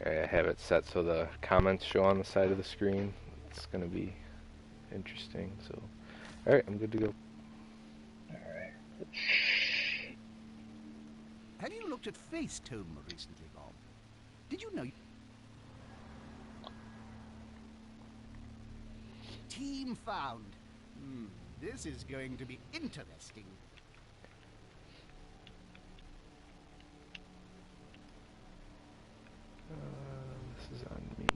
Alright, I have it set so the comments show on the side of the screen. It's gonna be interesting. So, alright, I'm good to go. Alright. Have you looked at Facetome recently, Bob? Did you know? Team found. This is going to be interesting. This is on me.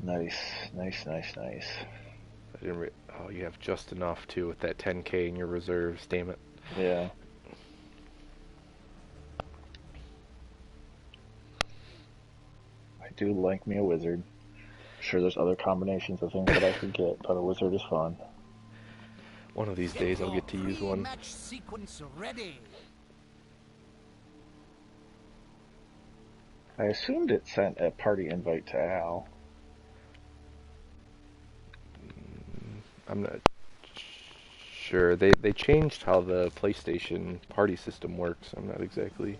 Nice. I didn't oh, you have just enough too with that 10k in your reserves. Damn it. Yeah. I do like me a wizard. I'm sure there's other combinations of things that I could get, but a wizard is fun. One of these days I'll get to use one. Match sequence ready. I assumed it sent a party invite to Al. I'm not sure. They changed how the PlayStation party system works. I'm not exactly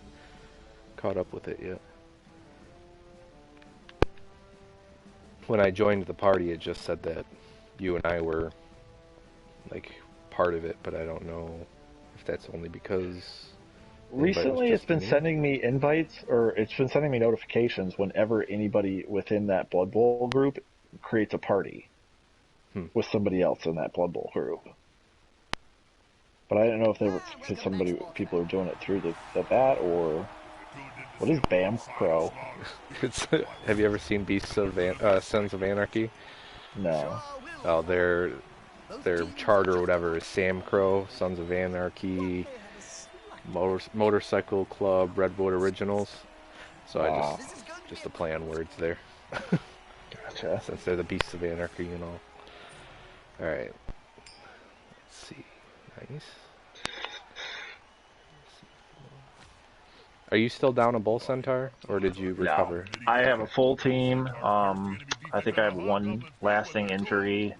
caught up with it yet. When I joined the party, it just said that you and I were like part of it, but I don't know if that's only because Recently, it's been sending me invites, or it's been sending me notifications whenever anybody within that Blood Bowl group creates a party with somebody else in that Blood Bowl group. But I don't know if they were because people are doing it through that, or what is Bam Crow? Have you ever seen Beasts of Sons of Anarchy? No. Oh, their charter or whatever is Sam Crow, Sons of Anarchy, Motorcycle Club, Redwood Originals. So I just a play on words there. Gotcha. Since they're the Beasts of Anarchy and all. Alright. Let's see. Nice. Are you still down a Bull Centaur, or did you recover? No. I have a full team. I think I have one lasting injury.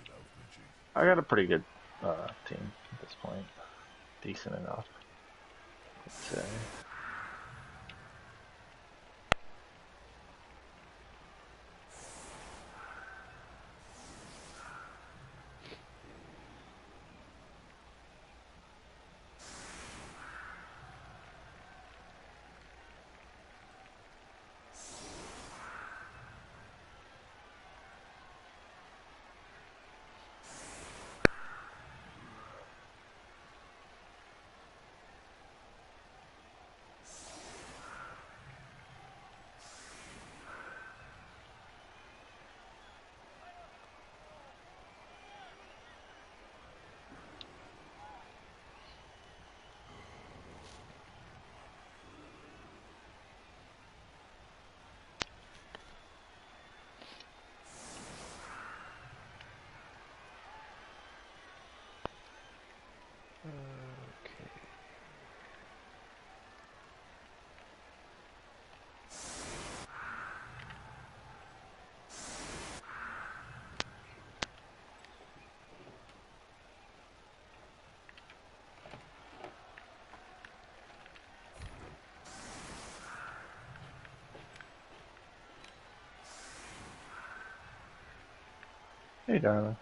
I got a pretty good team at this point. Decent enough, I'd say. Hey, darling.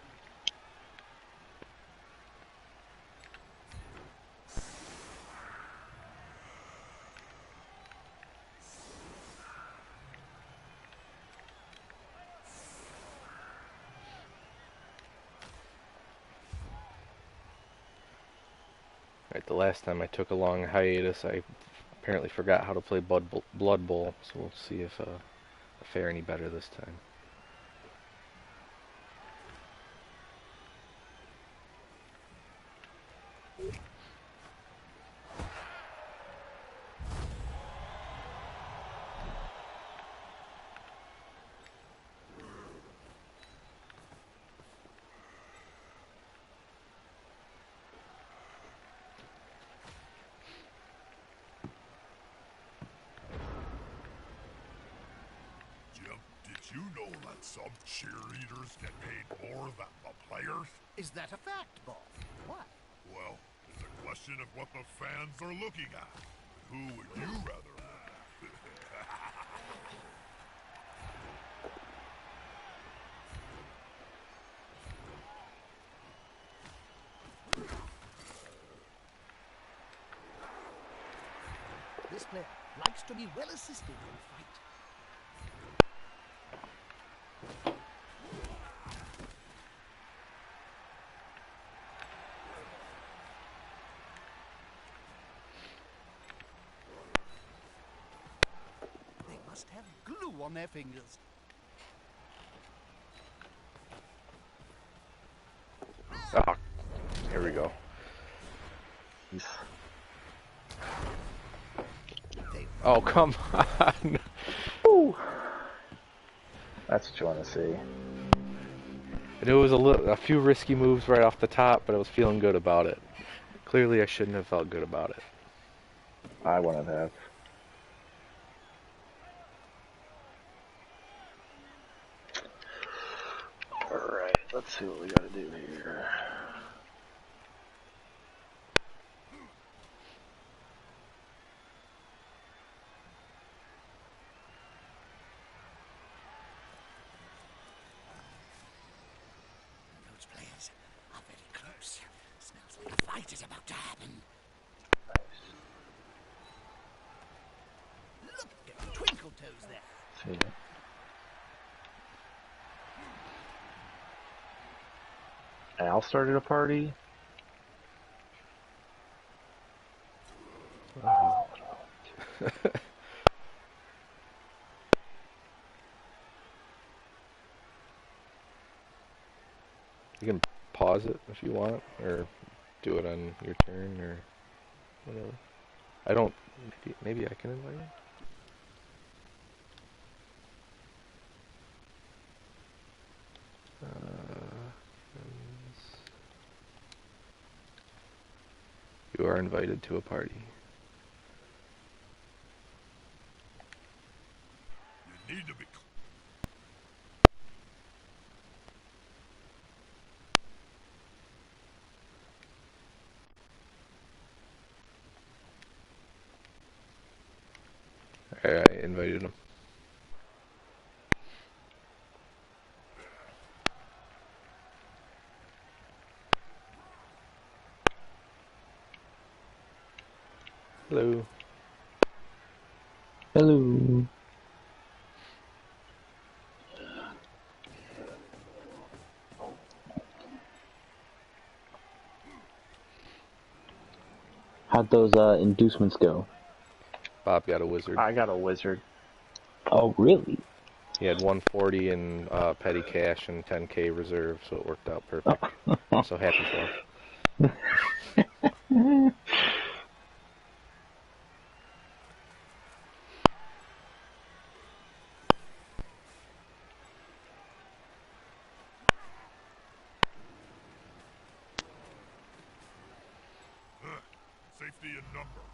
Alright, the last time I took a long hiatus, I apparently forgot how to play Blood Bowl, so we'll see if I fare any better this time. You know that some cheerleaders get paid more than the players? Is that a fact, Bob? Why? Well, It's a question of what the fans are looking at. Who would you rather look at? This player likes to be well assisted in fight. They must have glue on their fingers. Ah, here we go. Oh, come on. Ooh. That's what you want to see. And it was a few risky moves right off the top, but I was feeling good about it. Clearly, I shouldn't have felt good about it. I wouldn't have. Alright, let's see what we gotta do here. Those players are very close. Smells like a fight is about to happen. Look at Twinkle Toes there. See. Al started a party. You can pause it if you want, or do it on your turn, or whatever. I don't. Maybe I can invite you. You are invited to a party. You need to be. I invited him. Hello. Hello. How'd those inducements go? Bob got a wizard. I got a wizard. Oh, really? He had 140 in petty cash and 10k reserve, so it worked out perfect. So happy for him. Safety in numbers.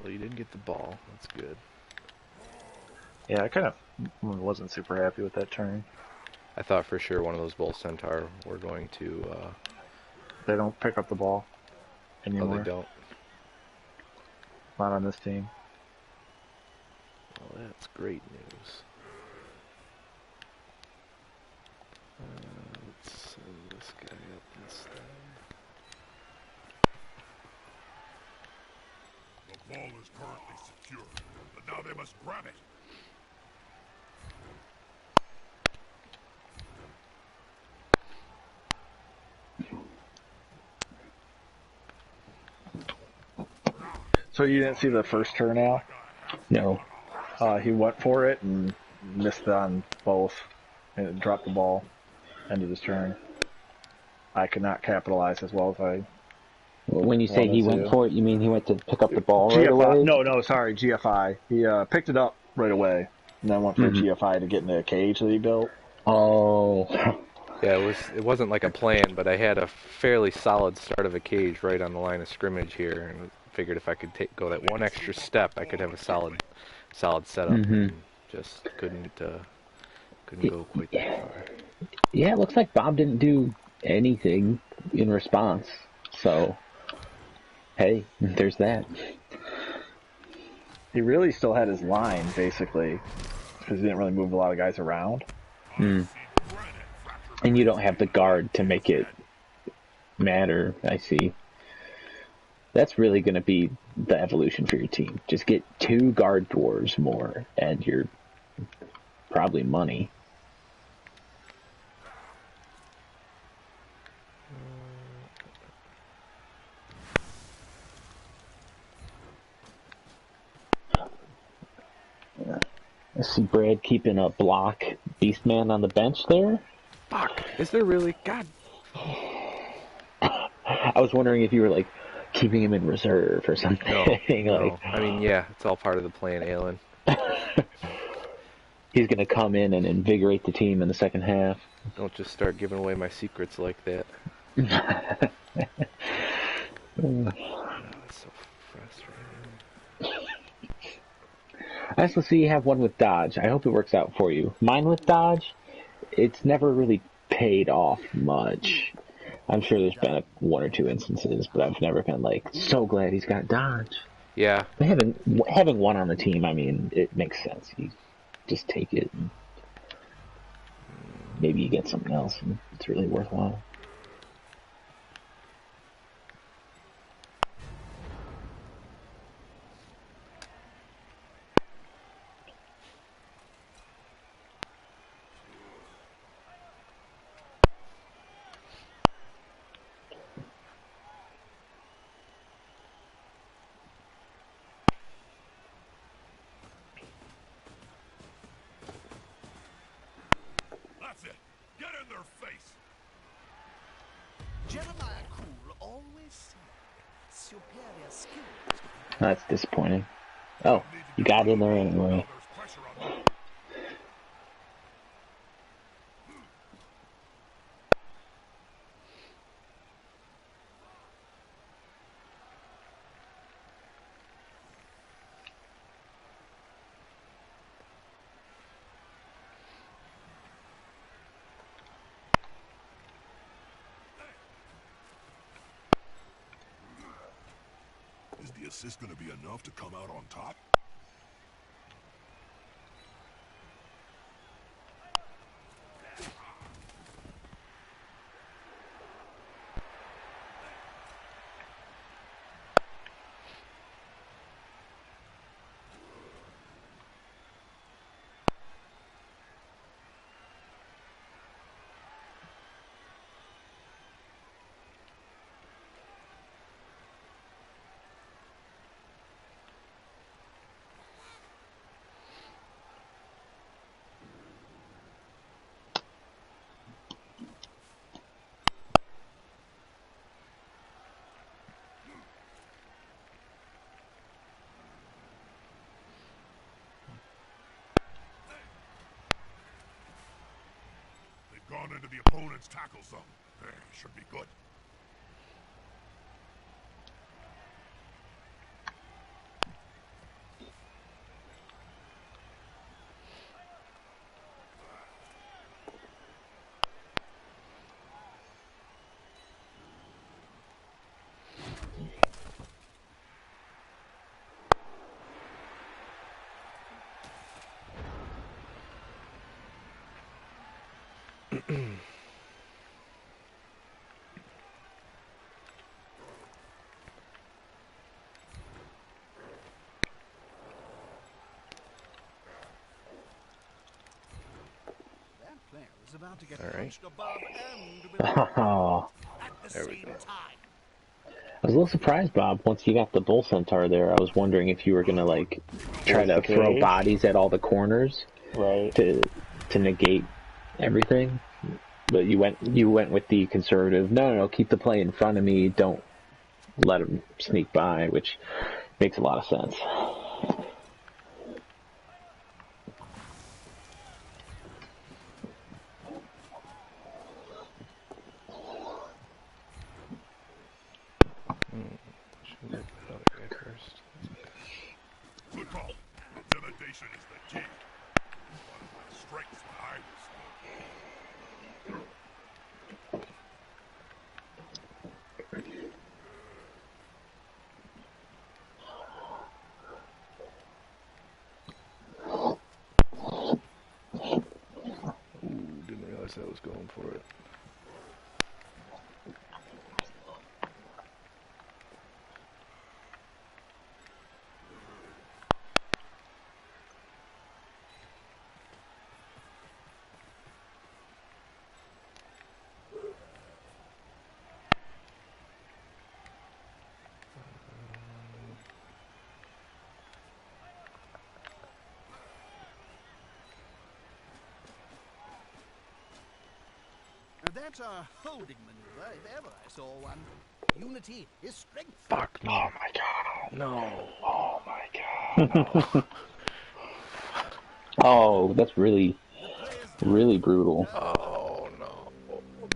Well, you didn't get the ball. That's good. Yeah, I kind of wasn't super happy with that turn. I thought for sure one of those bull centaur were going to. They don't pick up the ball anymore. Oh, they don't. Not on this team. Well, that's great news. Let's send this guy up instead. The ball is currently secure, but now they must grab it. So you didn't see the first turn out? No. He went for it and missed on both and dropped the ball. End of his turn. I could not capitalize as well as I. When you say he went for it, you mean he went to pick up the ball GFI, right away? No, sorry, GFI. He picked it up right away and then went for GFI to get in the cage that he built. Oh. Yeah, it wasn't like a plan, but I had a fairly solid start of a cage right on the line of scrimmage here, and figured if I could go that one extra step, I could have a solid setup, Mm-hmm. and just couldn't go quite that far. Yeah, it looks like Bob didn't do anything in response. So, hey, there's that. He really still had his line, basically, because he didn't really move a lot of guys around. Mm. And you don't have the guard to make it matter, I see. That's really going to be the evolution for your team. Just get 2 guard dwarves more, and you're probably money. I see Brad keeping a block Beastman on the bench there. Fuck! Is there really? God! I was wondering if you were, like, keeping him in reserve or something. No. I mean, yeah, it's all part of the plan, Alan. He's going to come in and invigorate the team in the second half. Don't just start giving away my secrets like that. That's so frustrating. I also see you have one with Dodge. I hope it works out for you. Mine with Dodge, it's never really paid off much. I'm sure there's been 1 or 2 instances, but I've never been like, so glad he's got Dodge. Yeah. But having one on the team, I mean, it makes sense. You just take it, and maybe you get something else, and it's really worthwhile. That's it. Get in their face. Jeremiah Cool always said superior skills. That's disappointing. Oh, you got in there anyway. There's pressure on them. Is the assist going to be enough to come out on top? Gone into the opponent's tackle zone. Should be good. That player is about to get All right. punched above and below Oh, at the There we same go. time. I was a little surprised, Bob. Once you got the bull centaur there, I was wondering if you were gonna like try to throw bodies at all the corners, Right. to negate everything. But you went with the conservative. No, keep the play in front of me. Don't let him sneak by, which makes a lot of sense. guess I was going for it. That's a holding maneuver, if ever I saw one. Unity is strength. Fuck me. Oh my god. No. Oh my god. Oh, that's really, really brutal. Oh no.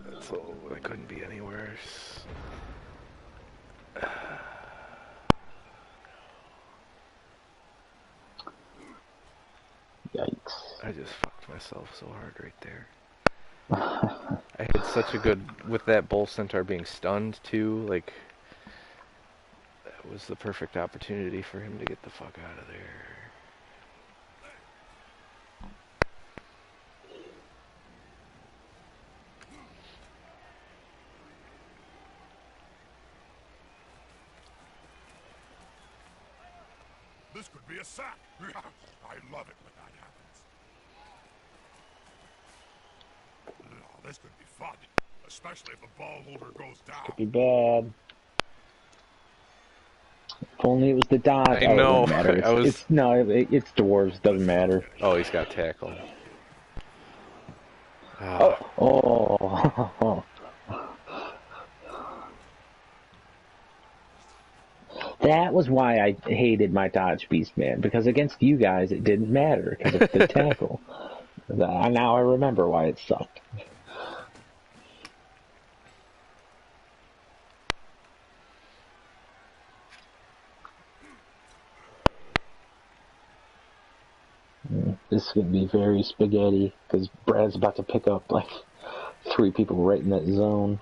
That's so that couldn't be any worse. Yikes. I just fucked myself so hard right there. I had such a good with that bull centaur being stunned too, like that was the perfect opportunity for him to get the fuck out of there. This could be a sack. I love it when that happens. Oh, this could be fun, especially if the ball holder goes down. Could be bad. If only it was the dodge. I know. It wouldn't matter. I was. It's dwarves. Doesn't matter. Oh, he's got tackled. Oh. That was why I hated my dodge beast, man. Because against you guys, it didn't matter because of the tackle. Now I remember why it sucked. This is going to be very spaghetti because Brad's about to pick up like 3 people right in that zone.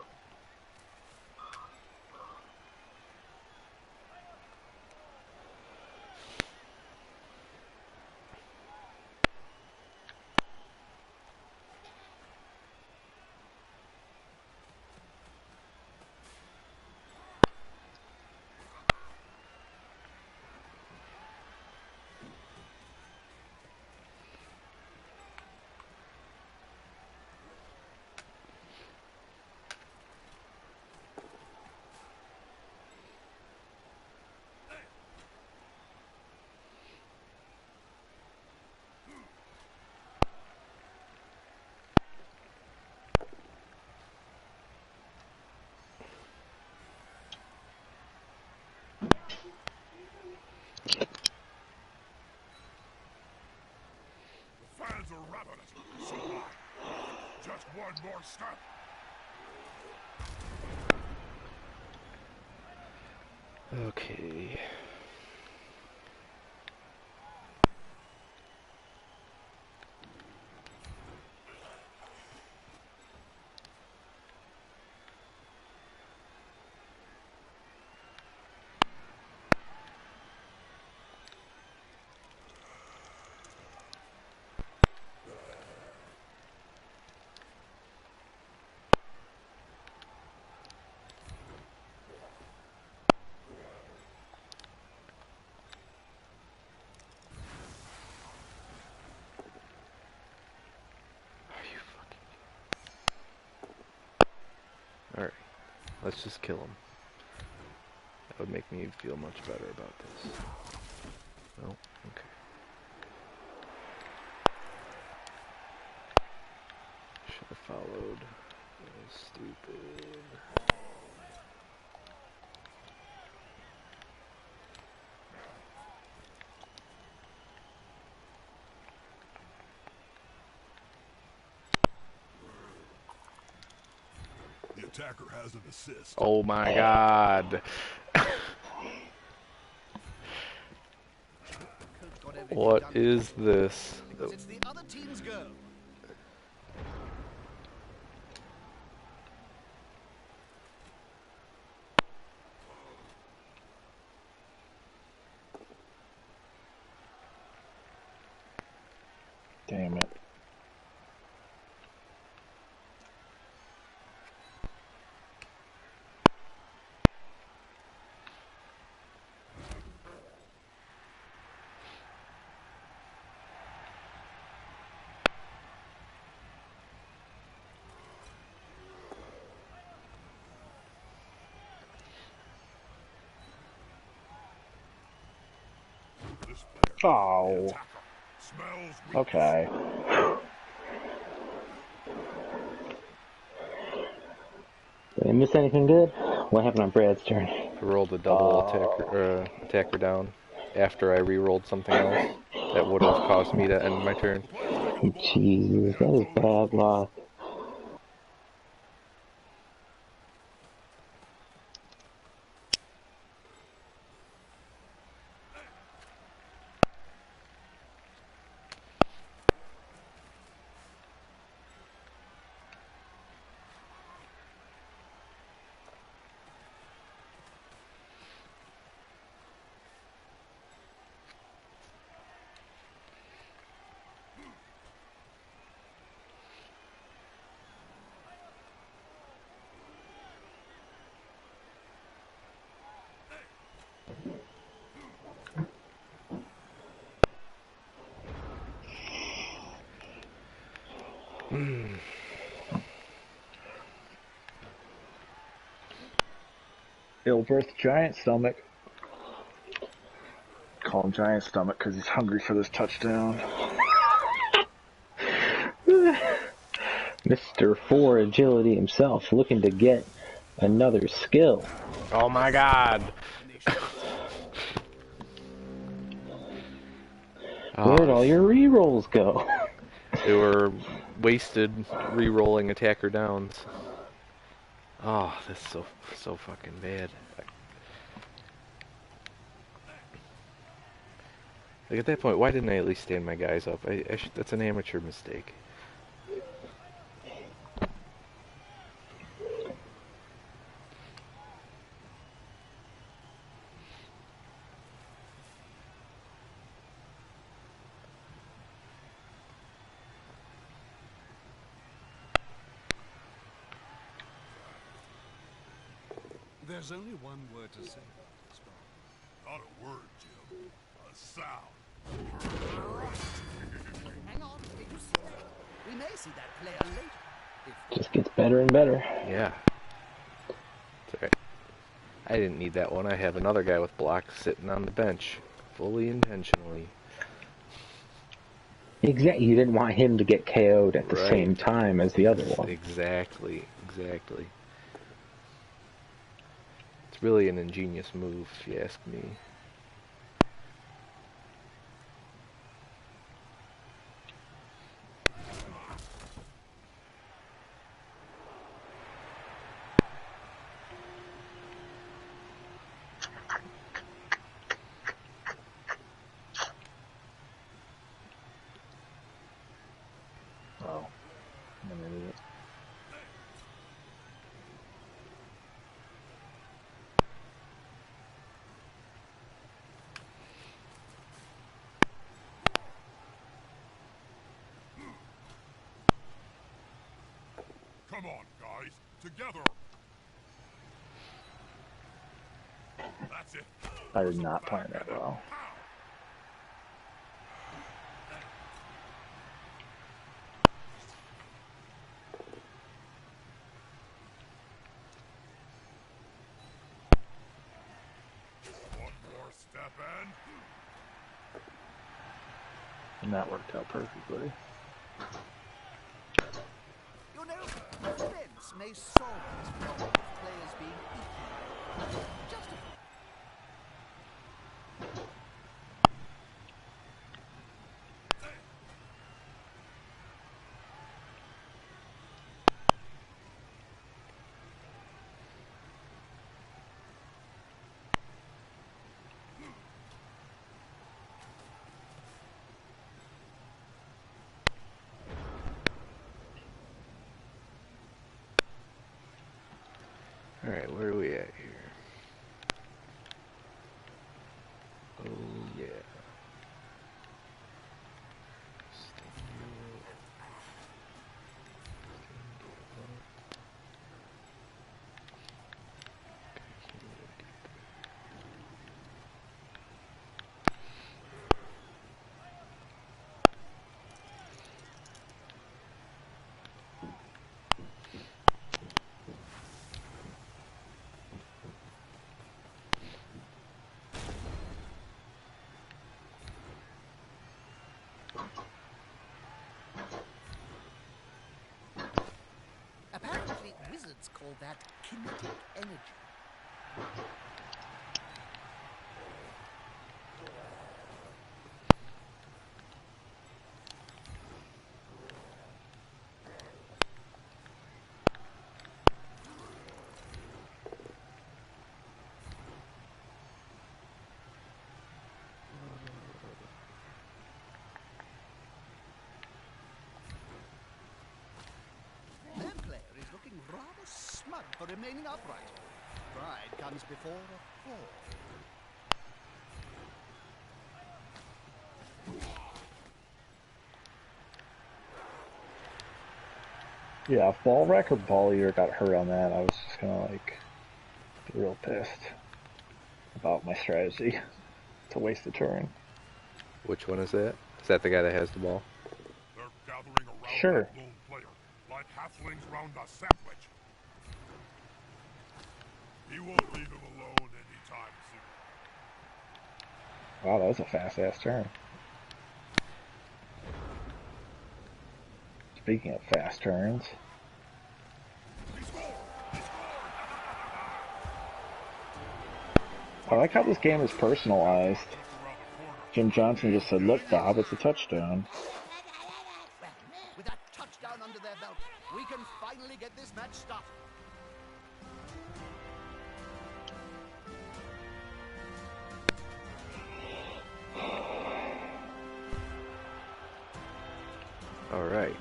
Fans are ravenous, so am I. Just one more step. Okay. Alright, let's just kill him. That would make me feel much better about this. No? Okay. Should have followed. That was stupid. The attacker has an assist. Oh my god. What is this? Because it's the other team's go. Damn it. Oh. Smells weak. Okay. Did I miss anything good? What happened on Brad's turn? I rolled a double attacker down after I re-rolled something else that would have caused me to end my turn. Jesus, that is bad luck. Ill-birthed giant stomach. Call him giant stomach because he's hungry for this touchdown. Mr. 4 agility himself looking to get another skill. Oh my god! Where'd all your rerolls go? They were wasted re-rolling attacker downs. Oh, that's so fucking bad. Like at that point, why didn't I at least stand my guys up? That's an amateur mistake. There's only one word to say. Not a word, Jim. A sound. Hang on, did you see that? We may see that player later. Just gets better and better. Yeah. It's alright. I didn't need that one. I have another guy with blocks sitting on the bench. Fully intentionally. Exactly. You didn't want him to get KO'd at the Right. same time as the other one. Exactly. It's really an ingenious move, if you ask me. Oh. I'm an idiot. Come on, guys. Together. That's it. I did not plan that well. One more step and... And that worked out perfectly. You know, defense may solve this problem of players being equal. Justified. Alright, where are we at here? Oh, yeah. for that kinetic energy. Their player is looking rather smug for remaining upright. Pride comes before a fall. Yeah, if ball wreck or ball eater got hurt on that, I was just gonna like be real pissed about my strategy to waste a turn. Which one is that? Is that the guy that has the ball? They're gathering around Sure. that lone player, like halflings round a sandwich. He won't leave him alone anytime soon. Wow, that was a fast-ass turn. Speaking of fast turns, I like how this game is personalized. Jim Johnson just said, "Look, Bob, it's a touchdown." Well, with that touchdown under their belt, we can finally get this match started. Alright.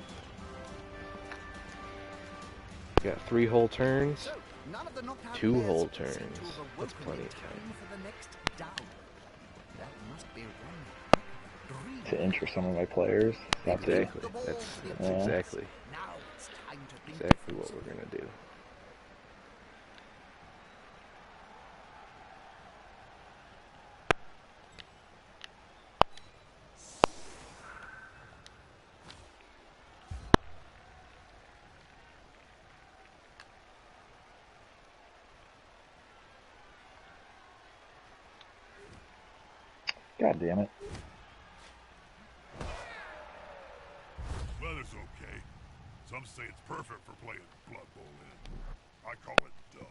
Got 3 whole turns. So, none of the knocked out 2 players whole seem to turns. have That's awoken plenty in of time. for the next down. That must be one To enter some of my players. Not to, Exactly. That's Yeah. exactly Now it's time to think exactly what we're gonna do. God damn it. Weather's okay. Some say it's perfect for playing Blood Bowl in. I call it dull.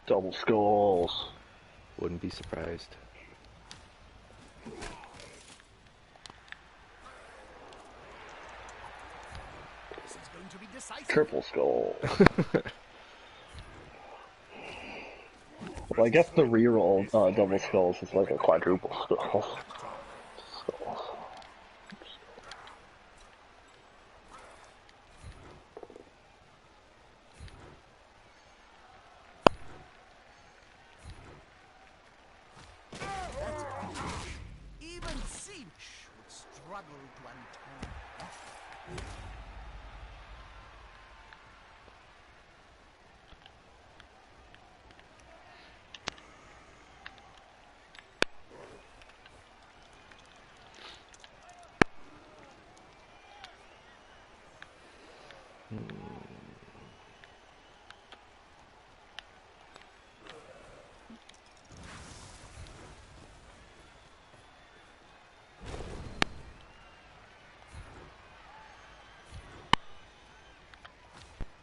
Double skulls. Wouldn't be surprised. this is going to be decisive. Triple skull. Well, I guess the reroll double skulls is like a quadruple skull. Skulls. That's it. Even Cinch would struggle to unturn that.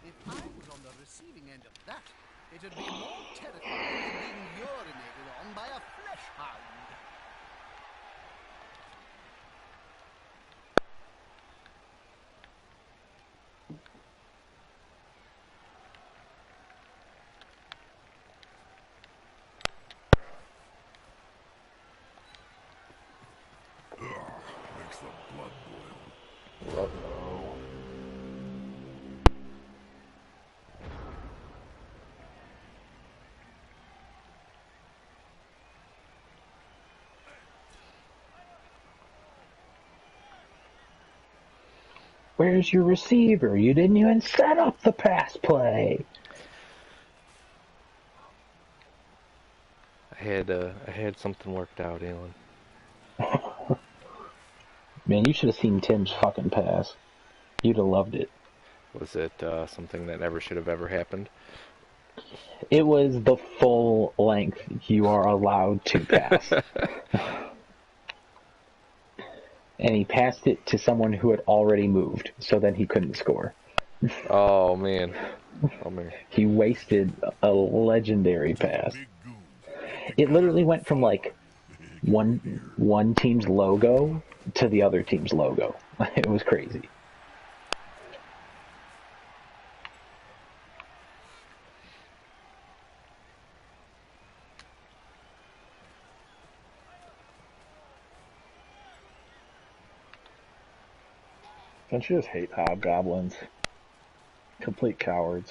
If I was on the receiving end of that, it'd be more terrifying than being urinated on by a flesh hound. Makes the blood boil. Uh-oh. Where's your receiver? You didn't even set up the pass play. I had something worked out, Alan. Man, you should have seen Tim's fucking pass. You'd have loved it. Was it something that never should have ever happened? It was the full length you are allowed to pass. and he passed it to someone who had already moved, so then he couldn't score. Oh man. He wasted a legendary pass. Big goons. It literally went from like one team's logo to the other team's logo. It was crazy. Don't you just hate hobgoblins? Complete cowards.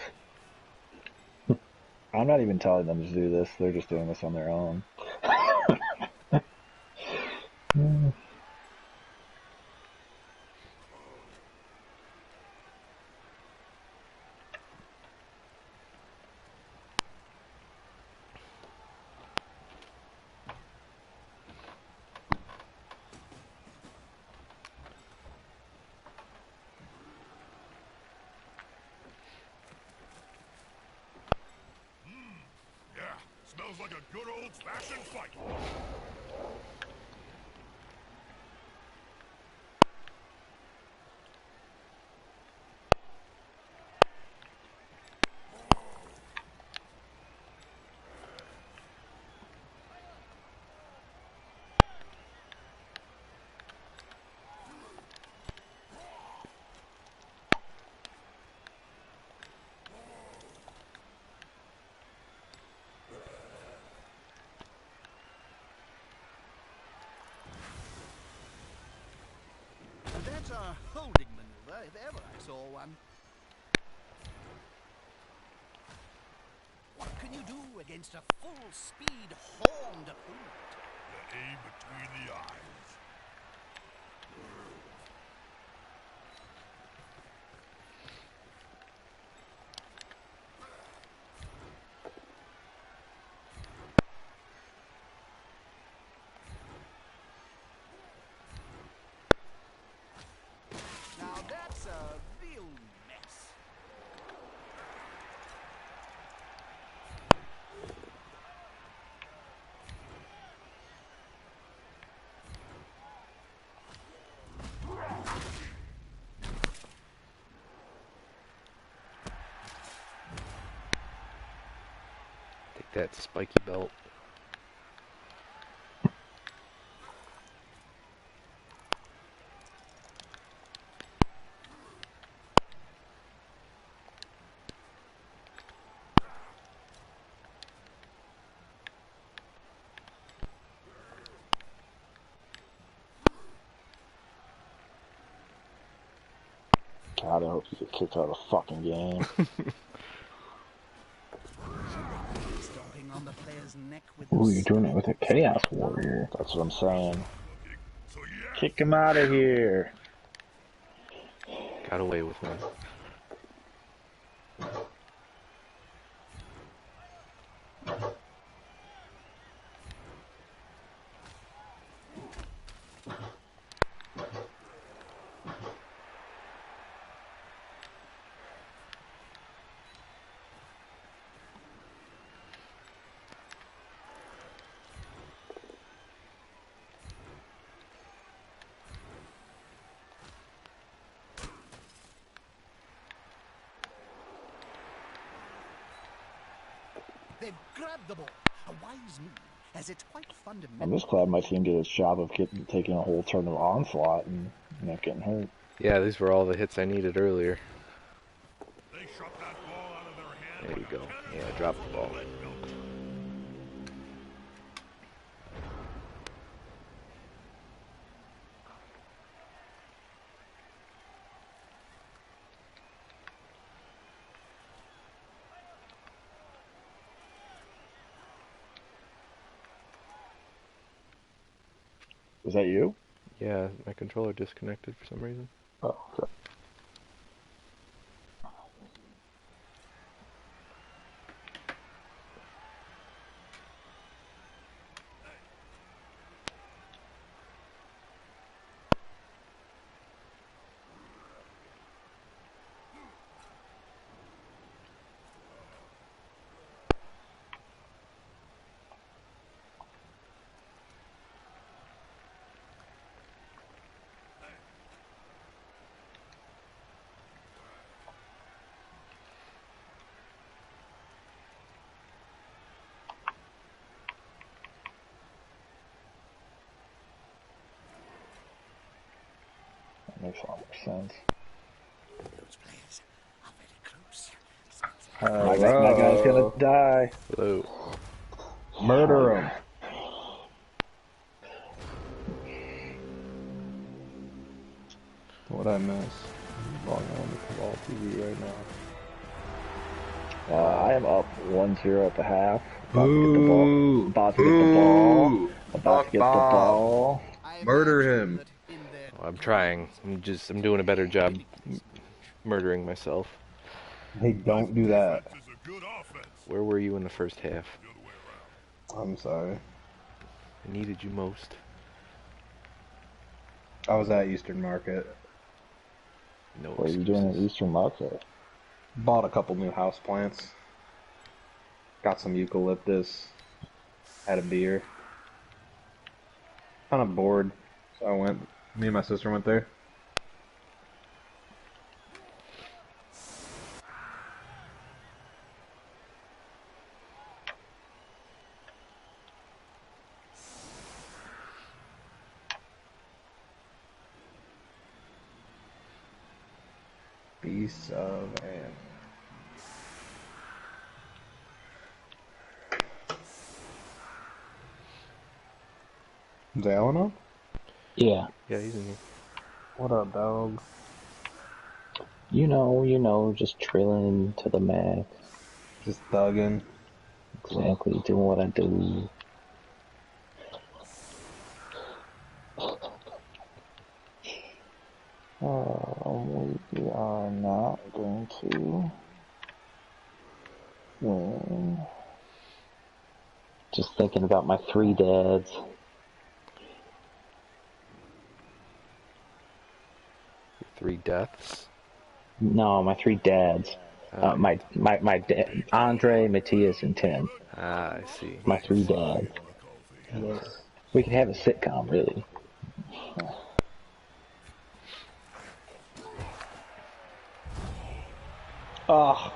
I'm not even telling them to do this. They're just doing this on their own. Yeah, smells like a good old-fashioned fight. That's a holding maneuver, if ever I saw one. What can you do against a full-speed horned opponent? The aim between the eyes. Now that's a real mess. Take that, spiky belt. God, I hope you get kicked out of the fucking game. Stomping on the player's neck with Ooh, those you're doing it with a Chaos spikes. Warrior. That's what I'm saying. So yeah, Kick him out of here. Got away with one. They've grabbed the ball. A wise move, as it's quite I'm fundamental. just glad my team did its job of taking a whole turn of onslaught and not getting hurt. Yeah, these were all the hits I needed earlier. they shot that ball out of their hand. There you like go. a Yeah, tennis drop ball the ball. on a lead belt. Was that you? Yeah, my controller disconnected for some reason. Oh, okay. makes a lot more sense. Those players are very close. My guy's gonna die. Hello. Murder him. What'd I miss? I'm logging on to Cabal TV right now. I am up 1-0 at the half. Boo! About to get the ball. About to get the ball. Murder him. Oh, I'm trying. I'm doing a better job murdering myself. Hey, don't do that. This is a good offense. Where were you in the first half? The other way around. I'm sorry. I needed you most. I was at Eastern Market. No What are you doing at excuses. Eastern Market? Bought a couple new houseplants. Got some eucalyptus. Had a beer. Kind of bored, so I went. Me and my sister went there. Beasts of Anne. Is Alan up? Yeah. Yeah, he's in here. What up, dog? You know, just trilling to the max. Just thugging. Exactly, doing what I do. We are not going to win. Just thinking about my 3 dads. Three deaths. No, my 3 dads. My dad, Andre, Matthias, and Tim. Ah, I see. My 3 dads. We could have a sitcom, really. Oh,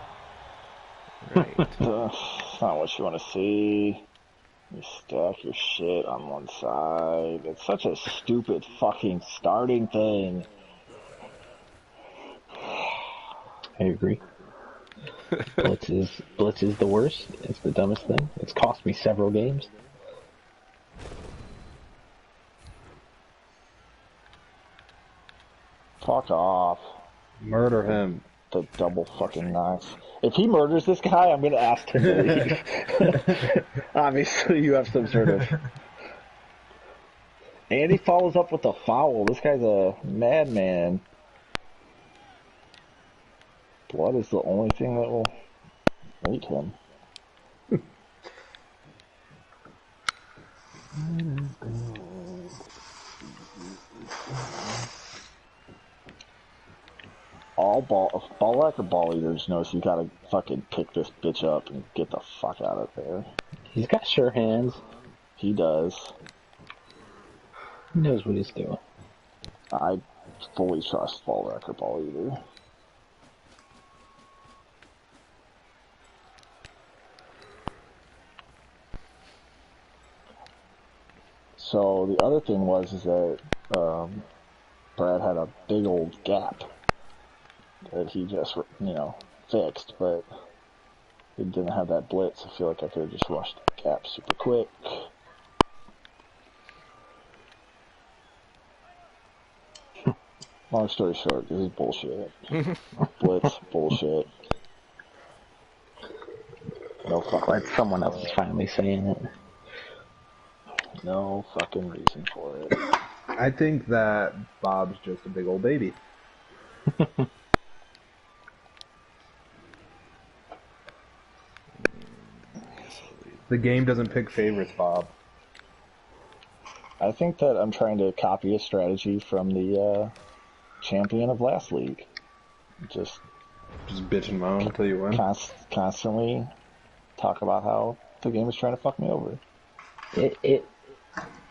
Right. that's not what you want to see. You stack your shit on one side. It's such a stupid fucking starting thing. I agree. Blitz is the worst. It's the dumbest thing. It's cost me several games. Fuck off. Murder him. The double fucking knife. If he murders this guy, I'm gonna ask him to leave. Obviously, you have some sort of. And he follows up with a foul. This guy's a madman. Blood is the only thing that will hate him. Ball or ball eaters knows you gotta fucking pick this bitch up and get the fuck out of there. He's got sure hands. He does. He knows what he's doing. I fully trust ball or ball eater. So the other thing was that Brad had a big old gap that he just, fixed, but it didn't have that blitz. I feel like I could have just rushed the gap super quick. Long story short, this is bullshit. Blitz, bullshit. No fucking. Glad someone else is finally saying it. No fucking reason for it. I think that Bob's just a big old baby. The game doesn't pick favorites, Bob. I think that I'm trying to copy a strategy from the champion of last league. Just bitch and moan until you win. Constantly talk about how the game is trying to fuck me over.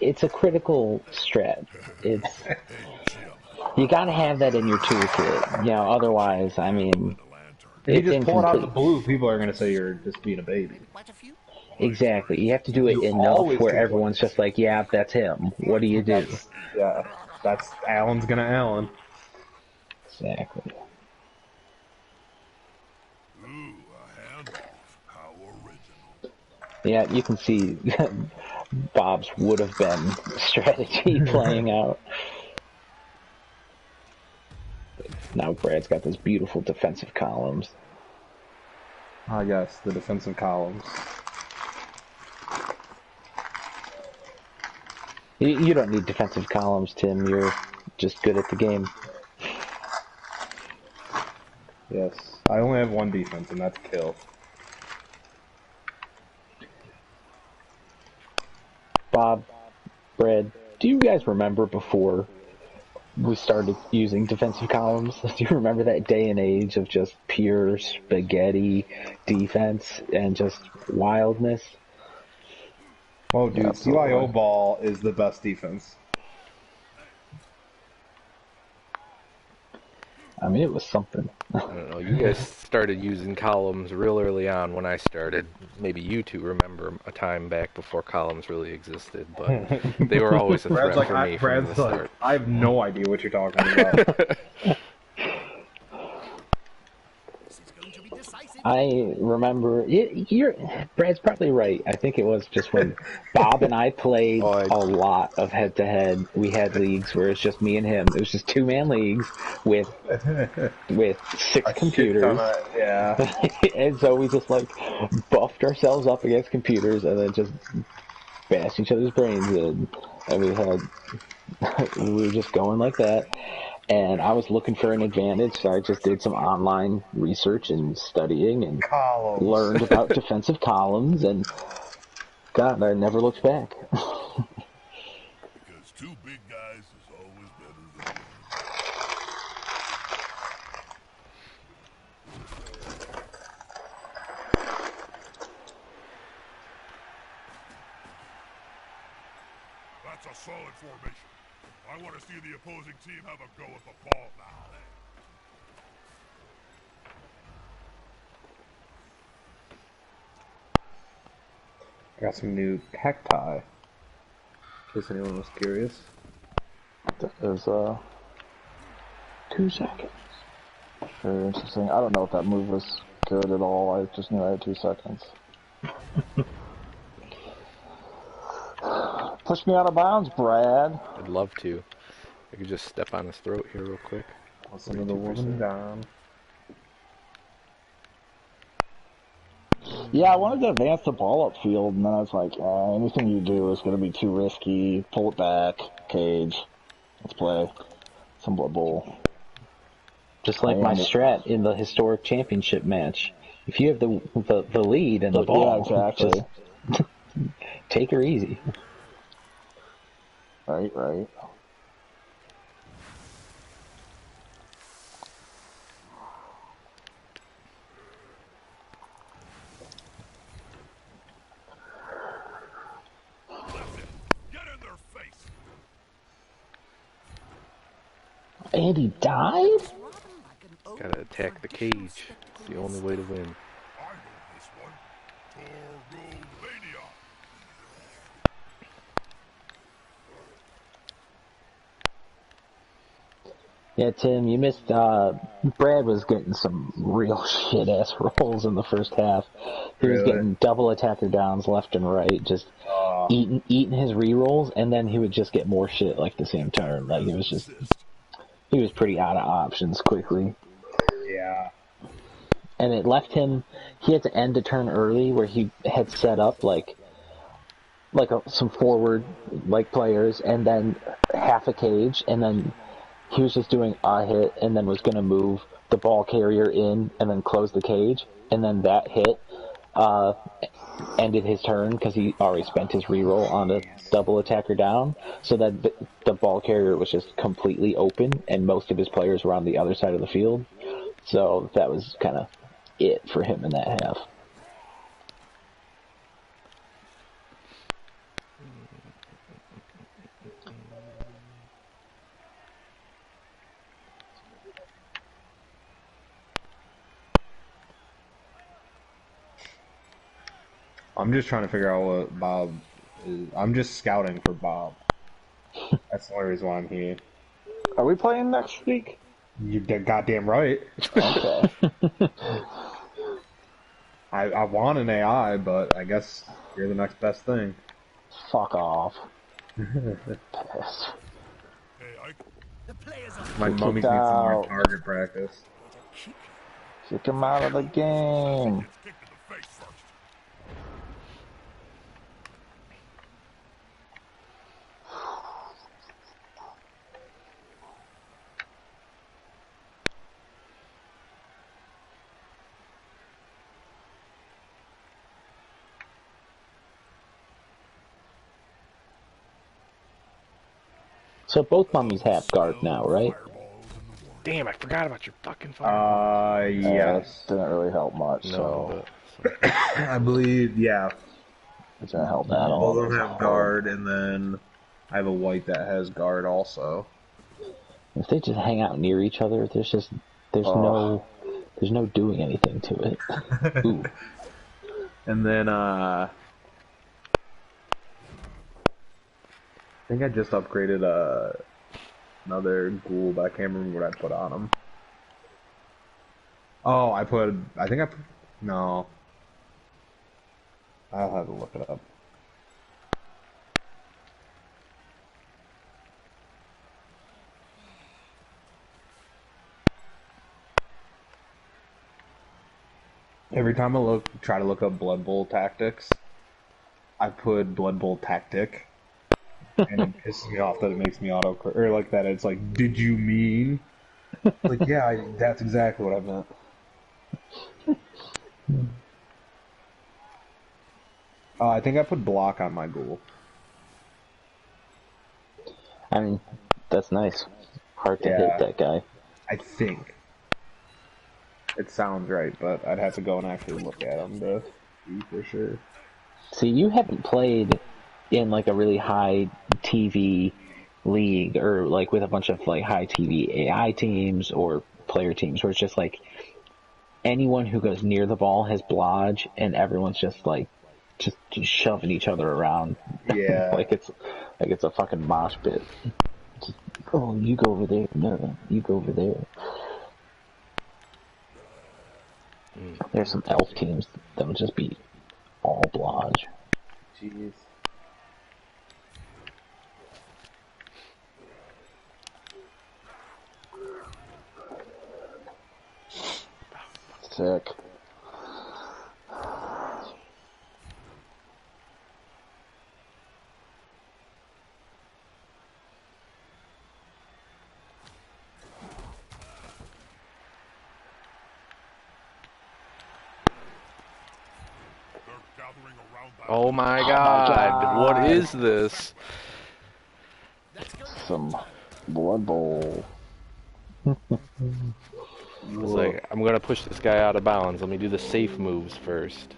It's a critical strat. You gotta have that in your toolkit. Otherwise, I mean, If you it's just pull it out of the incomplete. blue, people are gonna say you're just being a baby. Quite a few. Exactly. You have to do it You enough always where do everyone's it. just like, yeah, that's him. What do you do? That's Alan's gonna Alan. Exactly. Ooh, a handoff. How original. Yeah, you can see Bob's would have been strategy playing out. Now Brad's got those beautiful defensive columns. Ah, yes, the defensive columns. You don't need defensive columns, Tim. You're just good at the game. Yes, I only have one defense, and that's kill. Bob, Brad, do you guys remember before we started using defensive columns? Do you remember that day and age of just pure spaghetti defense and just wildness? Oh, dude, Absolutely. CYO ball is the best defense. I mean, it was something. I don't know. You guys started using columns real early on when I started. Maybe you two remember a time back before columns really existed, but they were always a threat for me from the start. I have no idea what you're talking about. I remember Brad's probably right. I think it was just when Bob and I played a lot of head-to-head. We had leagues where it's just me and him. It was just two-man leagues with 6 computers. Yeah. And so we just like buffed ourselves up against computers and then just bashed each other's brains in. And we were just going like that. And I was looking for an advantage, so I just did some online research and studying and learned about defensive columns, and God, I never looked back. Because 2 big guys is always better than 1. That's a solid formation. I want to see the opposing team have a go at the ball now. I got some new cacti. In case anyone was curious. That is 2 seconds. Very interesting. I don't know if that move was good at all. I just knew I had 2 seconds. Push me out of bounds, Brad. I'd love to. I could just step on his throat here real quick. Listen to the woman down. Yeah, I wanted to advance the ball upfield, and then I was like, anything you do is going to be too risky. Pull it back, cage. Let's play some Blood Bowl. Just like my strat in the historic championship match. If you have the lead and the ball, yeah, exactly. Just take her easy. Right. Get in their face. And he died? Gotta attack the cage. It's the only way to win. I know this one. Torgovania. Yeah, Tim, you missed, Brad was getting some real shit-ass rolls in the first half. He was getting double attacker downs left and right, just eating his re-rolls, and then he would just get more shit like the same turn. Like, he was pretty out of options quickly. Yeah. And it left him, he had to end a turn early where he had set up, some forward, players, and then half a cage, and then he was just doing a hit and then was going to move the ball carrier in and then close the cage. And then that hit ended his turn because he already spent his reroll on the double attacker down. So that the ball carrier was just completely open and most of his players were on the other side of the field. So that was kind of it for him in that half. I'm just trying to figure out what Bob is. I'm just scouting for Bob. That's the only reason why I'm here. Are we playing next week? You goddamn right. Okay. I want an AI, but I guess you're the next best thing. Fuck off. Hey, I The players are My Get mummies kicked need some more out. target practice. Kick him out of the game. gets kicked in the face first. So both mummies have guard now, right? Damn, I forgot about your fucking fireball. Yes. Didn't really help much, No, so but I believe, yeah. it didn't help at Both all. of them have guard, and then I have a white that has guard also. If they just hang out near each other, there's no doing anything to it. Ooh. And then, I think I just upgraded another ghoul, but I can't remember what I put on him. Oh, no. I'll have to look it up. Every time I try to look up Blood Bowl tactics, I put Blood Bowl tactic, and it pisses me off that it makes me or like that. It's like, did you mean? Like, yeah, that's exactly what I meant. I think I put block on my ghoul. I mean, that's nice. Hard to hit that guy. I think. It sounds right, but I'd have to go and actually look at him to see for sure. See, you haven't played in like a really high TV league or like with a bunch of like high TV AI teams or player teams where it's just like anyone who goes near the ball has blodge and everyone's just like just shoving each other around. Yeah. like it's a fucking mosh pit. Just, oh, you go over there. No, you go over there. There's some elf teams that'll just be all blodge. Jeez. Sick. oh my god, what is this? Some Blood Bowl. It's like, I'm gonna push this guy out of bounds. Let me do the safe moves first.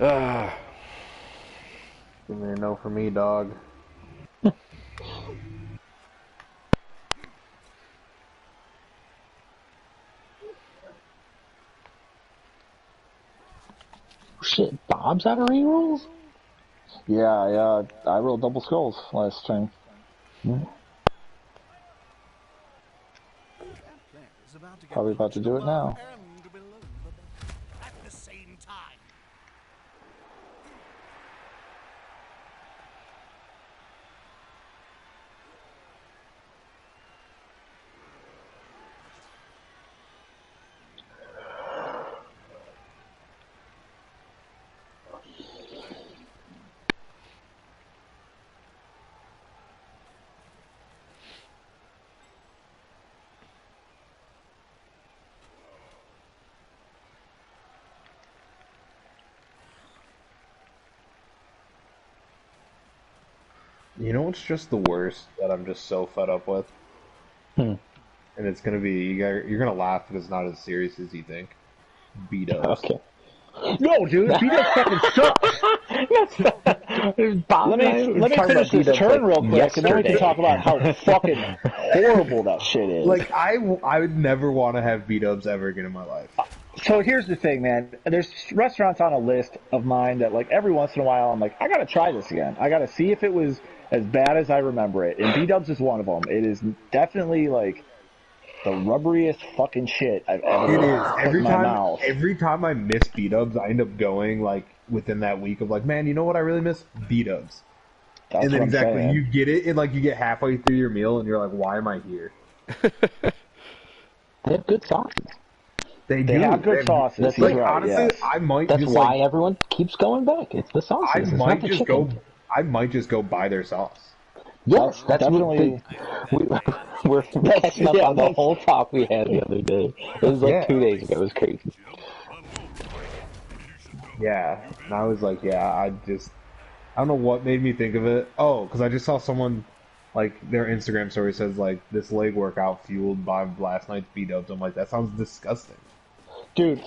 Ah. Give me a no for me, dog. Shit, Bob's out of rerolls? Yeah, I rolled double skulls last time. Probably about to do it now. At the same time. You know what's just the worst that I'm just so fed up with? And it's gonna be, you're gonna laugh because it's not as serious as you think. B-dubs. Okay. No, dude, B-dubs fucking sucks. Bob Let me finish this turn real quick, and then we can talk about how fucking horrible that shit is. Like, I would never want to have B-dubs ever again in my life. So here's the thing, man. There's restaurants on a list of mine that, like, every once in a while I'm like, I gotta try this again. I gotta see if it was as bad as I remember it. And B-dubs is one of them. It is definitely, like, the rubberiest fucking shit I've ever It is. put in my mouth. Every time I miss B-dubs, I end up going, like, within that week of, like, man, you know what I really miss? B-dubs. That's And then what I'm exactly, saying. you get it, and, like, you get halfway through your meal, and you're like, why am I here? They have good sauces. They have good sauces. That's He's like, right, honestly, yes. I might That's just, why like, everyone keeps going back. It's the sauces. It's not the chicken. I might just go buy their sauce. Yes, that's definitely. we're catching up on the whole talk we had the other day. It was like 2 days ago. It was crazy. Yeah, and I was like, I don't know what made me think of it. Oh, because I just saw someone, like, their Instagram story says, like, this leg workout fueled by last night's B-dubs. I'm like, that sounds disgusting. Dude,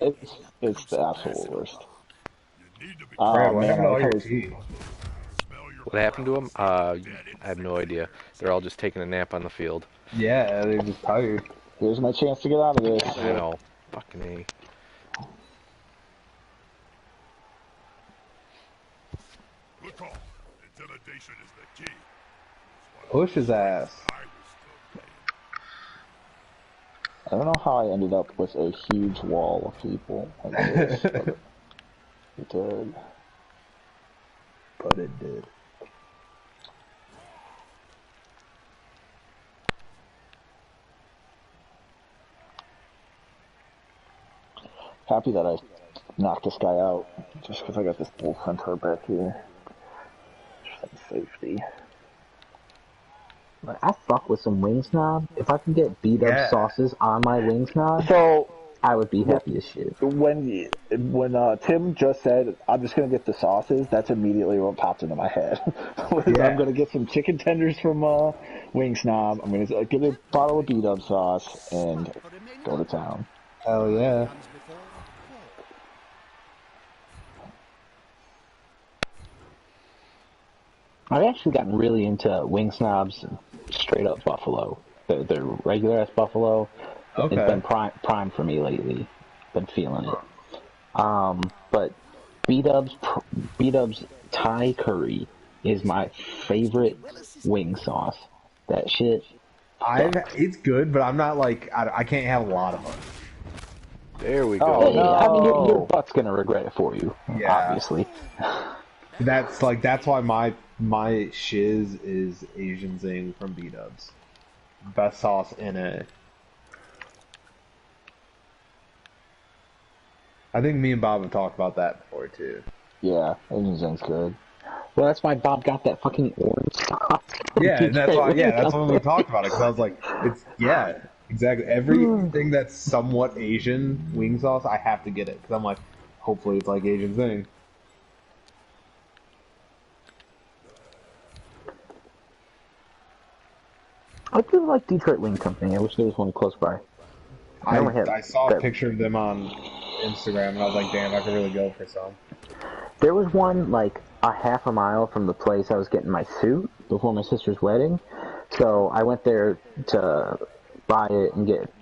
it's the absolute worst. Brad, what man, happened to all your was, tea? What happened to them? I have no idea. They're all just taking a nap on the field. Yeah, they're just tired. here's my chance to get out of this. I know. Fucking A. Good call. Intimidation is the key. Push his ass. I don't know how I ended up with a huge wall of people like this, but it did. But it did. Happy that I knocked this guy out, just because I got this bull centaur back here. Just some safety. Like, I fuck with some wing snob. If I can get B-dub sauces on my wing snob, So I would be happy as shit. when Tim just said, I'm just going to get the sauces, that's immediately what popped into my head. I'm going to get some chicken tenders from Wing Snob. I'm going to get a bottle of B-dub sauce and go to town. Hell yeah. I've actually gotten really into wing snobs straight up buffalo. The regular ass buffalo. Okay. It's been prime for me lately. Been feeling it. But B-dub's Thai curry is my favorite wing sauce. That shit. It's good, but I'm not like, I can't have a lot of them. There we go. Oh, Hey, no. I mean, your butt's gonna regret it for you. Yeah. Obviously. That's why my shiz is Asian Zing from B-dubs. Best sauce in it. I think me and Bob have talked about that before too. Yeah, Asian Zing's good. Well, that's why Bob got that fucking orange sauce. Yeah, that's why we talked about it, because I was like, exactly. Everything that's somewhat Asian wing sauce, I have to get it, because I'm like, hopefully it's like Asian Zing. I do like Detroit Wing Company. I wish there was one close by. I saw a picture of them on Instagram, and I was like, damn, I could really go for some. There was one like a half a mile from the place I was getting my suit before my sister's wedding. So I went there to buy it and get,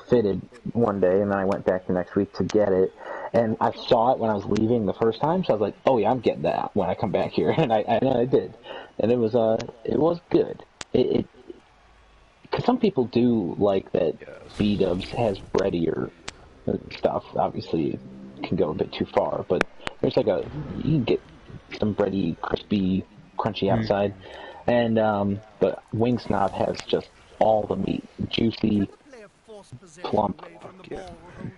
fitted one day, and then I went back the next week to get it. And I saw it when I was leaving the first time, so I was like, oh yeah, I'm getting that when I come back here. And I did. And it was good. Because some people do like that B-dubs has breadier stuff. Obviously, it can go a bit too far, but there's you can get some bready, crispy, crunchy outside. And, but Wing Snob has just all the meat. Juicy, plump,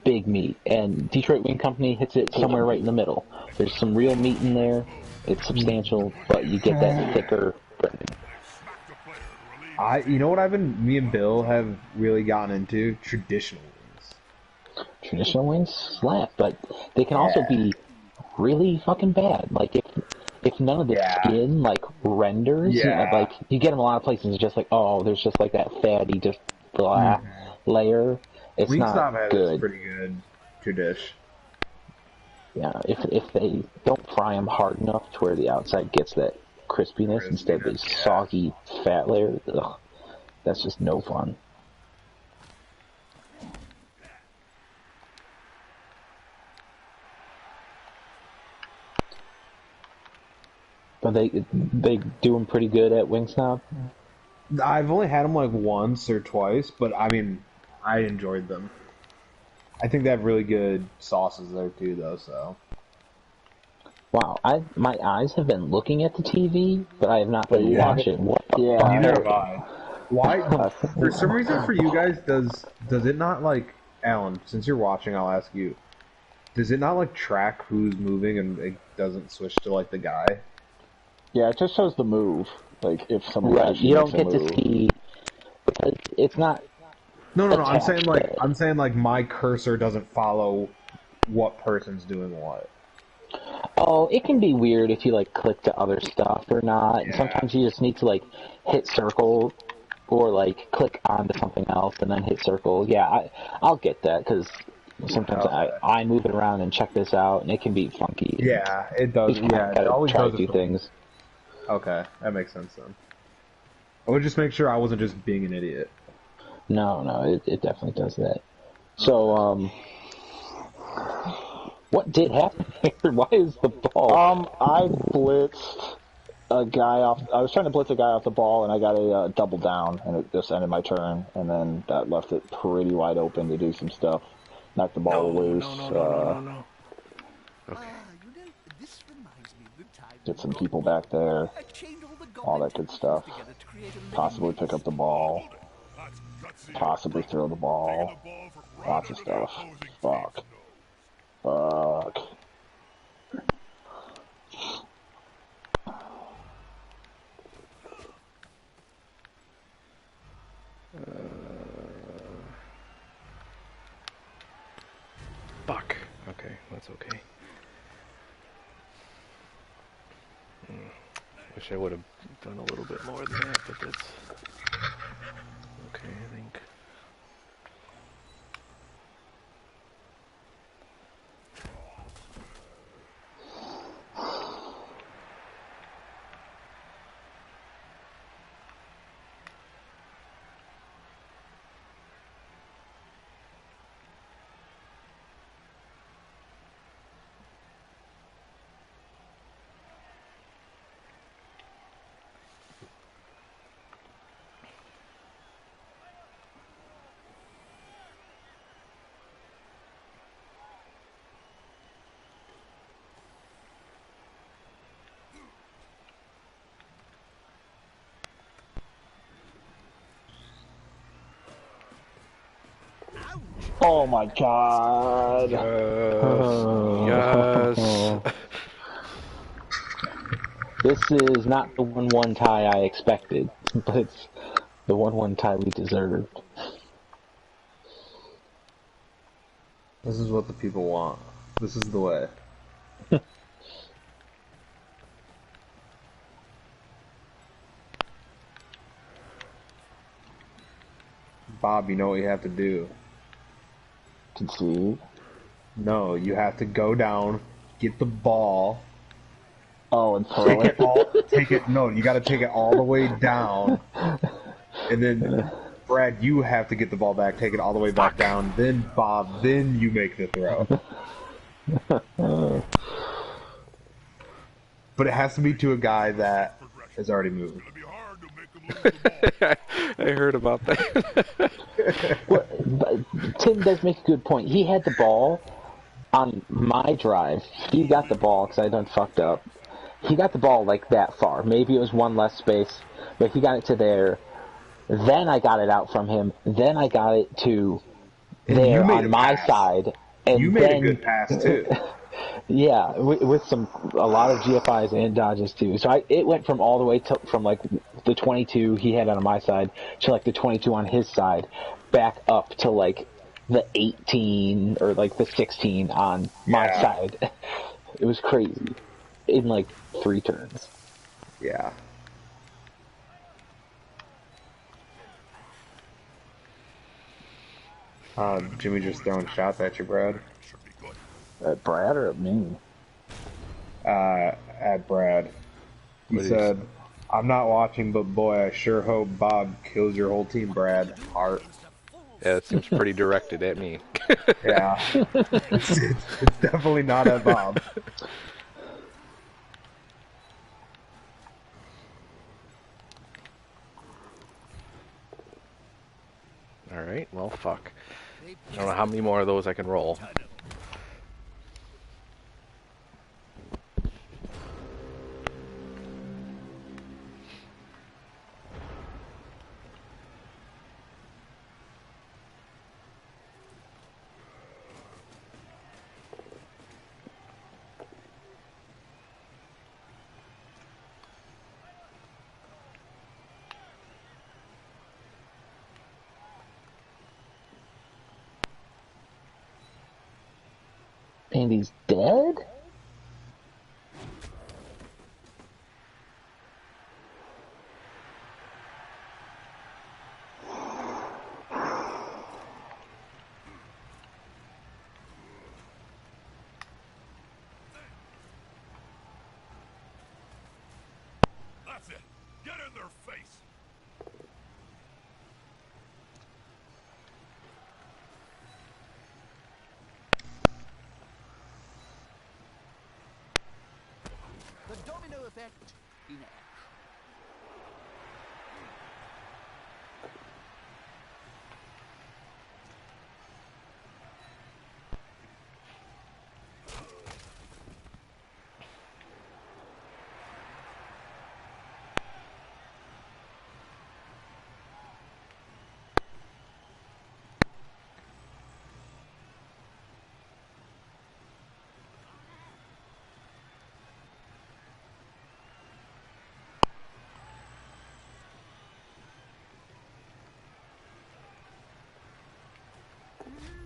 big meat. And Detroit Wing Company hits it somewhere right in the middle. There's some real meat in there. It's substantial, but you get that thicker breading. You know what me and Bill have really gotten into? Traditional wings. Traditional wings slap, but they can also be really fucking bad. Like if none of the skin renders, you get them a lot of places. It's just like, oh, there's just like that fatty just layer. It's Wingstop not good. Has pretty good tradish. Yeah, if they don't fry them hard enough to where the outside gets that crispiness instead of this soggy fat layer, that's just no fun. But they do them pretty good at Wing Snob. I've only had them like once or twice, but I mean, I enjoyed them. I think they have really good sauces there too, though. So. Wow, my eyes have been looking at the TV, but I have not been watching. What? Yeah. Neither have I. Why? For some reason, for you guys, does it not like Alan? Since you're watching, I'll ask you. Does it not like track who's moving and it doesn't switch to like the guy? Yeah, it just shows the move. Like if somebody Right, actually you don't makes a get to move. see because it's not. No. attached, I'm saying like my cursor doesn't follow what person's doing what. Oh, it can be weird if you like click to other stuff or not. Yeah. Sometimes you just need to like hit circle or like click onto something else and then hit circle. Yeah, I'll get that because sometimes I move it around and check this out and it can be funky. Yeah, it does. Yeah, it always try does to do things. Okay, that makes sense then. I would just make sure I wasn't just being an idiot. No, it definitely does that. So, what did happen here? Why is the ball? I blitzed a guy off. I was trying to blitz a guy off the ball, and I got a double down, and it just ended my turn. And then that left it pretty wide open to do some stuff. Knocked the ball loose. No. Okay. You know, this reminds me of the time Get some people back there. I chained all the All that good stuff. together to create a Possibly pick up the ball. That's gutsy. Possibly throw the ball. The ball from right Lots of under the stuff. opposing Fuck. team's nose. Fuck. Fuck. Okay, that's okay. Wish I would have done a little bit more than that, but that's okay, I think. Oh my god. Yes. This is not the 1-1 tie I expected, but it's the 1-1 tie we deserved. This is what the people want. This is the way. Bob, you know what you have to do. Concede. No, you have to go down, get the ball, Oh, and throw it. No, you gotta take it all the way down, and then, Brad, you have to get the ball back, take it all the way back down, then Bob, then you make the throw. But it has to be to a guy that has already moved. It'll be hard to make him lose the ball. I heard about that. Well, Tim does make a good point. He had the ball on my drive. He got the ball because I done fucked up. He got the ball like that far. Maybe it was one less space, but he got it to there. Then I got it out from him. Then I got it to there on my side. And You made a good pass too. Yeah, with a lot of GFIs and dodges too. So it went from all the way from like the 22 he had on my side to like the 22 on his side, back up to like the 18 or like the 16 on my side. It was crazy in like 3 turns. Yeah. Jimmy just throwing shots at you, Brad. Should be good. At Brad or at me? At Brad. He What said, I'm not watching, but boy, I sure hope Bob kills your whole team, Brad. Heart. Yeah, it seems pretty directed at me. Yeah. it's definitely not at Bob. Alright, well, fuck. I don't know how many more of those I can roll. And he's dead? That's it. Get in their face. The domino effect in action.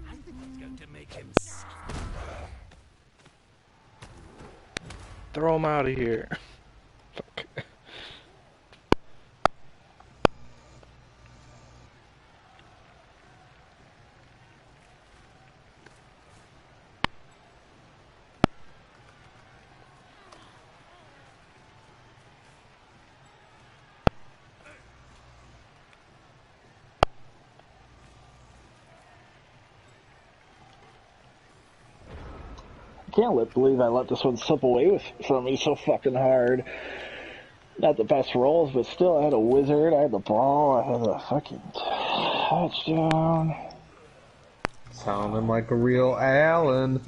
I think it's going to make him suffer. Throw him out of here. Fuck. Can't believe I let this one slip away from me so fucking hard. Not the best rolls, but still, I had a wizard, I had the ball, I had a fucking touchdown. Sounding like a real Allen.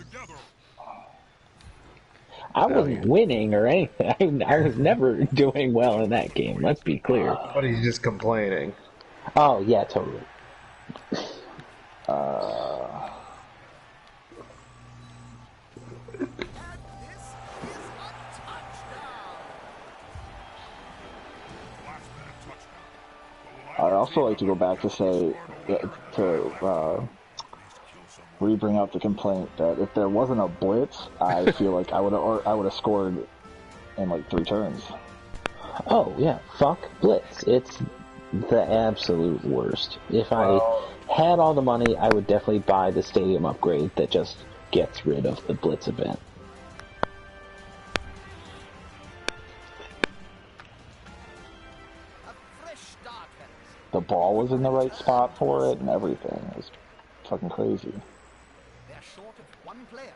I wasn't winning or anything. I was never doing well in that game, let's be clear. But he's just complaining. Oh, yeah, totally. I'd also like to go back to say, bring up the complaint that if there wasn't a blitz, I feel like I would have scored in like 3 turns. Oh, yeah, fuck blitz. It's the absolute worst. If I had all the money, I would definitely buy the stadium upgrade that just gets rid of the blitz event. The ball was in the right spot for it and everything. It was fucking crazy. They're short of one player.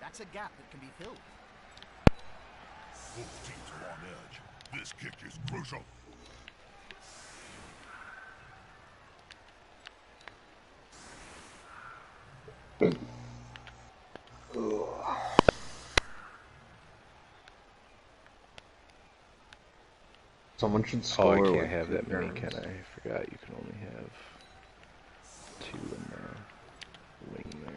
That's a gap that can be filled. Both teams are on edge. This kick is crucial. Someone should Oh, score. I can't with have that many, turns. can I? I forgot you can only have 2 in the wing there.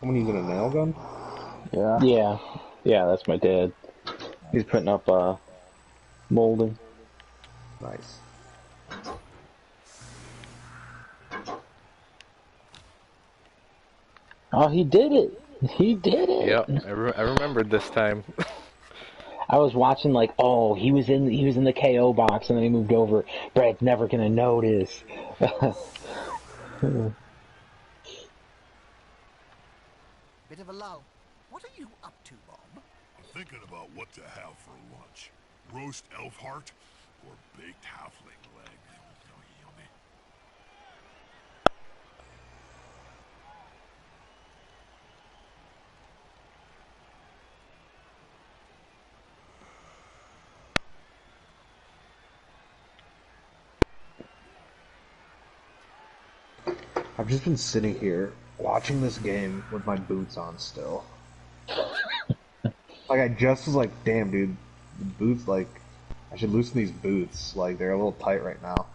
Someone using a nail gun? Yeah. Yeah, that's my dad. He's putting up molding. Nice. Oh, he did it! He did it! Yep, I remembered this time. I was watching like, oh, he was in the KO box, and then he moved over. Brad's never gonna notice. Bit of a lull. What are you up to, Bob? I'm thinking about what to have for lunch. Roast elf heart or baked halfling leg. Oh, yummy. I've just been sitting here watching this game with my boots on still. Like, I just was like, damn, dude, the boots, like, I should loosen these boots. Like, they're a little tight right now.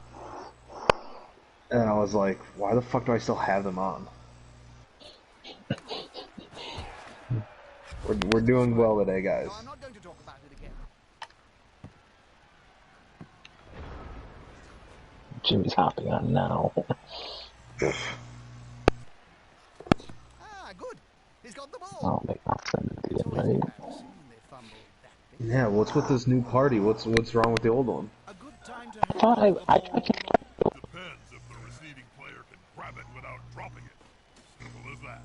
And I was like, why the fuck do I still have them on? We're doing well today, guys. No, I'm not going to talk about it again. Jimmy's hopping on now. Ah, good. He's got the ball. I'll make that send it to It's you, always right? embarrassing when they fumble that bit. Yeah, what's with this new party? What's wrong with the old one? A good time to I thought I tried to. Depends if the receiving player can grab it without dropping it. Simple as that.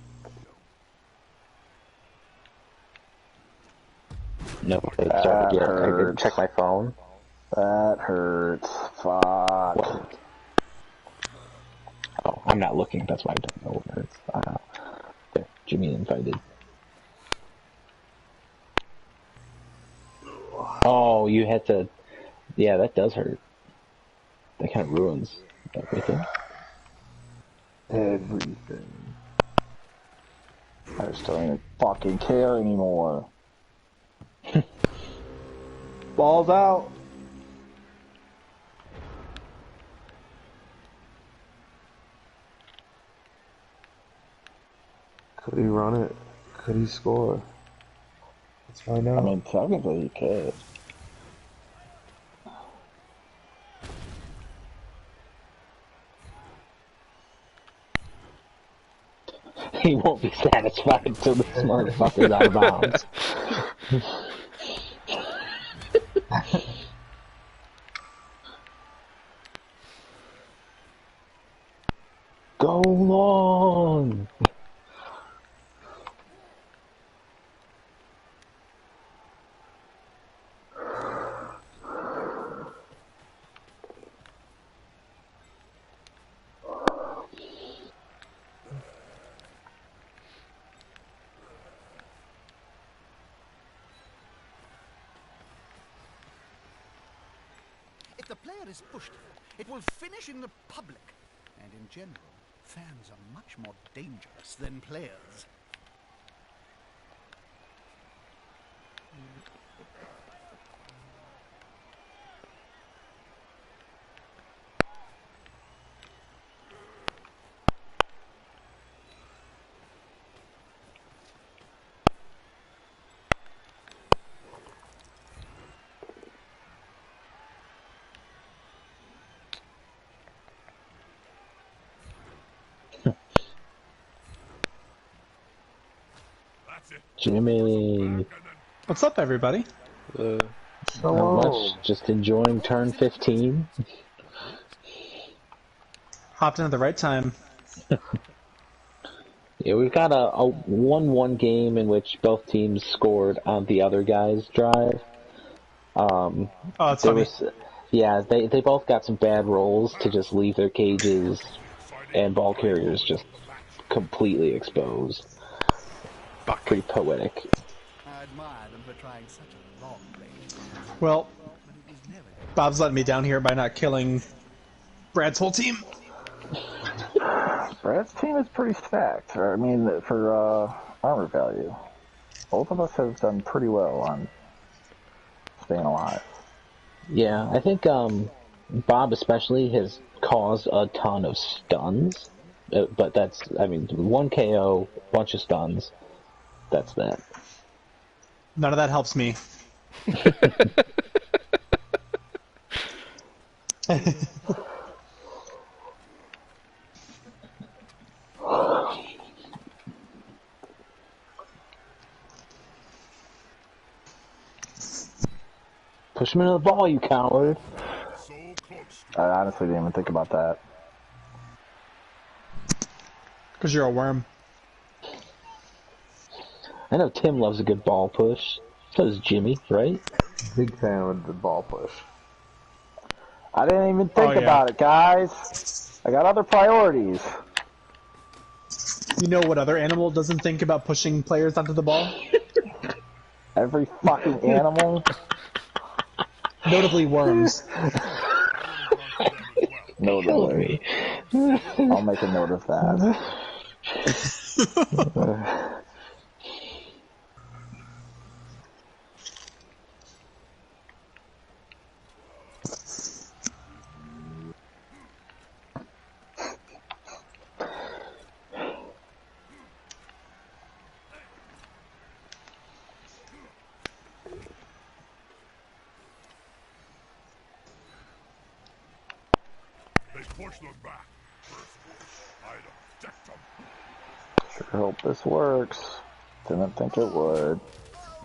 No, it started yet. I hurts. didn't check my phone. That hurts. Fuck. What? Oh, I'm not looking. That's why I don't know what it is. There, Jimmy invited. Oh, you had to. Yeah, that does hurt. That kind of ruins everything. Everything. I just don't even fucking care anymore. Ball's out. Could he run it? Could he score? Let's find out. I mean, technically you could. He won't be satisfied until this motherfucker's out of bounds. Go long! If the player is pushed, it will finish in the public. And in general, fans are much more dangerous than players. That's it. Jimmy, What's up, everybody? not much. Just enjoying turn 15. Hopped in at the right time. Yeah, we've got a 1-1 game in which both teams scored on the other guy's drive. Oh, it's There funny. was, yeah, they both got some bad rolls to just leave their cages, and ball carriers just completely exposed. Pretty poetic. I admire them for trying such a long-range pass, Well, but it was never Bob's letting me down here by not killing Brad's whole team. Brad's team is pretty stacked. I mean, for armor value. Both of us have done pretty well on staying alive. Yeah, I think Bob especially has caused a ton of stuns, but that's, I mean, 1 KO, bunch of stuns. That's that. None of that helps me. Push him into the ball, you coward. So close. I honestly didn't even think about that. Because you're a worm. I know Tim loves a good ball push. So does Jimmy, right? Big fan of the ball push. I didn't even think yeah. about it, guys. I got other priorities. You know what other animal doesn't think about pushing players onto the ball? Every fucking animal. Notably worms. Note me. I'll make a note of that. They push them back. First, I'd protect them. Sure hope this works. Didn't think it would.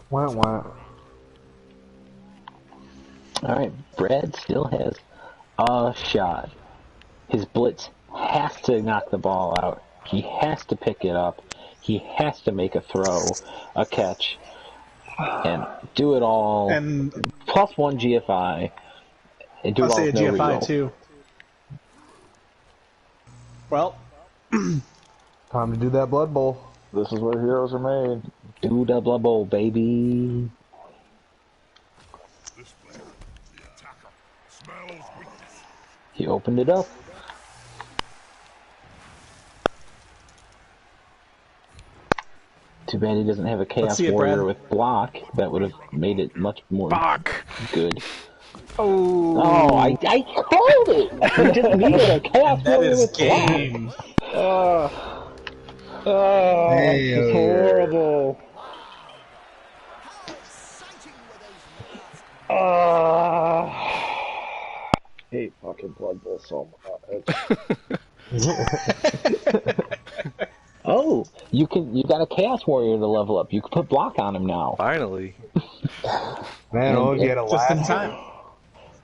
Wah. Alright, Brad still has a shot. His blitz has to knock the ball out. He has to pick it up. He has to make a throw, a catch, and do it all. And Plus 1 GFI. And do I'll it all say a with no GFI reroll. too. Well, Time to do that Blood Bowl. This is where heroes are made. Do the Blood Bowl, baby. This player, the attacker, smells weakness. He opened it up. Too bad he doesn't have a Chaos see it, Warrior Brad. with block. That would have made it much more good. oh, I called it! He just needed a Chaos that Warrior is with block. game. This is horrible. Hate fucking Blood Bowl so much. Oh, you got a Chaos Warrior to level up. You can put block on him now. Finally. Man, all you had a Just in last time.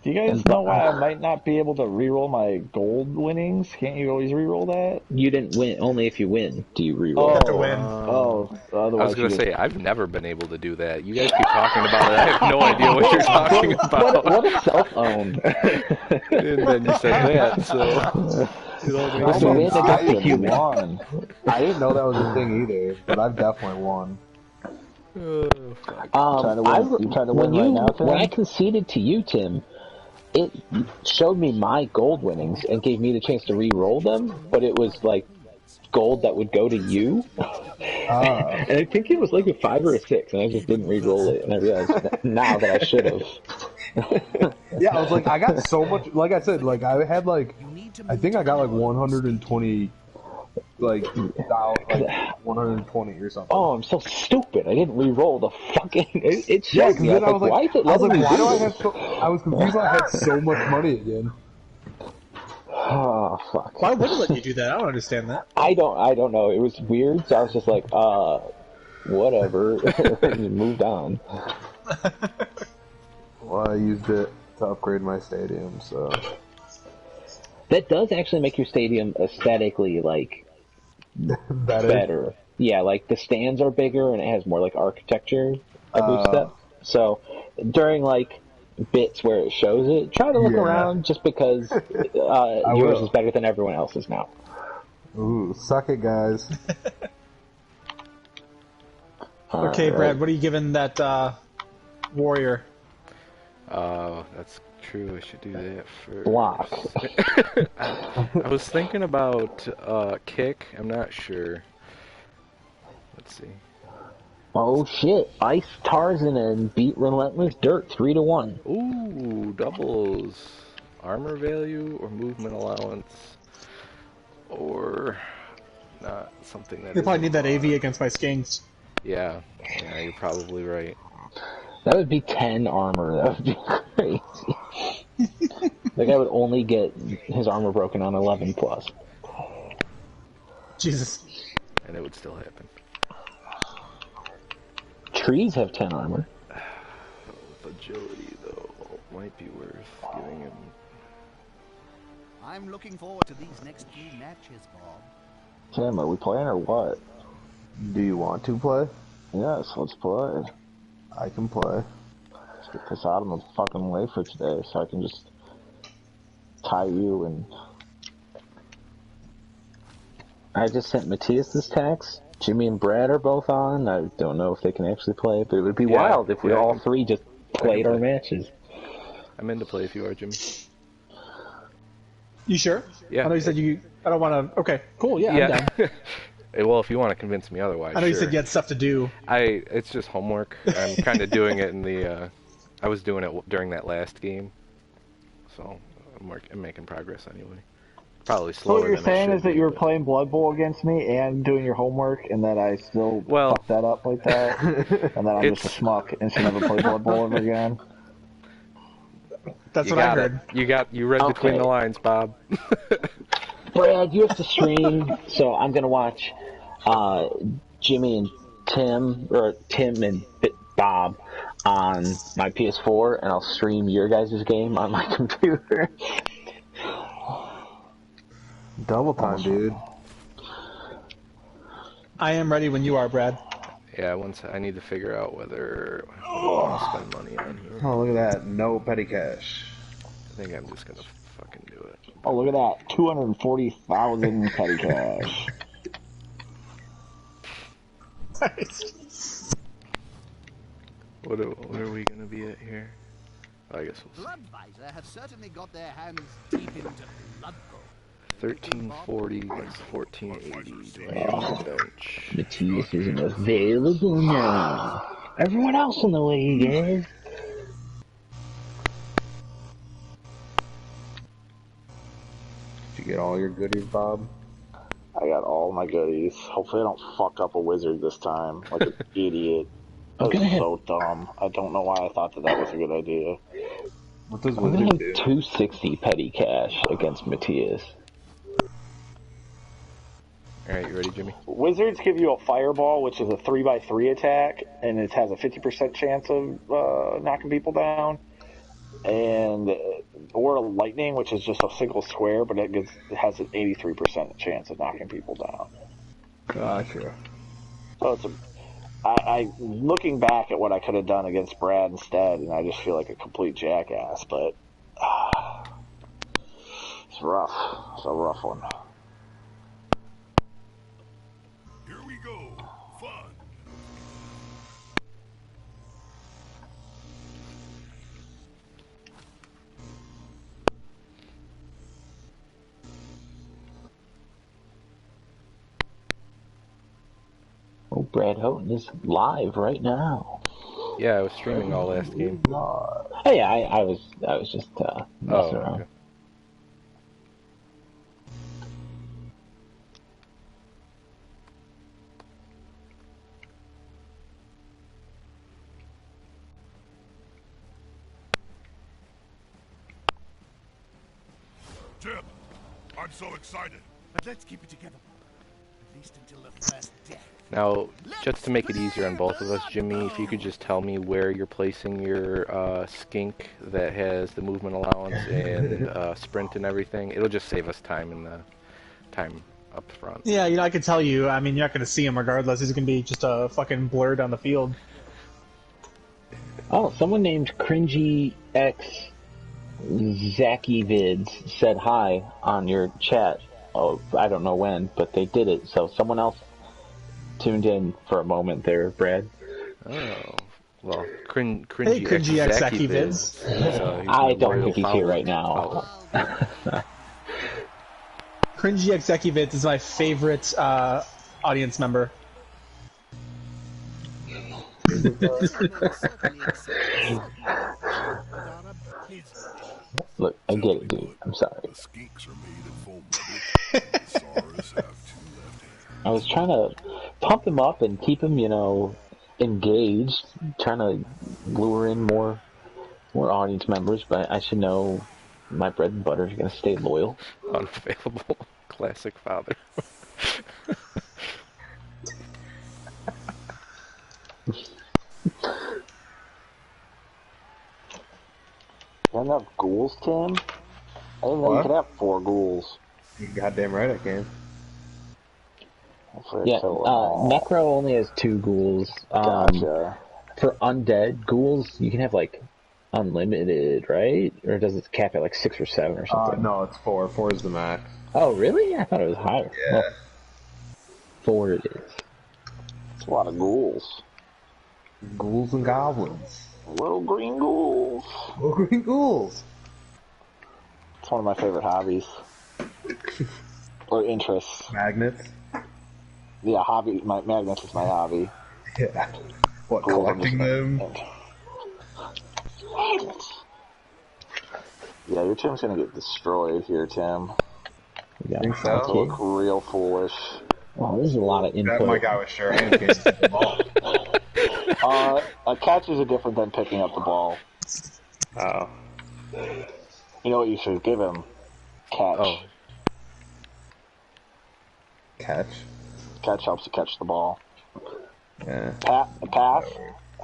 Do you guys know why I might not be able to reroll my gold winnings? Can't you always reroll that? You didn't win. Only if you win do you reroll. have to win. Oh, otherwise I was gonna you say I've never been able to do that. You guys keep talking about it. I have no idea what you're talking about. What a self-own. And then you said that, so it all makes So we sense. had to I go didn't human. won. I didn't know that was a thing either, but I've definitely won. trying to win. You trying to win right now, Tim? When I conceded to you, Tim, it showed me my gold winnings and gave me the chance to re-roll them, but it was like gold that would go to you. And I think it was like a 5 or a 6, and I just didn't re-roll it, and I realized now that I should have. Yeah, I was like, I got so much. Like I said, like I had like, I think I got like 120, like 120 or something. Oh, I'm so stupid. I didn't re-roll the fucking... It Yeah, showed me. because I then was like, why is it letting me why do do I this? have so? I was confused. I had so much money again. Oh, fuck. Why would it let you do that? I don't understand that. I don't know. It was weird, so I was just like, whatever. And moved on. Well, I used it to upgrade my stadium, so. That does actually make your stadium aesthetically, like, better. Yeah, like, the stands are bigger, and it has more, like, architecture every step. So, during, like, bits where it shows it, try to look around just because yours is better than everyone else's now. Ooh, suck it, guys. Okay, Brad, what are you giving that warrior? That's true. I should do that first. Block. I was thinking about kick. I'm not sure. Let's see. Oh shit! Ice Tarzan and beat Relentless Dirt 3-1. Ooh, doubles. Armor value or movement allowance, or not something that. They probably need that AV against my skinks. Yeah, you're probably right. That would be 10 armor. That would be crazy. Like I would only get his armor broken on 11 plus. Jesus. And it would still happen. Trees have 10 armor. With agility, though. might be worth giving him. I'm looking forward to these next few matches, Bob. Tim, are we playing or what? Do you want to play? Yes, let's play. I can play. Let's get this out of the fucking way for today so I can just tie you and... I just sent Matthias this text. Jimmy and Brad are both on. I don't know if they can actually play, but it would be wild if we all three just played our matches. I'm in to play if you are, Jimmy. You sure? Yeah. I know you said you... I don't want to... Okay, cool, yeah, I'm down. Well, if you want to convince me otherwise, I know you said you had stuff to do. It's just homework. I'm kind of doing it in the... I was doing it during that last game. So, I'm making progress anyway. Probably slower So what you're than saying I is that should you were be, playing Blood Bowl against me and doing your homework, and that I still fucked that up like that, and that I'm just a schmuck and should never play Blood Bowl ever again. That's what I heard. You read between the lines, Bob. Brad, you have to stream, so I'm gonna watch Jimmy and Tim, or Tim and Bob on my PS4, and I'll stream your guys' game on my computer. Double time, dude. I am ready when you are, Brad. Yeah, once I need to figure out whether I want to spend money on here. Oh, look at that. No petty cash. I think I'm just gonna fucking do it. Oh, look at that. 240,000 petty cash. What are we gonna be at here? I guess we'll see. Bloodvisor have certainly got their hands deep into Blood Bowl. 1340 against 1480. Do I need a bench? Matthias isn't available now. Everyone else in the league is. Did you get all your goodies, Bob? I got all my goodies. Hopefully I don't fuck up a wizard this time, like an idiot. That was so dumb. I don't know why I thought that was a good idea. What does I'm gonna wizard have do? 260 petty cash against Matthias. Alright, you ready, Jimmy? Wizards give you a fireball, which is a 3x3 attack, and it has a 50% chance of knocking people down. And or a lightning, which is just a single square, but it has an 83% chance of knocking people down. Gotcha. So it's I looking back at what I could have done against Brad instead, and I just feel like a complete jackass. But it's rough. It's a rough one. Here we go. Fun. Oh, Brad Houghton is live right now. Yeah, I was streaming all last game. Oh yeah, I was just messing around. Okay. Tim, I'm so excited. But let's keep it together, at least until the first death. Now, just to make it easier on both of us, Jimmy, if you could just tell me where you're placing your skink that has the movement allowance and sprint and everything, it'll just save us time in the time up front. Yeah, I can tell you. I mean, you're not going to see him regardless. He's going to be just a fucking blur down the field. Oh, someone named Cringy X Zacky Vids said hi on your chat. Oh, I don't know when, but they did it. So someone else tuned in for a moment there, Brad. Oh, well, cringy X Zacky Vids. I don't think he's here right now. Cringy X Zacky Vids is my favorite audience member. Look, I get it, dude. I'm sorry. The skinks are made of foam rubber. The SARS have 2 left hands. I was trying to pump him up and keep him, engaged, trying to lure in more audience members, but I should know my bread and butter is going to stay loyal. Unavailable. Classic father. enough ghouls, Tim? I didn't know you could have 4 ghouls. You goddamn right I can. Yeah, Necro only has 2 ghouls. Gotcha. For undead ghouls, you can have like unlimited, right? Or does it cap at like 6 or 7 or something? No, it's 4. 4 is the max. Oh, really? I thought it was higher. Yeah. Well, 4 it is. It's a lot of ghouls. Ghouls and goblins. Little green ghouls. Little green ghouls. It's one of my favorite hobbies. Or interests. Magnets. Yeah, hobby. Magnets is my hobby. Yeah. What, Ghouls, collecting them? Magnets. Yeah, your Tim's gonna get destroyed here, Tim. Yeah, think so? You look real foolish. Oh, there's a lot of input. My guy was sure hands gets the ball. Catches are different than picking up the ball. Oh. You know what you should give him? Catch. Oh. Catch. Catch helps you catch the ball. Yeah. Pass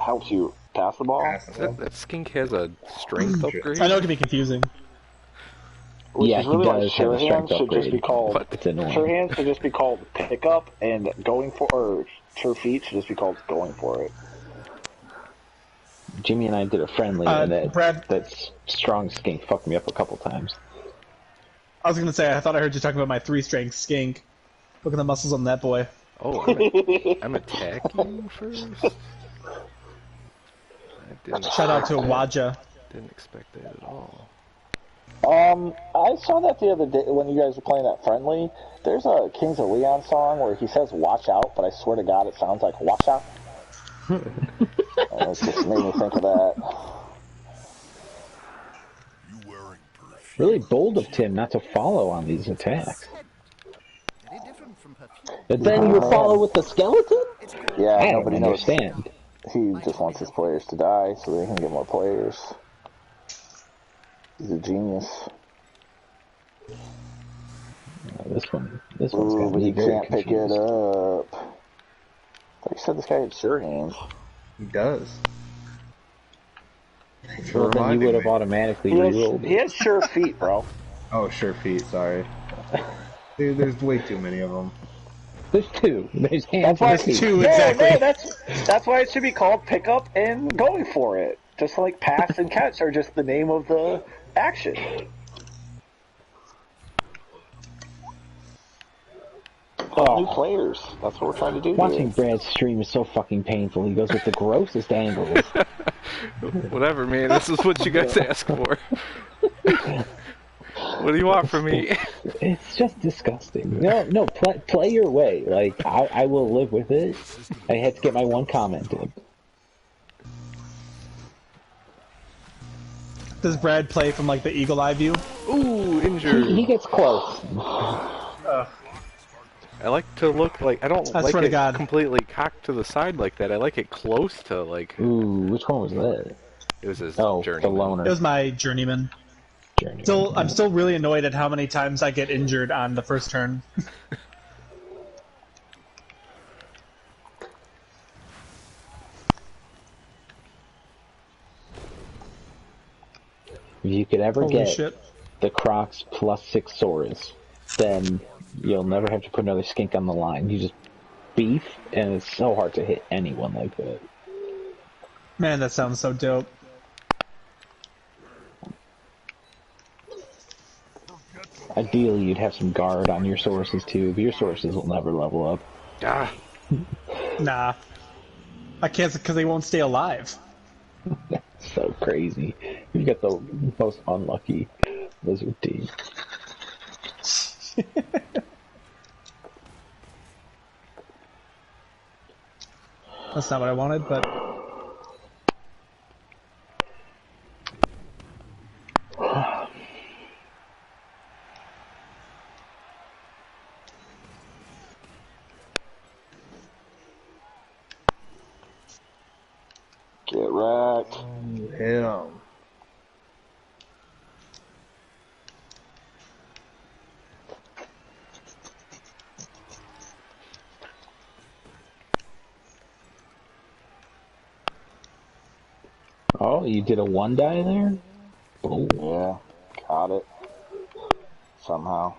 helps you pass the ball. That skink has a strength upgrade? I know it can be confusing. Which Yeah, is really he why does sure have a strength hands should just be upgrade. called It's annoying. sure hands should just be called pickup, and going for or sure feet should just be called going for it. Jimmy and I did a friendly, and Brad- that strong skink fucked me up a couple times. I was gonna say, I thought I heard you talking about my 3-strength skink. Look at the muscles on that boy. Oh, I'm attacking first? Shout out to Waja. Didn't expect that at all. I saw that the other day when you guys were playing that friendly. There's a Kings of Leon song where he says "watch out," but I swear to God, it sounds like "watch out." It just made me think of that. You wearing perfume? Really bold of Tim not to follow on these attacks. Very different from perfume. But then you follow with the skeleton? Yeah, I don't nobody knows. understand. He just wants his players to die so they can get more players. He's a genius. This one's Ooh, got but me he very can't pick confused. it up. Like you said, this guy had sure hands. He does. Well, then you would have automatically rerolled He it. has sure feet, bro. Oh, sure feet, sorry. Dude, there's way too many of them. There's 2. There's hands That's and why feet. 2, exactly. No, that's why it should be called pickup and going for it. Just like pass and catch are just the name of the action. New players. That's what we're trying to do. Watching here. Brad's stream is so fucking painful. He goes with the grossest angles. Whatever, man. This is what you guys ask for. What do you want from me? It's just disgusting. No, play your way. Like, I will live with it. I had to get my one comment in. Does Brad play from like the eagle eye view? Ooh, injured. He gets close. I like to look like I don't I like swear to it God. completely cocked to the side like that. I like it close to like. Ooh, which one was that? It was his Oh, journey. the loner. It was my journeyman. I'm still really annoyed at how many times I get injured on the first turn. If you could ever Holy get shit. the Crocs plus 6 Soras, then you'll never have to put another skink on the line. You just beef, and it's so hard to hit anyone like that. Man, that sounds so dope. Ideally, you'd have some guard on your sources too, but your sources will never level up. Ah, Nah. I can't because they won't stay alive. That's so crazy. You get the most unlucky lizard team. That's not what I wanted, but Get wrecked. Hit him. Oh, you did a 1 die there? Oh. Yeah, got it. Somehow.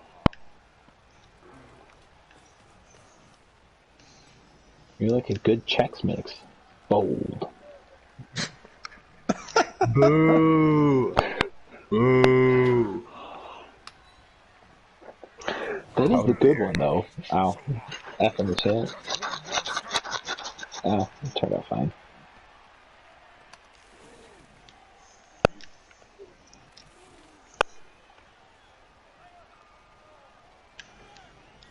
You're like a good Chex Mix. Bold. Boo! Boo! That is How the good dare one, though. Ow. F in the chat. Ow. It turned out fine.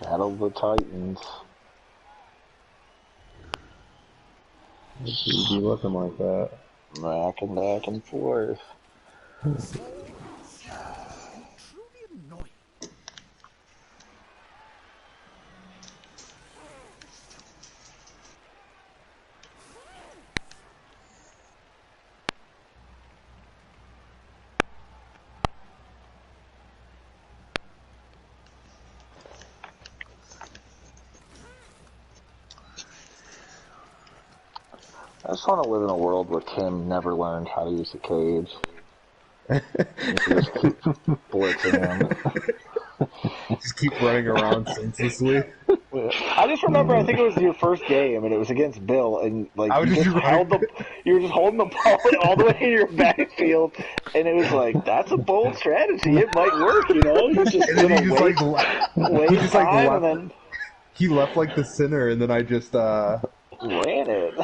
Battle of the Titans. You be looking like that. Back and forth. Truly annoying. I just want to live in a world where Tim never learned how to use a cage. You just keep blitzing him. Just keep running around senselessly. I just remember, I think it was your first game, and it was against Bill, and like you were just holding the ball all the way to your backfield, and it was like, that's a bold strategy. It might work, you know. You're just And then gonna he just wait, left, and then he left like the center, and then I just ran it.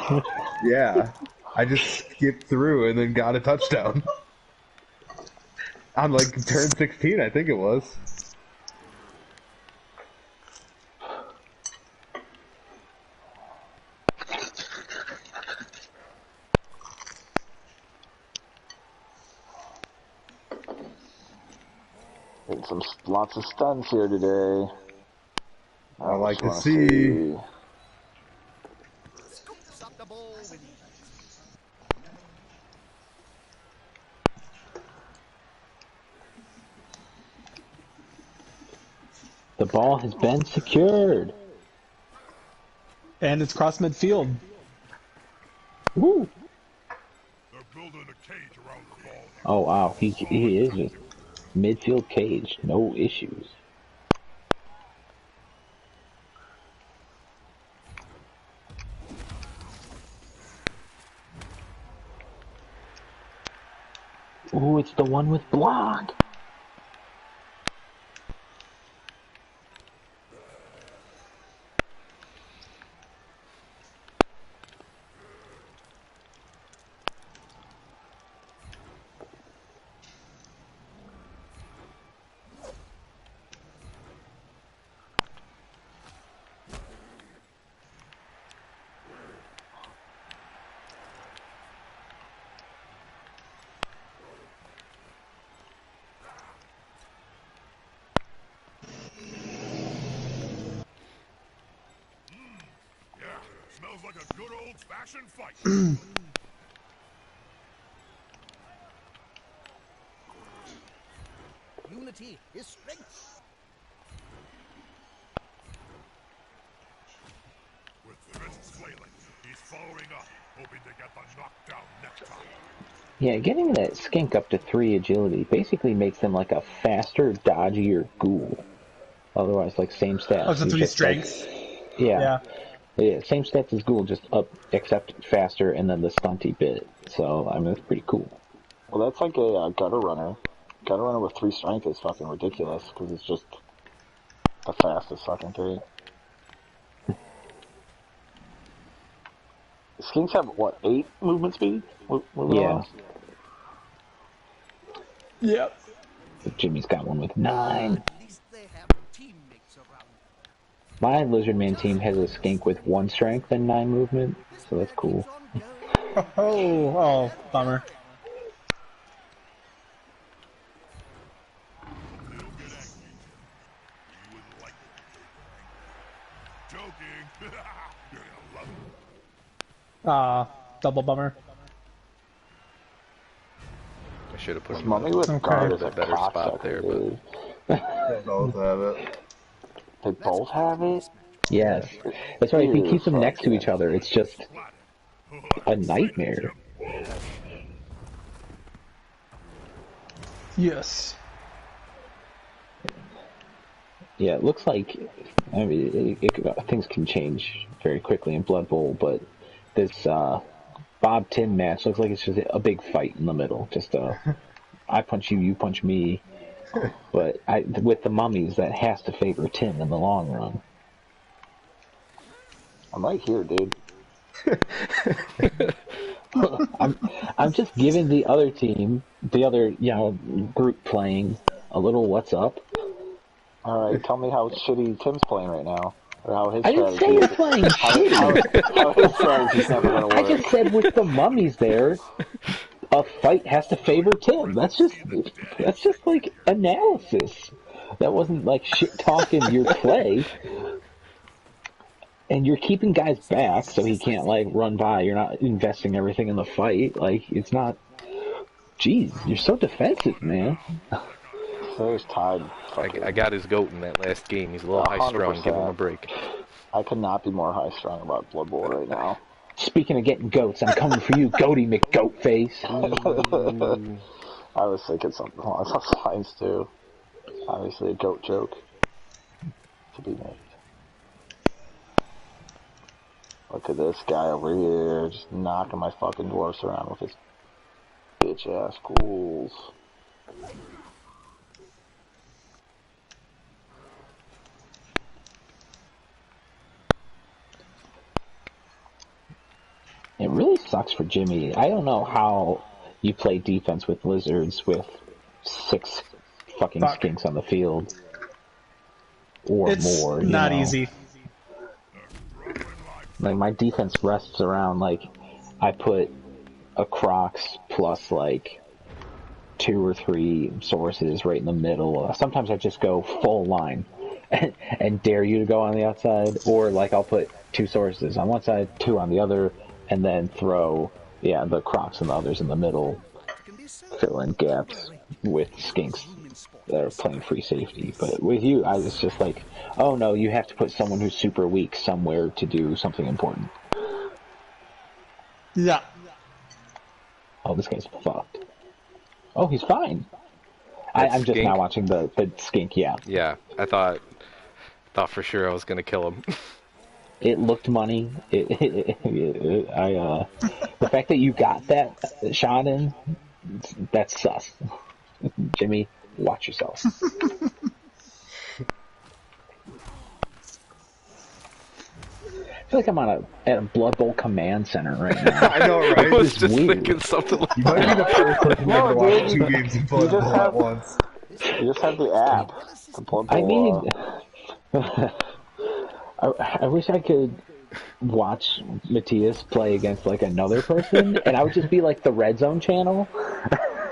yeah, I just skipped through and then got a touchdown on like turn 16, I think it was. Getting lots of stuns here today. I like to see. Scoops up the ball with ease. The ball has been secured. And it's cross midfield. Woo! They're building a cage around the ball. Oh, wow. He is just midfield cage. No issues. Ooh, it's the one with block. Smells like a good old-fashioned fight. Unity is strength. With fists flailing, he's following up, hoping to get the knockdown next time. Yeah, getting that skink up to 3 agility basically makes them like a faster, dodgier ghoul. Otherwise, like, same stats. Oh, so 3 strengths. Like, yeah. Same stats as ghoul, just up, except faster, and then the stunty bit. So, I mean, that's pretty cool. Well, that's like a gutter runner. Gutter runner with 3 strength is fucking ridiculous, because it's just the fastest fucking 3. Skinks have, what, 8 movement speed? Yeah. Yep. But Jimmy's got one with 9. At least they have teammates around. My Lizardman team has a skink with 1 strength and 9 movement, so that's cool. Oh, bummer. He'll get angry, Tim. You wouldn't like it. Joking. You're gonna love it. Double bummer. I should have put him Mummy in with guard is a a better spot cocksucker, there, but dude. They both have it. They both have it? Yes. That's why if you keep them Fuck next to yeah. each other, it's just a nightmare. Yes. Yeah, it looks like, I mean, things can change very quickly in Blood Bowl, but this Bob Tim match looks like it's just a big fight in the middle. Just I punch you, you punch me. But with the mummies, that has to favor Tim in the long run. I'm right here, dude. I'm just giving the other team, the other group playing a little what's up. All right, tell me how shitty Tim's playing right now, or how his I didn't strategy. say you're playing shitty. How his strategy's never gonna work. I just said with the mummies there, a fight has to favor Tim. That's just like analysis. That wasn't like shit talking your play. And you're keeping guys back so he can't like run by. You're not investing everything in the fight. Like it's not. Jeez, you're so defensive, man. So he's tied. I got his goat in that last game. He's a little high-strung. Give him a break. I could not be more high-strung about Blood Bowl right now. Speaking of getting goats, I'm coming for you, Goaty McGoatface. I was thinking something along those lines too. Obviously a goat joke to be made. Look at this guy over here, just knocking my fucking dwarfs around with his bitch-ass ghouls. It really sucks for Jimmy. I don't know how you play defense with lizards with 6 fucking skinks on the field. Or it's more. It's not easy. Like, my defense rests around, like, I put a Crocs plus, like, 2 or 3 sources right in the middle. Sometimes I just go full line and dare you to go on the outside. Or, like, I'll put 2 sources on one side, 2 on the other, and then throw, the Crocs and the others in the middle, fill in gaps with skinks that are playing free safety. But with you, I was just like, oh no, you have to put someone who's super weak somewhere to do something important. Yeah. Oh, this guy's fucked. Oh, he's fine. I'm just now watching the skink, yeah. Yeah, I thought for sure I was going to kill him. It looked money. The fact that you got that shot in, that's sus. Jimmy, watch yourself. I feel like I'm at a Blood Bowl command center right now. I know, right? I was just thinking something like You might be the first person to ever watch 2 games of Blood Bowl at once. You just have the app. The Blood Bowl, I mean, I wish I could watch Matthias play against like another person, and I would just be like the Red Zone channel.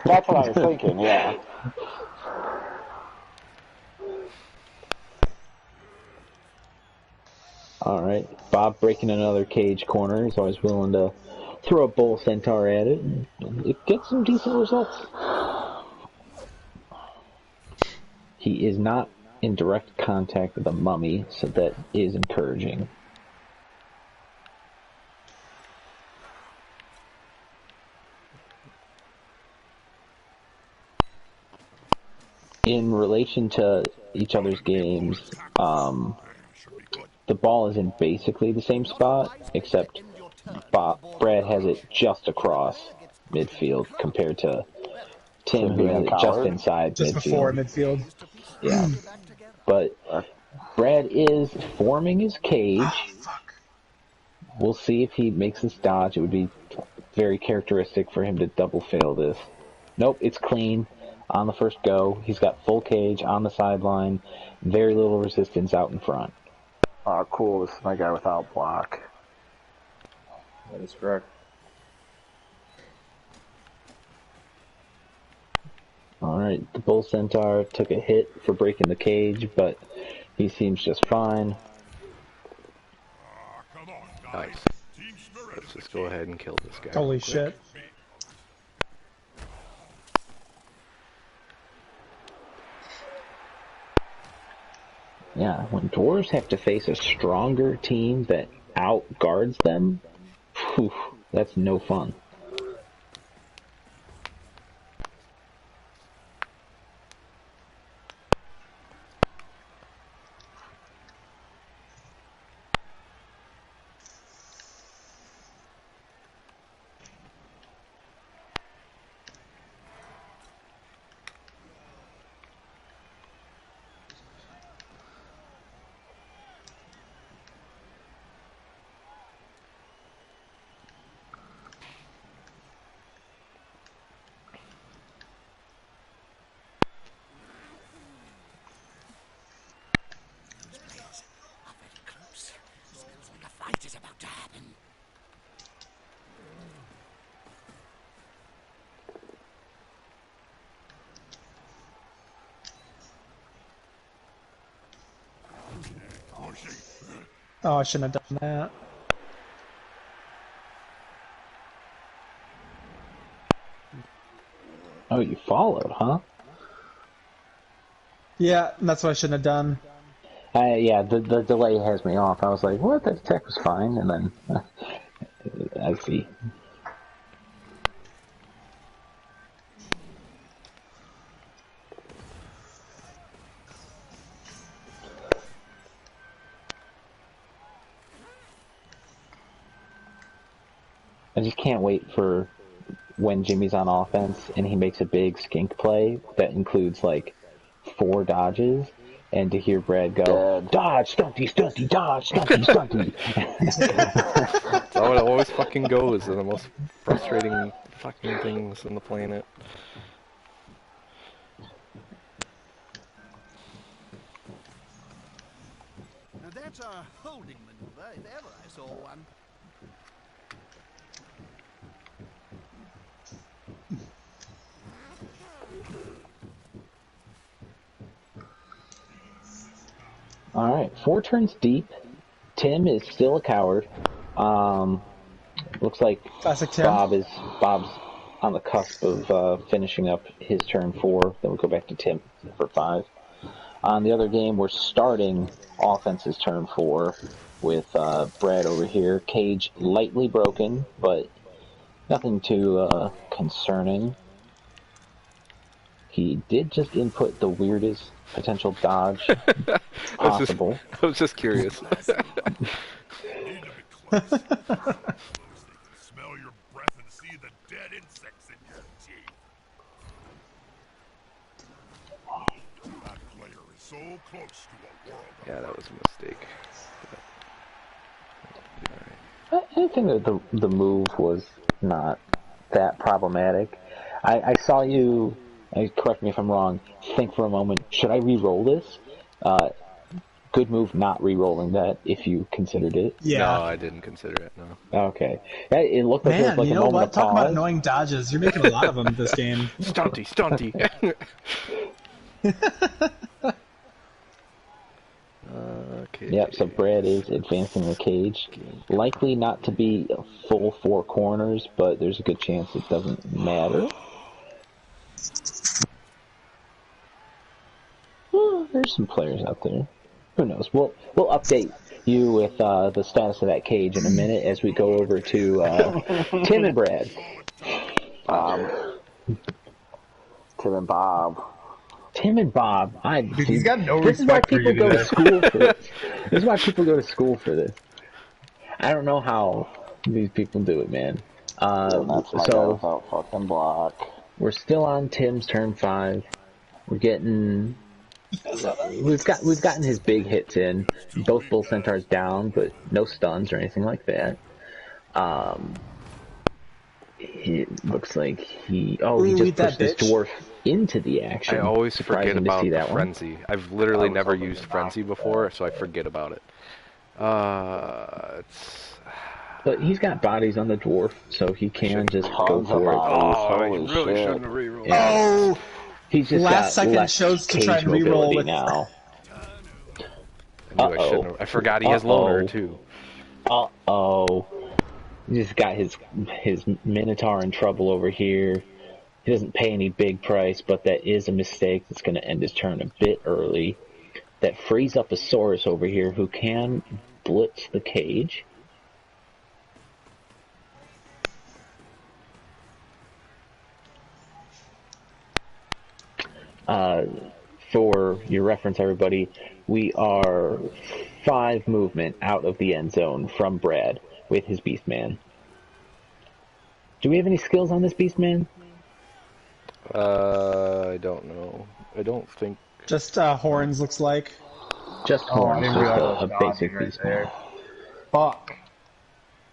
That's what I was thinking, yeah. Alright, Bob breaking another cage corner. He's always willing to throw a bull centaur at it and get some decent results. He is not in direct contact with the mummy, so that is encouraging. In relation to each other's games, the ball is in basically the same spot, except Brad has it just across midfield compared to Tim, who has it just inside just midfield. Before midfield. Yeah. But Brad is forming his cage. We'll see if he makes this dodge. It would be very characteristic for him to double fail this. Nope, it's clean on the first go. He's got full cage on the sideline. Very little resistance out in front. Oh, cool. This is my guy without block. That is correct. Alright, the Bull Centaur took a hit for breaking the cage, but he seems just fine. Nice. Let's just go ahead and kill this guy. Holy shit. Yeah, when dwarves have to face a stronger team that outguards them, whew, that's no fun. Oh, I shouldn't have done that. Oh, you followed, huh? Yeah, that's what I shouldn't have done. Yeah, the delay has me off. I was like, what? That attack was fine, and then I see. I just can't wait for when Jimmy's on offense and he makes a big skink play that includes like 4 dodges, and to hear Brad go, dodge, stunty, stunty, dodge, stunty, stunty. That's how it always fucking goes. They're the most frustrating fucking things on the planet. Now that's a holding maneuver, if ever I saw one. Alright, 4 turns deep. Tim is still a coward. Looks like Classic Tim. Bob's on the cusp of finishing up his turn 4. Then we'll go back to Tim for 5. On the other game, we're starting offense's turn 4 with Brad over here. Cage lightly broken, but nothing too concerning. He did just input the weirdest potential dodge possible. I was just curious. Need to be close. They can smell your breath and see the dead insects in your teeth. That player is so close to a world. Yeah, that was a mistake. I think that the move was not that problematic. I saw you, correct me if I'm wrong, think for a moment, should I re-roll this? Good move not re-rolling that if you considered it. Yeah. No, I didn't consider it, no. Okay. It looked like there was like you a know moment what? of Talk pause. about annoying dodges. You're making a lot of them this game. Stunty, stunty! Okay. Yep, so Brad is advancing the cage. Likely not to be a full 4 corners, but there's a good chance it doesn't matter. Well, there's some players out there. Who knows? We'll update you with the status of that cage in a minute as we go over to Tim and Brad. Tim and Bob. Tim and Bob. Dude, he's got no This is why respect for people you go to today. school for this. This is why people go to school for this. I don't know how these people do it, man. So fucking block. we're still on Tim's turn 5. We're getting. We've gotten his big hits in. Both Bull Centaurs down, but no stuns or anything like that. It looks like he just pushed his dwarf into the action. I always forget Surprising to about see the that one. frenzy. I've literally never used frenzy before, so I forget about it. But he's got bodies on the dwarf, so he can just go for it. I really shouldn't have rerolled. Oh! He's just Last got second less chose to cage try and reroll mobility with now. I knew I shouldn't have. I forgot he has loner too. Uh-oh. He just got his Minotaur in trouble over here. He doesn't pay any big price, but that is a mistake that's going to end his turn a bit early. That frees up a Saurus over here who can blitz the cage. For your reference, everybody, we are 5 movement out of the end zone from Brad with his Beastman. Do we have any skills on this Beastman? I don't know. I don't think. Just horns, looks like. Just I horns, didn't just realize a it was basic dodging right Beastman. there. Fuck.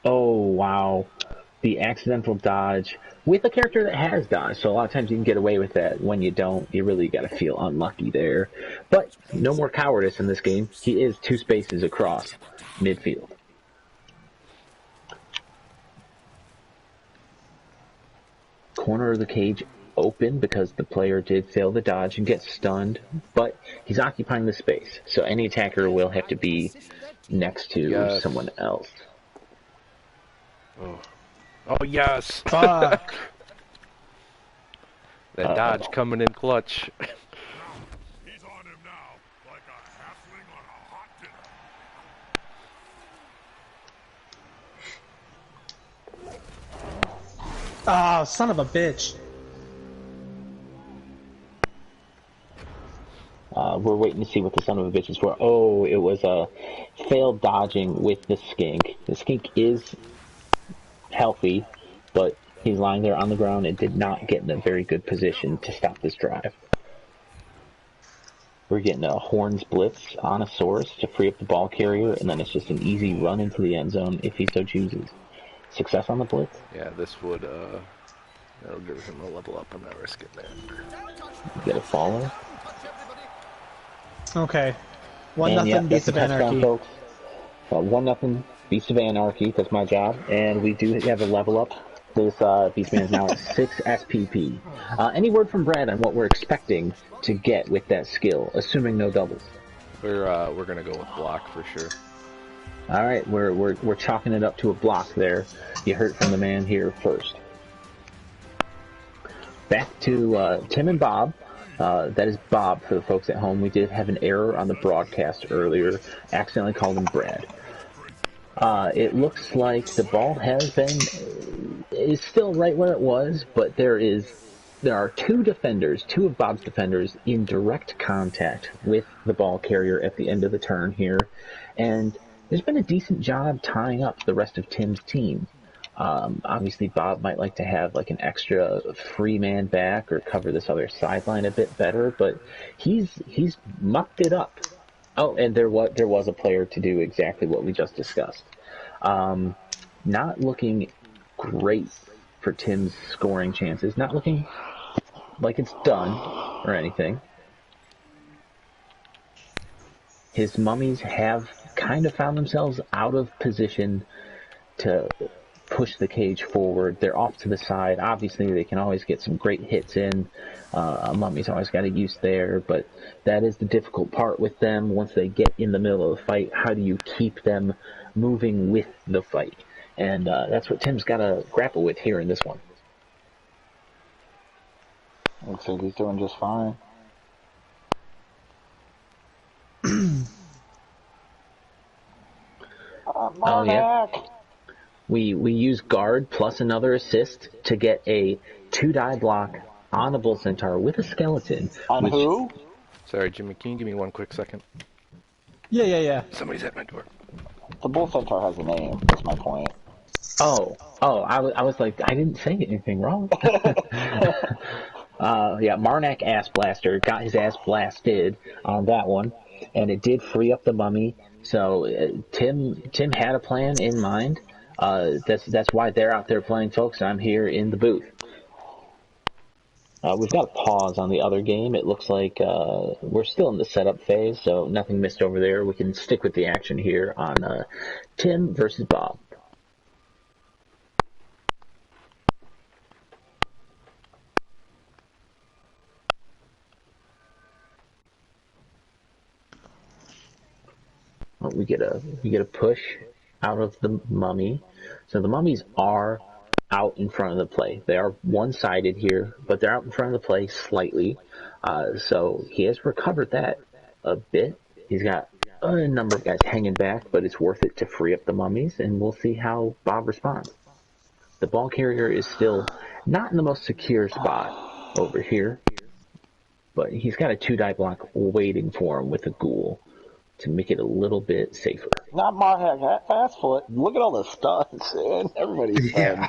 Oh, wow. The accidental dodge with a character that has dodge, so a lot of times you can get away with that. When you don't, you really got to feel unlucky there. But no more cowardice in this game. He is 2 spaces across midfield. Corner of the cage open because the player did fail the dodge and get stunned, but he's occupying the space, so any attacker will have to be next to Yes. someone else. Oh yes! Fuck. That dodge coming in clutch. He's on him now, like a halfling on a hot dinner. Oh, son of a bitch. We're waiting to see what the son of a bitch is for. Oh, it was a failed dodging with the skink. The skink is healthy, but he's lying there on the ground and did not get in a very good position to stop this drive. We're getting a horns blitz on a source to free up the ball carrier, and then it's just an easy run into the end zone if he so chooses. Success on the blitz? Yeah, this would, that'll give him a level up. I'm not risking that. Get a follow. Okay. 1-0 that's Beast the of touchdown, Anarchy. folks. 1-0 Beast of Anarchy. That's my job. And we do have a level up. This Beastman is now at 6 SPP. Any word from Brad on what we're expecting to get with that skill, assuming no doubles? We're gonna go with block for sure. All right, we're chalking it up to a block there. You heard from the man here first. Back to Tim and Bob. That is Bob for the folks at home. We did have an error on the broadcast earlier. Accidentally called him Brad. It looks like the ball is still right where it was, but there are two of Bob's defenders in direct contact with the ball carrier at the end of the turn here, and there's been a decent job tying up the rest of Tim's team. Obviously, Bob might like to have like an extra free man back or cover this other sideline a bit better, but he's mucked it up. Oh, and there was a player to do exactly what we just discussed. Not looking great for Tim's scoring chances. Not looking like it's done or anything. His mummies have kind of found themselves out of position to push the cage forward. They're off to the side. Obviously, they can always get some great hits in. Mummy's always got a use there, but that is the difficult part with them. Once they get in the middle of the fight, how do you keep them moving with the fight? And that's what Tim's got to grapple with here in this one. Looks like he's doing just fine. Oh, yeah. We use guard plus another assist to get a 2-die block on a Bull Centaur with a skeleton. On who? Sorry, Jimmy, can you give me one quick second? Yeah. Somebody's at my door. The Bull Centaur has a name. That's my point. Oh, I was like, I didn't say anything wrong. Yeah, Marnak Ass Blaster got his ass blasted on that one, and it did free up the mummy. So Tim had a plan in mind. That's why they're out there playing, folks. I'm here in the booth. We've got a pause on the other game. It looks like we're still in the setup phase, so nothing missed over there. We can stick with the action here on Tim versus Bob. Well, we get a push out of the mummy. So the mummies are out in front of the play. They are one-sided here, but they're out in front of the play slightly. So he has recovered that a bit. He's got a number of guys hanging back, but it's worth it to free up the mummies, and we'll see how Bob responds. The ball carrier is still not in the most secure spot over here, but he's got a 2-die block waiting for him with a ghoul to make it a little bit safer. Not Marhack, Fastfoot. Look at all the stunts, man. Everybody's done.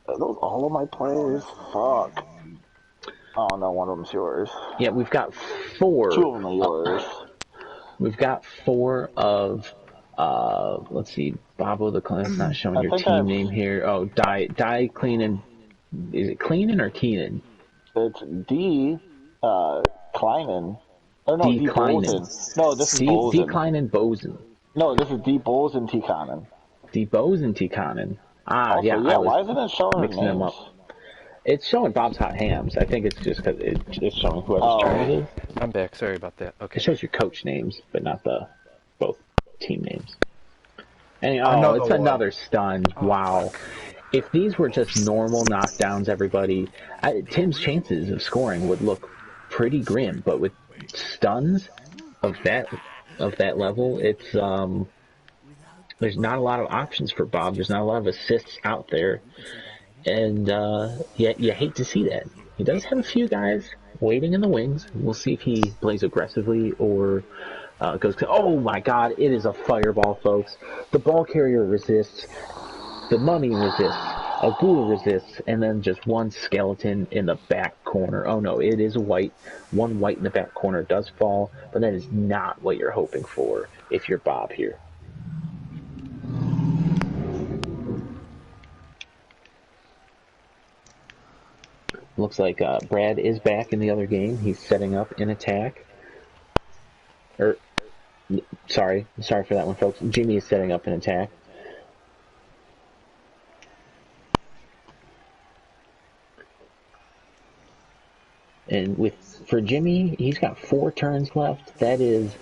Are those all of my players? Fuck. Oh no, one of them's yours. Yeah, we've got 4. 2 of them are yours. We've got 4 of, let's see, Bobo the Clan. It's not showing your team name here. Oh, Die Cleanin. Is it Cleanin or Keenan? It's D. Kleinen. Oh, no, D. Kleinen. No, this is Bozen. D. Kleinen Bozen. No, this is D. Bozen Tikanen. D. Bozen Tikanen. Ah, Also, yeah. Why isn't it showing mixing them up? It's showing Bob's Hot Hams. I think it's just because it's showing whoever's turn it is. I'm back. Sorry about that. Okay. It shows your coach names, but not both. team names. And, it's another stun. Wow. Fuck. If these were just normal knockdowns, everybody, Tim's chances of scoring would look pretty grim. But with stuns of that level, it's there's not a lot of options for Bob. There's not a lot of assists out there, and you hate to see that. He does have a few guys waiting in the wings. We'll see if he plays aggressively or goes. Oh my God! It is a fireball, folks. The ball carrier resists. The mummy resists, a ghoul resists, and then just one skeleton in the back corner. Oh no, it is white. One white in the back corner does fall, but that is not what you're hoping for if you're Bob here. Looks like Brad is back in the other game. He's setting up an attack. Sorry for that one, folks. Jimmy is setting up an attack. And for Jimmy, he's got 4 turns left. That is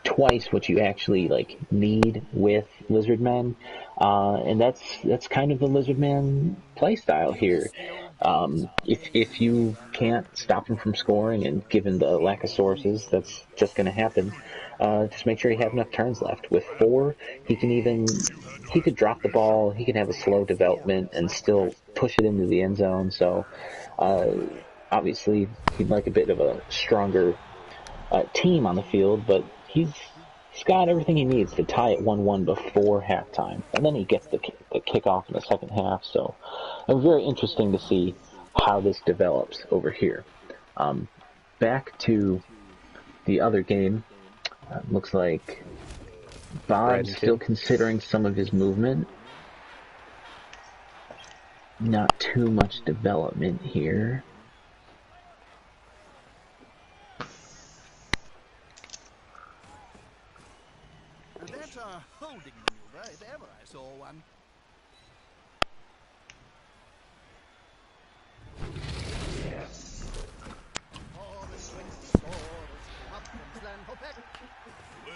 twice what you actually need with Lizardmen, and that's kind of the Lizardman playstyle here. If you can't stop him from scoring, and given the lack of sources, that's just going to happen. Just make sure you have enough turns left. With 4, he could drop the ball. He can have a slow development and still push it into the end zone. So. Obviously, he'd like a bit of a stronger team on the field, but he's got everything he needs to tie it 1-1 before halftime. And then he gets the kickoff in the second half. So it's very interesting to see how this develops over here. Back to the other game. Looks like Bob's still considering some of his movement. Not too much development here. That's a holding maneuver, if ever I saw one.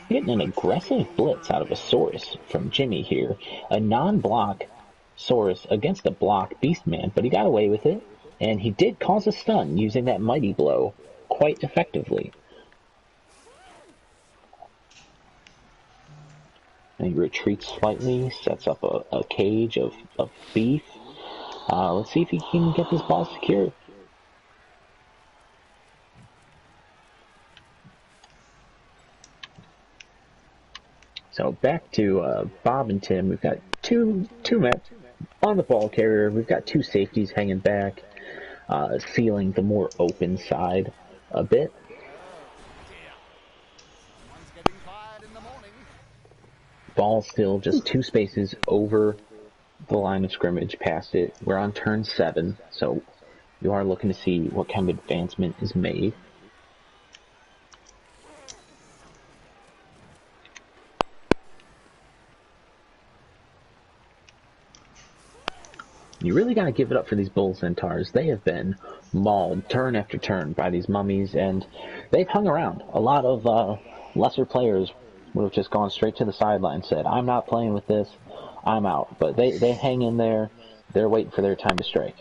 Getting an aggressive blitz out of a Saurus from Jimmy here. A non-block Saurus against a block Beastman, but he got away with it, and he did cause a stun using that Mighty Blow quite effectively. And he retreats slightly, sets up a cage of beef. Let's see if he can get this ball secured. So back to Bob and Tim. We've got two men on the ball carrier. We've got 2 safeties hanging back, sealing the more open side a bit. Ball still just 2 spaces over the line of scrimmage past it. We're on turn 7, so you are looking to see what kind of advancement is made. You really got to give it up for these Bull Centaurs. They have been mauled turn after turn by these mummies, and they've hung around. A lot of lesser players would have just gone straight to the sideline, said, I'm not playing with this, I'm out. But they hang in there. They're waiting for their time to strike.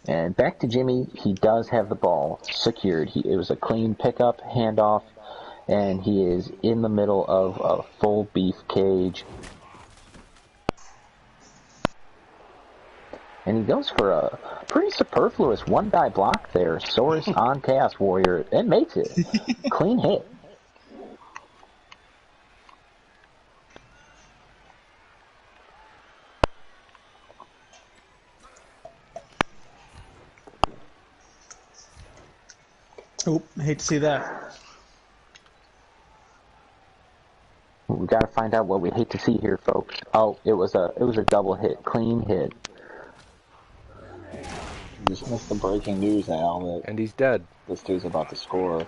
And back to Jimmy. He does have the ball secured. It was a clean pickup, handoff, and he is in the middle of a full beef cage. And he goes for a pretty superfluous one-die block there. Saurus on Chaos Warrior, and makes it. Clean hit. Oh, I hate to see that. We got to find out what we hate to see here, folks. Oh, it was a double hit, clean hit. Just missed the breaking news now that And he's dead. this dude's about to score.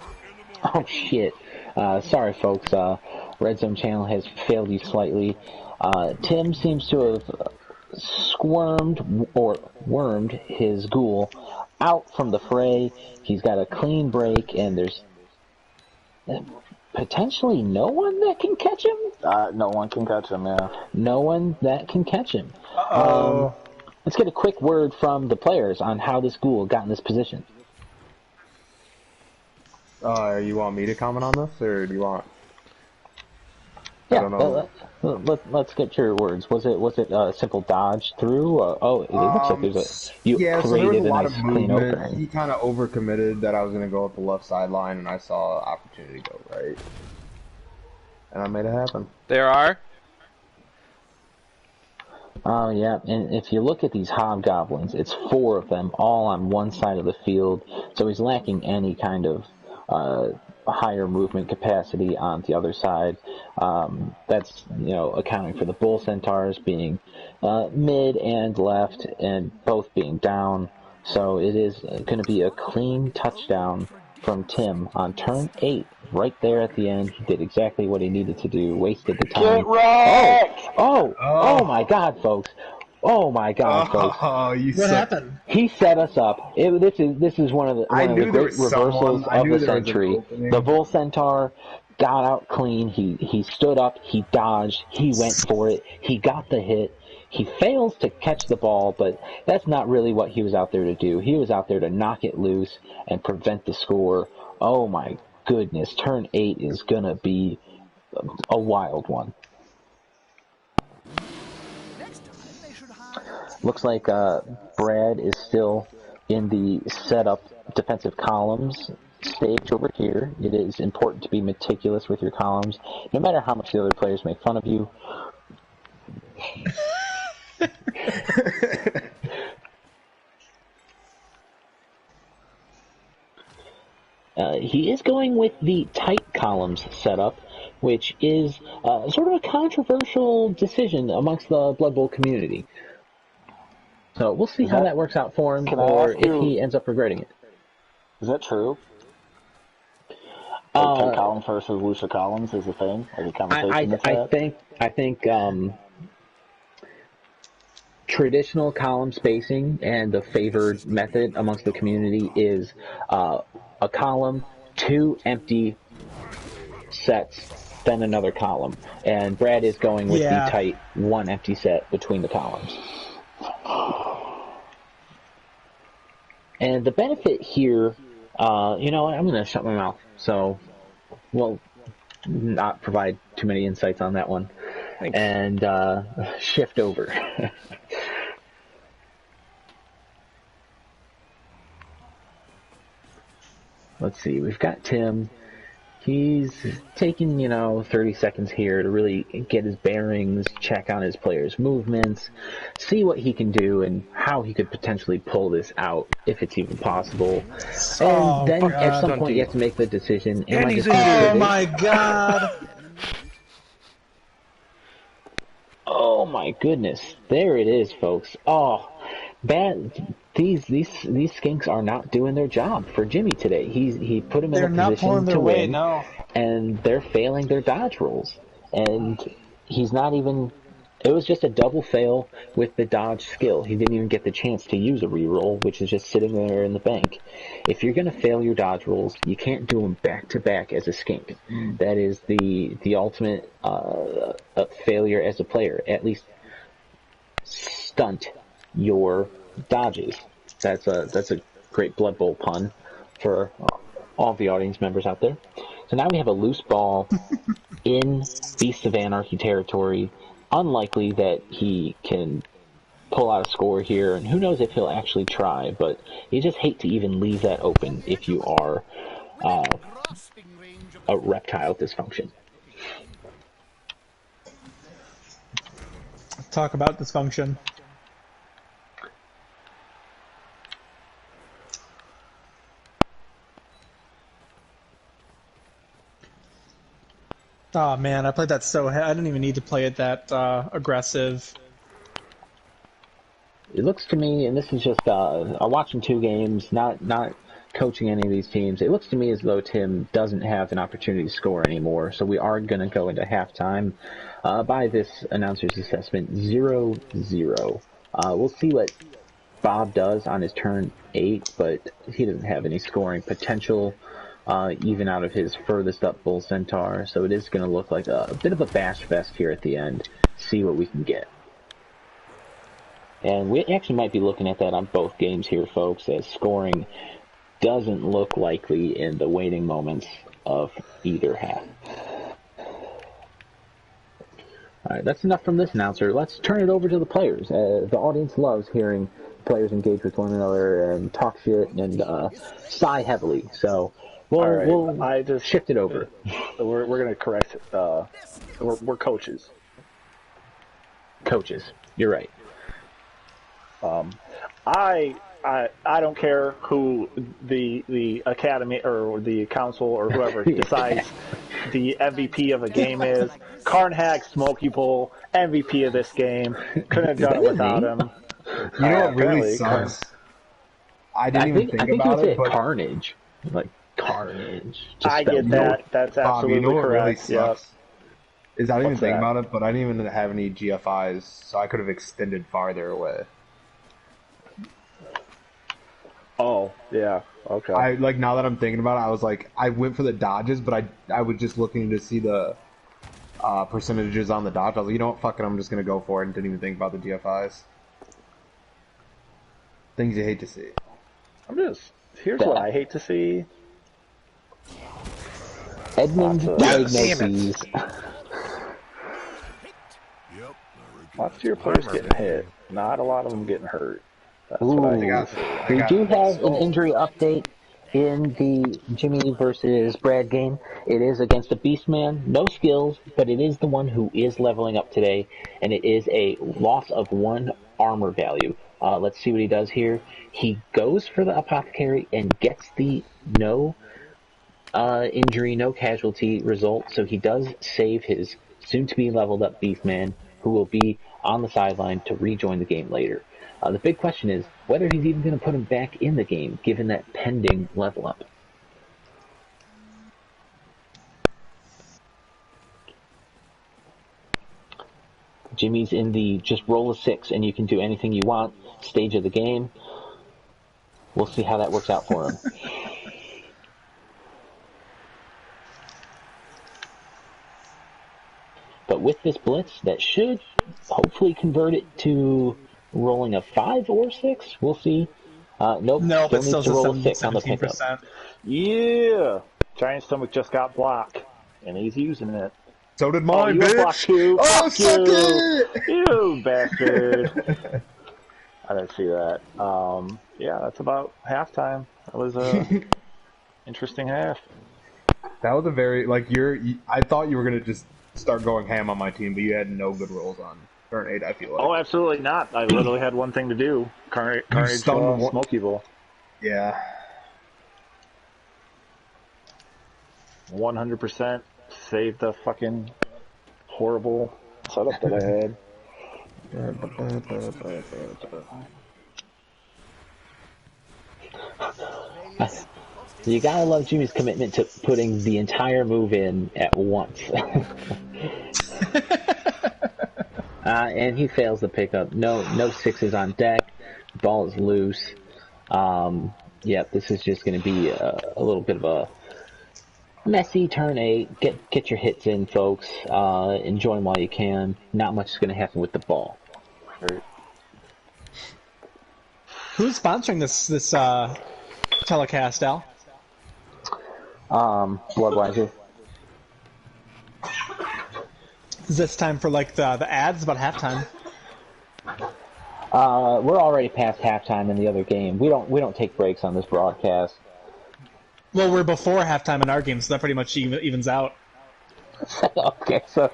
Oh shit. Sorry folks, Red Zone channel has failed you slightly. Tim seems to have squirmed or wormed his ghoul out from the fray. He's got a clean break, and there's potentially no one that can catch him. No one can catch him. Yeah. No one that can catch him. Uh-oh. Let's get a quick word from the players on how this ghoul got in this position. You want me to comment on this, or do you want? Yeah, let's get your words. Was it a simple dodge through? It looks like there's you yeah, so there was created a lot nice of clean movement. opening. He kind of overcommitted that I was going to go up the left sideline, and I saw an opportunity to go right, and I made it happen. There are. Oh, yeah, and if you look at these hobgoblins, it's 4 of them, all on one side of the field, so he's lacking any kind of higher movement capacity on the other side. That's, accounting for the bull centaurs being mid and left, and both being down, so it is going to be a clean touchdown from Tim on turn 8. Right there at the end, he did exactly what he needed to do, wasted the time. Get wrecked! Oh my God, folks. Oh my God, folks. What happened? He set us up. This is one of the great reversals of the century. The Bull Centaur got out clean. He stood up. He dodged. He went for it. He got the hit. He fails to catch the ball, but that's not really what he was out there to do. He was out there to knock it loose and prevent the score. Oh my goodness. Turn 8 is going to be a wild one. Looks like Brad is still in the setup defensive columns stage over here. It is important to be meticulous with your columns, no matter how much the other players make fun of you. He is going with the tight columns setup, which is sort of a controversial decision amongst the Blood Bowl community. So we'll see how that works out for him, or if he ends up regretting it. Is that true? Tight columns versus looser columns is a thing? Like a conversation I think traditional column spacing and the favored method amongst the community is a column, 2 empty sets, then another column. And Brad is going with the tight 1 empty set between the columns. And the benefit here, I'm going to shut my mouth, so we'll not provide too many insights on that one. Thanks. And shift over. Let's see, we've got Tim. He's taking, 30 seconds here to really get his bearings, check on his players' movements, see what he can do and how he could potentially pull this out, if it's even possible. And then at some point you have to make the decision. Oh my God! Oh my goodness. There it is, folks. Oh, bad. These skinks are not doing their job for Jimmy today. He put him in a position to win, and they're failing their dodge rolls. And he's not even. It was just a double fail with the dodge skill. He didn't even get the chance to use a reroll, which is just sitting there in the bank. If you're going to fail your dodge rolls, you can't do them back to back as a skink. That is the ultimate failure as a player. At least stunt your dodges. That's a great Blood Bowl pun for all the audience members out there. So now we have a loose ball in Beasts of Anarchy territory. Unlikely that he can pull out a score here, and who knows if he'll actually try, but you just hate to even leave that open if you are a reptile dysfunction. Talk about dysfunction. Oh man, I played that so I didn't even need to play it that aggressive. It looks to me, and this is just watching 2 games, not coaching any of these teams. It looks to me as though Tim doesn't have an opportunity to score anymore. So we are going to go into halftime by this announcer's assessment 0-0. We'll see what Bob does on his turn 8, but he doesn't have any scoring potential, even out of his furthest up Bull Centaur, so it is going to look like a bit of a bash fest here at the end. See what we can get. And we actually might be looking at that on both games here, folks, as scoring doesn't look likely in the waning moments of either half. All right, that's enough from this announcer. Let's turn it over to the players. The audience loves hearing players engage with one another and talk shit and sigh heavily. So we'll just shift it over. We're going to correct. We're coaches. Coaches, you're right. I don't care who the academy or the council or whoever decides the MVP of a game is. Carnhack, Smoky Bull, MVP of this game. Couldn't have done it without him. You know what really sucks? I think about it, but Carnage. Like Carnage. I get that. That's absolutely you know what correct. Really sucks? Is I didn't even think that? about it, but I didn't even have any GFIs, so I could have extended farther away. Oh, yeah. Okay. Now that I'm thinking about it, I was like, I went for the dodges, but I was just looking to see the percentages on the dodge. I was like, you know what, fuck it, I'm just gonna go for it and didn't even think about the GFIs. Things you hate to see. Here's what I hate to see. Edmund diagnoses. Lots of your players getting hit. Not a lot of them getting hurt. That's what I hate to see. We do have an injury update in the Jimmy versus Brad game. It is against a Beastman. No skills, but it is the one who is leveling up today, and it is a loss of 1 armor value. Let's see what he does here. He goes for the Apothecary and gets the no injury, no casualty result, so he does save his soon-to-be leveled up Beastman, who will be on the sideline to rejoin the game later. The big question is whether he's even going to put him back in the game, given that pending level up. Jimmy's in the just roll a 6 and you can do anything you want stage of the game. We'll see how that works out for him. But with this blitz, that should hopefully convert it to rolling a 5 or 6. We'll see. Nope. No, but still still needs to roll a 6 on the pickup. Yeah. Giant Stomach just got blocked, and he's using it. So did mine, bitch. Oh, suck it! You bastard. I didn't see that. Yeah, that's about halftime. That was a interesting half. That was a very, I thought you were going to just start going ham on my team, but you had no good rolls on turn 8, I feel like. Oh, absolutely not. I literally had one thing to do. Carnage, Smoky Bull. Yeah. 100% saved the fucking horrible setup that I had. You gotta love Jimmy's commitment to putting the entire move in at once. And he fails the pickup. No 6s on deck. Ball is loose. Yep, this is just going to be a little bit of a messy turn 8. Get your hits in, folks. Enjoy them while you can. Not much is going to happen with the ball. Who's sponsoring this telecast, Al? Bloodwiser. Is this time for the ads? About halftime. We're already past halftime in the other game. We don't take breaks on this broadcast. Well, we're before halftime in our game, so that pretty much evens out. Okay, so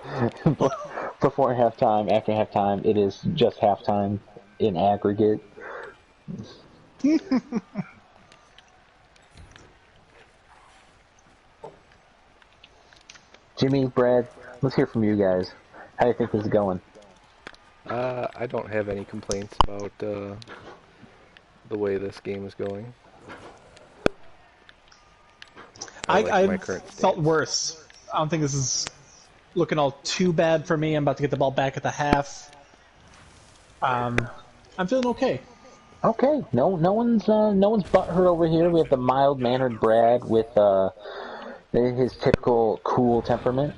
before halftime, after halftime, it is just halftime in aggregate. Jimmy, Brad, let's hear from you guys. How do you think this is going? I don't have any complaints about the way this game is going. I felt worse. I don't think this is looking all too bad for me. I'm about to get the ball back at the half. I'm feeling okay. Okay, no one's butthurt over here. We have the mild-mannered Brad with his typical cool temperament,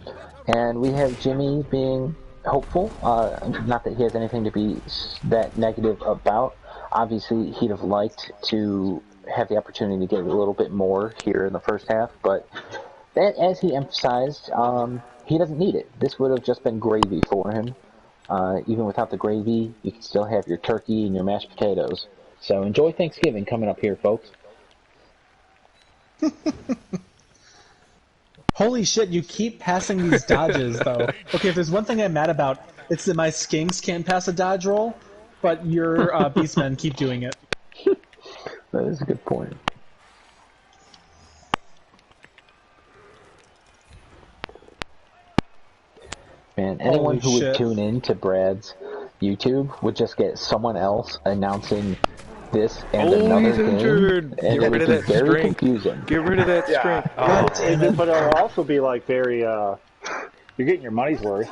and we have Jimmy being hopeful. Not that he has anything to be that negative about. Obviously, he'd have liked to have the opportunity to get a little bit more here in the first half, but that, as he emphasized, he doesn't need it. This would have just been gravy for him. Even without the gravy, you can still have your turkey and your mashed potatoes. So enjoy Thanksgiving coming up here, folks. Holy shit, you keep passing these dodges, though. Okay, if there's one thing I'm mad about, it's that my skinks can't pass a dodge roll, but your beastmen keep doing it. That is a good point. Man, anyone who would tune in to Brad's YouTube would just get someone else announcing this and another he's injured. Game, and Get rid of that very strength. Confusing. Get rid of that strength. Yeah, but it'll also be like very. You're getting your money's worth.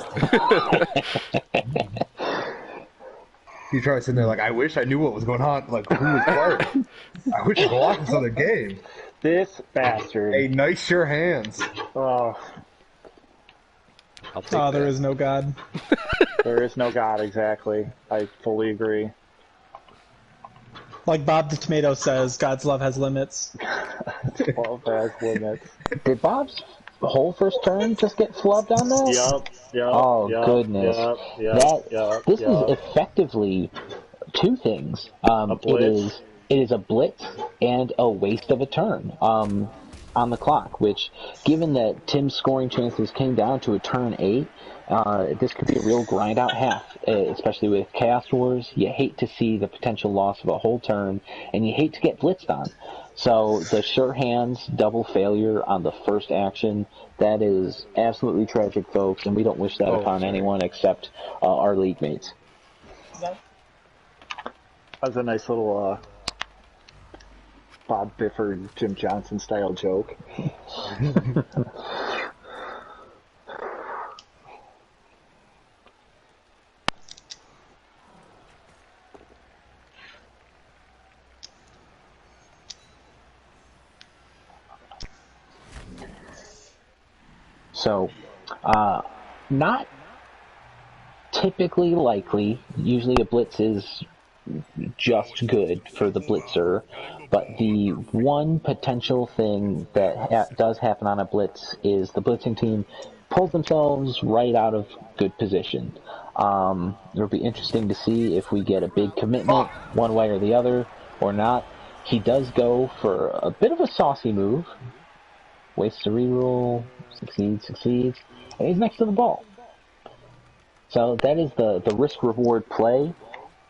You try sitting there like, I wish I knew what was going on. Like, who was playing? I wish I could watch this other game. This bastard. Hey, nice sure hands. Oh. There is no God. There is no God, exactly. I fully agree. Like Bob the Tomato says, God's love has limits. Love has limits. Did Bob's whole first turn just get flubbed on that? Yep. Oh, goodness. This is Yep. effectively two things. It is a blitz and a waste of a turn on the clock, which, given that Tim's scoring chances came down to a turn 8, this could be a real grind-out half, especially with Chaos Wars. You hate to see the potential loss of a whole turn, and you hate to get blitzed on. So the sure hands double failure on the first action, that is absolutely tragic, folks, and we don't wish that upon anyone except our league mates. That was a nice little Bob Bifford, Jim Johnson style joke. So, not typically likely. Usually a blitz is just good for the blitzer, but the one potential thing that does happen on a blitz is the blitzing team pulls themselves right out of good position. It'll be interesting to see if we get a big commitment one way or the other or not. He does go for a bit of a saucy move. Wastes a reroll, succeeds, and he's next to the ball. So that is the risk-reward play.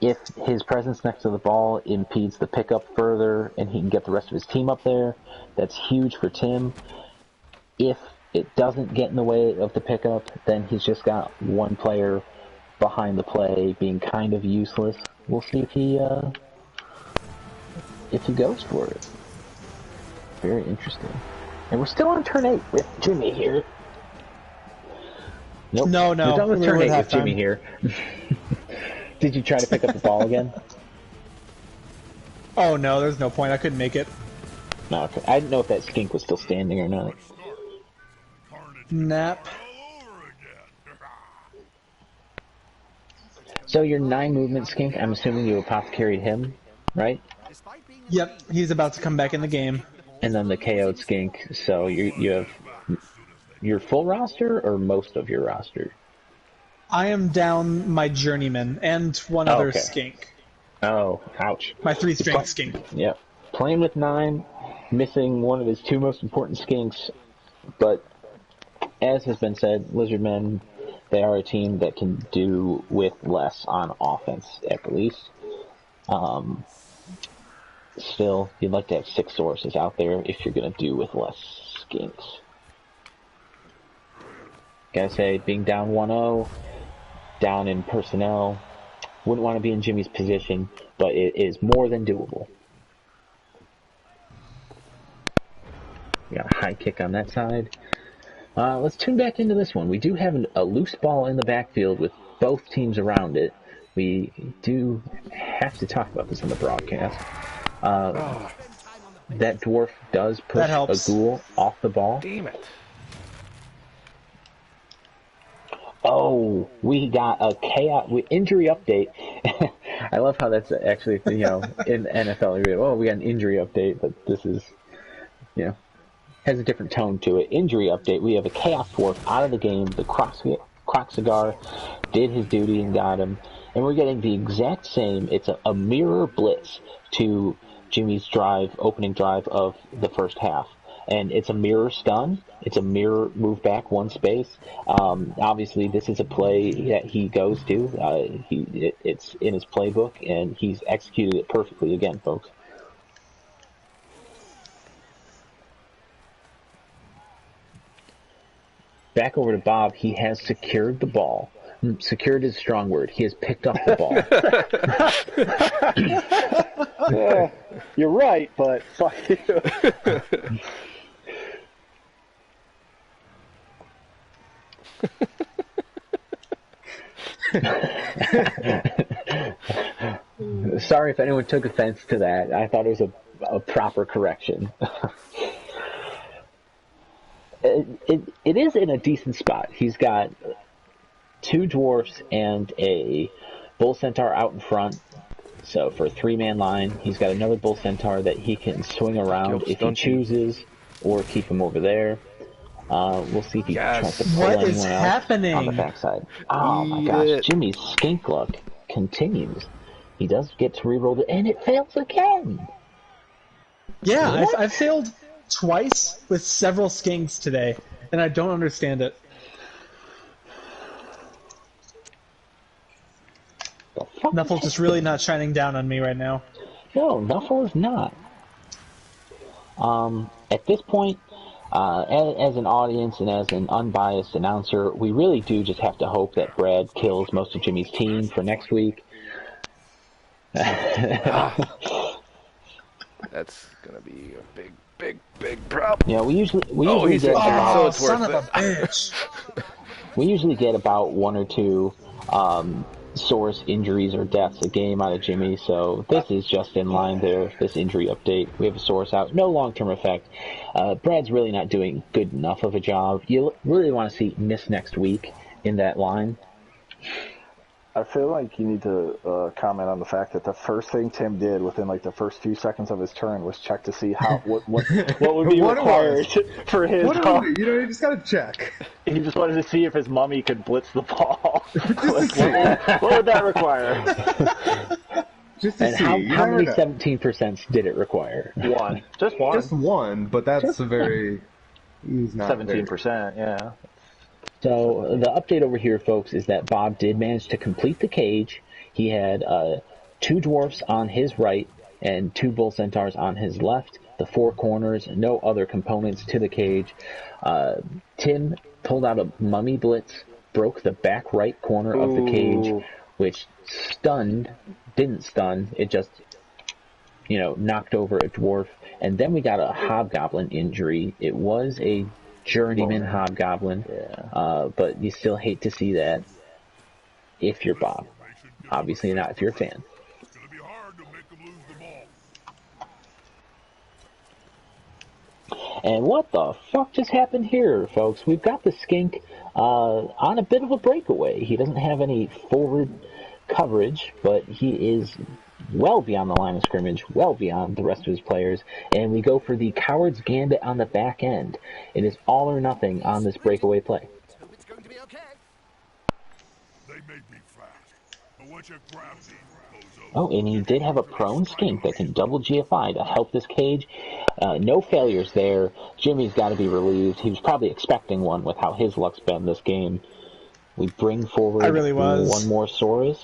If his presence next to the ball impedes the pickup further and he can get the rest of his team up there, that's huge for Tim. If it doesn't get in the way of the pickup, then he's just got one player behind the play being kind of useless. We'll see if he goes for it. Very interesting. And we're still on turn 8 with Jimmy here. Nope. No. We're done with turn 8 with Jimmy here. Did you try to pick up the ball again? Oh no, there's no point. I couldn't make it. No, okay. I didn't know if that skink was still standing or not. Nap. So your 9 movement skink, I'm assuming you apothecaried him, right? Yep, he's about to come back in the game. And then the KO'd skink, so you have your full roster or most of your roster? I am down my journeyman and one other skink. Oh, ouch. My 3-strength skink. Yep. Playing with 9, missing one of his 2 most important skinks, but as has been said, Lizardmen, they are a team that can do with less on offense, at the least. Still, you'd like to have 6 sources out there if you're going to do with less skinks. Gotta say, being down 1-0, down in personnel, wouldn't want to be in Jimmy's position, but it is more than doable. We got a high kick on that side. Let's tune back into this one. We do have a loose ball in the backfield with both teams around it. we do have to talk about this on the broadcast. That dwarf does push a ghoul off the ball. Damn it. Oh, we got a injury update. I love how that's actually, in NFL. Oh, we got an injury update, but this is, has a different tone to it. Injury update. We have a Chaos Dwarf out of the game. The Croc Cigar did his duty and got him. And we're getting the exact same. It's a mirror blitz to Jimmy's opening drive of the first half. And it's a mirror stun. It's a mirror move back one space. Obviously, this is a play that he goes to. It's in his playbook, and he's executed it perfectly again, folks. Back over to Bob. He has secured the ball. Secured is a strong word. He has picked up the ball. Yeah, you're right, but fuck you. Sorry if anyone took offense to that. I thought it was a proper correction. It is in a decent spot. He's got 2 dwarfs and a bull centaur out in front. So for a 3-man line, he's got another bull centaur that he can swing around if he chooses, or keep him over there. We'll see if he tries to pull anyone else on the backside. Oh my gosh, Jimmy's skink luck continues. He does get to reroll it, and it fails again. Yeah, I've failed twice with several skinks today, and I don't understand it. Nuffle's just really not shining down on me right now. No, Nuffle is not. At this point, as an audience and as an unbiased announcer, we really do just have to hope that Brad kills most of Jimmy's team for next week. That's gonna be a big problem. Yeah, we usually get about, so son of a bitch. We usually get about 1 or 2 source injuries or deaths a game out of Jimmy, so this is just in line there, this injury update. We have a source out, no long-term effect. Brad's really not doing good enough of a job. You really want to see miss next week in that line. I feel like you need to comment on the fact that the first thing Tim did within like the first 2 seconds of his turn was check to see what would be required for his. You just gotta check. He just wanted to see if his mummy could blitz the ball. What would that require? Just to see. How many 17% did it require? One. Just one. Just one, but that's a very... 17%, yeah. So the update over here, folks, is that Bob did manage to complete the cage. He had 2 dwarfs on his right and 2 bull centaurs on his left. The 4 corners, no other components to the cage. Tim pulled out a mummy blitz, broke the back right corner of the cage, which didn't stun. It just, knocked over a dwarf. And then we got a hobgoblin injury. It was a journeyman hobgoblin, but you still hate to see that if you're Bob. Obviously not if you're a fan. It's gonna be hard to make them lose the ball. And what the fuck just happened here, folks? We've got the skink on a bit of a breakaway. He doesn't have any forward coverage, but he is well beyond the line of scrimmage, well beyond the rest of his players, and we go for the coward's gambit on the back end. It is all or nothing on this breakaway play. It's going to be okay. They may be fast, but once you grab me, Oh, and he did have a prone skink that can double GFI to help this cage. No failures there. Jimmy's got to be relieved. He was probably expecting one with how his luck's been this game. We bring forward one more Saurus,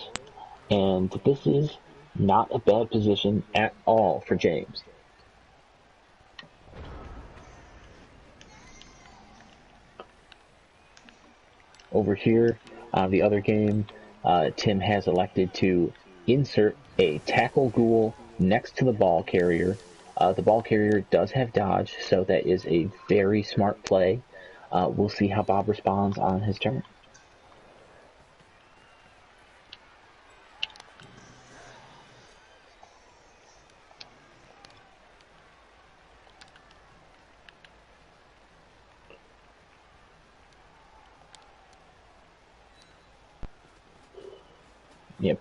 and this is not a bad position at all for James. Over here, the other game, Tim has elected to insert a tackle ghoul next to the ball carrier. The ball carrier does have dodge, so that is a very smart play. We'll see how Bob responds on his turn.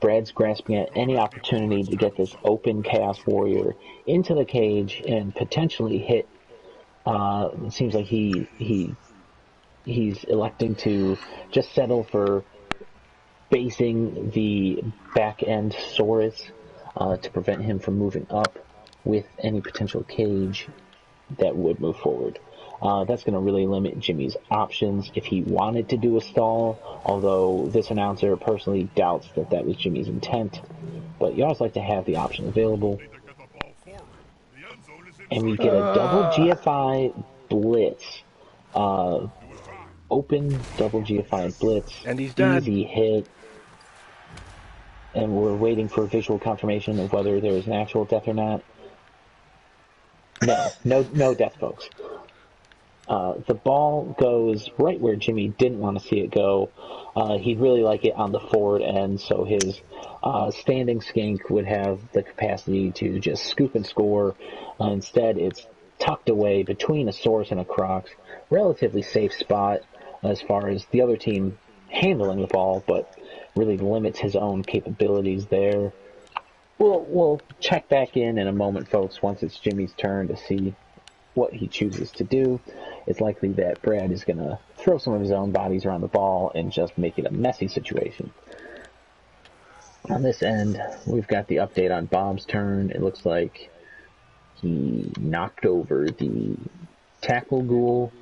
Brad's grasping at any opportunity to get this open Chaos Warrior into the cage and potentially hit. It seems like he's electing to just settle for basing the back end Saurus to prevent him from moving up with any potential cage that would move forward. That's going to really limit Jimmy's options if he wanted to do a stall, although this announcer personally doubts that that was Jimmy's intent. But you always like to have the option available. And we get a double GFI blitz. Open double GFI blitz. And he's dead. Easy hit. And we're waiting for visual confirmation of whether there is an actual death or not. No death, folks. The ball goes right where Jimmy didn't want to see it go. He'd really like it on the forward end, so his standing skink would have the capacity to just scoop and score. Instead, it's tucked away between a Saurus and a Crocs. Relatively safe spot as far as the other team handling the ball, but really limits his own capabilities there. We'll check back in a moment, folks, once it's Jimmy's turn to see what he chooses to do. It's likely that Brad is going to throw some of his own bodies around the ball and just make it a messy situation. On this end, we've got the update on Bob's turn. It looks like he knocked over the tackle ghoul.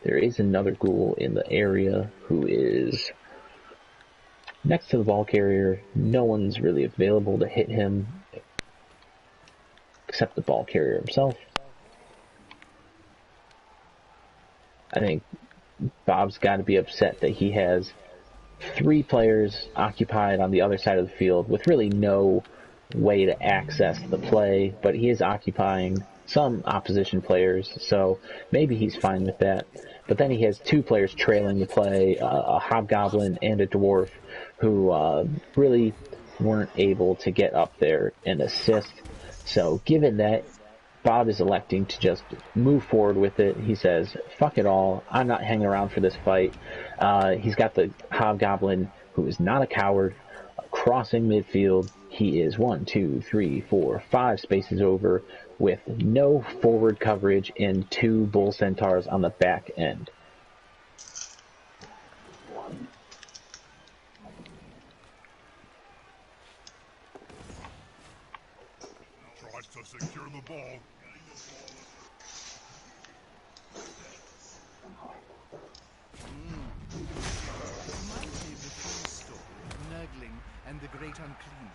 There is another ghoul in the area who is next to the ball carrier. No one's really available to hit him except the ball carrier himself. I think Bob's got to be upset that he has 3 players occupied on the other side of the field with really no way to access the play, but he is occupying some opposition players, so maybe he's fine with that. But then he has 2 players trailing the play, a hobgoblin and a dwarf, who really weren't able to get up there and assist. So given that, Bob is electing to just move forward with it. He says, fuck it all, I'm not hanging around for this fight. He's got the hobgoblin, who is not a coward, crossing midfield. He is 1, 2, 3, 4, 5 spaces over with no forward coverage and 2 bull centaurs on the back end. Tries to secure the ball. Reminds me of the full story of Nurgling and the Great Unclean One.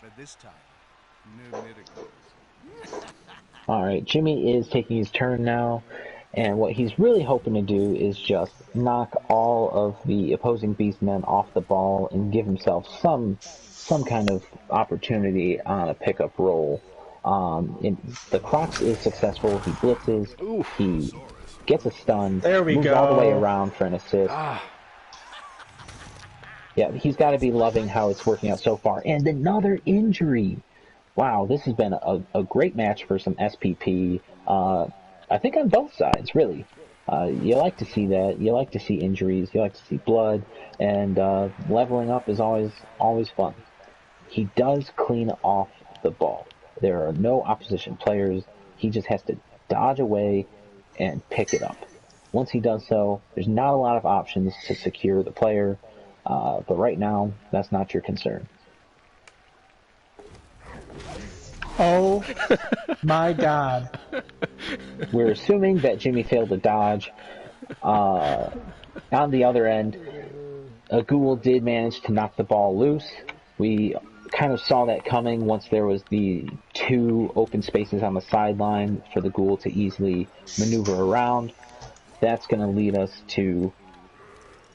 But this time, no miracles. Alright, Jimmy is taking his turn now, and what he's really hoping to do is just knock all of the opposing beastmen off the ball and give himself some kind of opportunity on a pickup roll. The Crocs is successful. He blitzes. Oof. He gets a stun. There we moves go. all the way around for an assist. Yeah, he's got to be loving how it's working out so far. And another injury. Wow, this has been a great match for some SPP. I think on both sides, really. You like to see that. You like to see injuries. You like to see blood. And leveling up is always fun. He does clean off the ball. There are no opposition players. He just has to dodge away and pick it up. Once he does so, there's not a lot of options to secure the player. But right now, that's not your concern. Oh my god. We're assuming that Jimmy failed to dodge. On the other end, a ghoul did manage to knock the ball loose. We kind of saw that coming once there was the 2 open spaces on the sideline for the ghoul to easily maneuver around. That's going to lead us to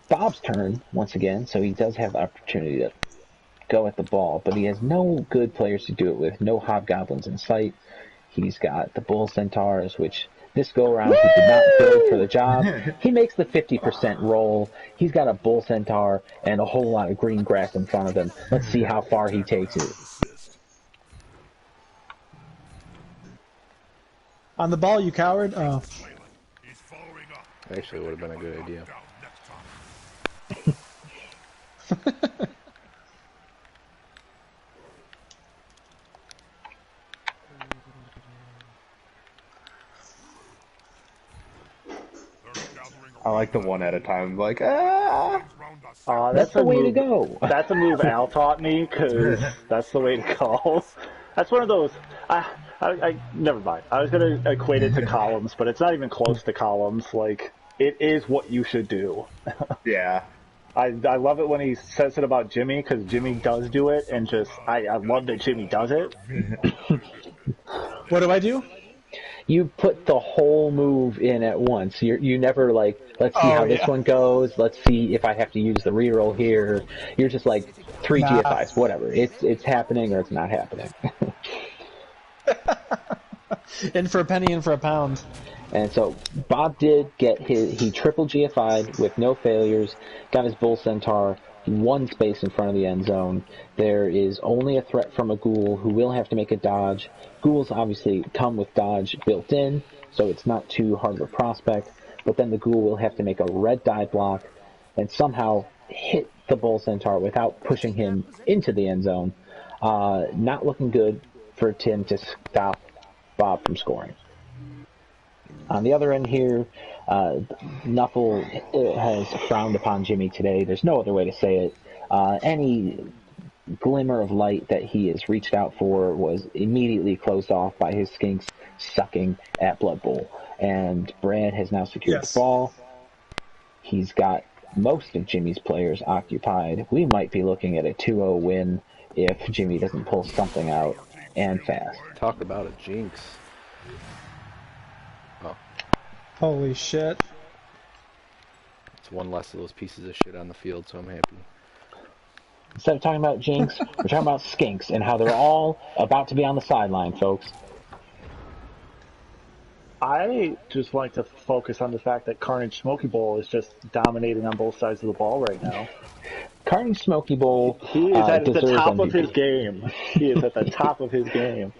Bob's turn once again, so he does have the opportunity to go at the ball, but he has no good players to do it with, no hobgoblins in sight. He's got the bull centaurs, which this go around he did not build for the job. He makes the 50% roll. He's got a bull centaur and a whole lot of green grass in front of him. Let's see how far he takes it. On the ball, you coward. Oh. He's following up. Actually, would have been a good idea. Down next time. like the one at a time. Like, ah. That's the way to go. That's a move Al taught me, because that's the way to go. That's one of those. I never mind. I was gonna equate it to columns, but it's not even close to columns. Like, it is what you should do. Yeah. I love it when he says it about Jimmy, because Jimmy does do it, and I love that Jimmy does it. What do I do? You put the whole move in at once. You never like, let's see how this one goes. Let's see if I have to use the reroll here. You're just like 3 GFIs, whatever. It's happening or it's not happening. In for a penny, in for a pound. And so Bob did get he triple GFI'd with no failures, got his Bull Centaur 1 space in front of the end zone. There is only a threat from a ghoul who will have to make a dodge. Ghouls obviously come with dodge built in, so it's not too hard of a prospect, but then the ghoul will have to make a red die block and somehow hit the Bull Centaur without pushing him into the end zone. Not looking good for Tim to stop Bob from scoring. On the other end here, Knuffle has frowned upon Jimmy today. There's no other way to say it. Any glimmer of light that he has reached out for was immediately closed off by his skinks sucking at Blood Bowl. And Brad has now secured the ball. He's got most of Jimmy's players occupied. We might be looking at a 2-0 win if Jimmy doesn't pull something out, and fast. Talk about a jinx. Oh. Holy shit. It's one less of those pieces of shit on the field, so I'm happy. Instead of talking about jinx, we're talking about skinks and how they're all about to be on the sideline, folks. I just like to focus on the fact that Carnage Smoky Bowl is just dominating on both sides of the ball right now. Carnage Smoky Bowl He is at the top MVP. of his game. He is at the top of his game.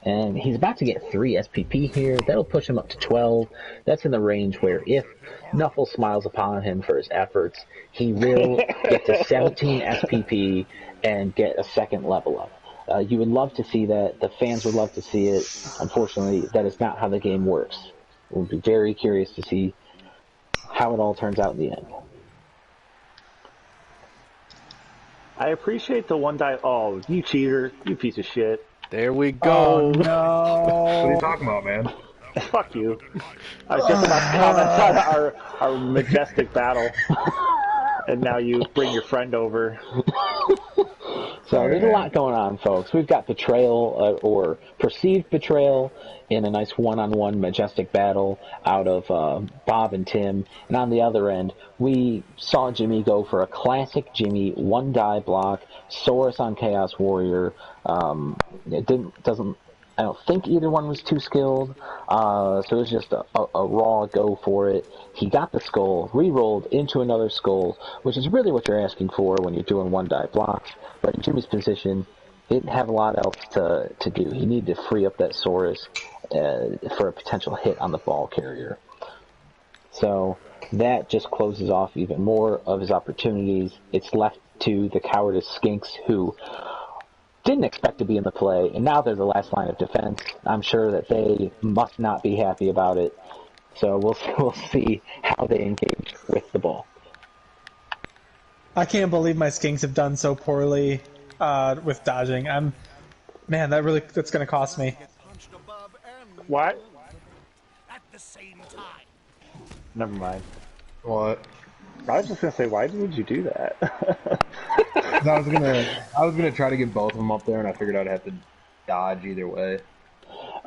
And he's about to get 3 SPP here. That'll push him up to 12. That's in the range where if Knuffle smiles upon him for his efforts, he will get to 17 SPP and get a second level up. You would love to see that. The fans would love to see it. Unfortunately, that is not how the game works. We'll be very curious to see how it all turns out in the end. I appreciate the one die. Oh, you cheater. You piece of shit. There we go. Oh, no. What are you talking about, man? Fuck you. I was just about to comment on our majestic battle. And now you bring your friend over. So there's a lot going on, folks. We've got betrayal or perceived betrayal in a nice one-on-one majestic battle out of Bob and Tim. And on the other end, we saw Jimmy go for a classic Jimmy 1 die block, Saurus on Chaos Warrior. I don't think either one was too skilled, so it was just a raw go for it. He got the skull, re-rolled into another skull, which is really what you're asking for when you're doing 1 die blocks. But in Jimmy's position, he didn't have a lot else to do. He needed to free up that Saurus for a potential hit on the ball carrier. So that just closes off even more of his opportunities. It's left to the cowardice skinks who didn't expect to be in the play, and now they're the last line of defense. I'm sure that they must not be happy about it. So we'll see how they engage with the ball. I can't believe my skinks have done so poorly with dodging. Man, that's going to cost me. What? At the same time. Never mind. What? I was just gonna say, why would you do that? I was gonna try to get both of them up there, and I figured I'd have to dodge either way.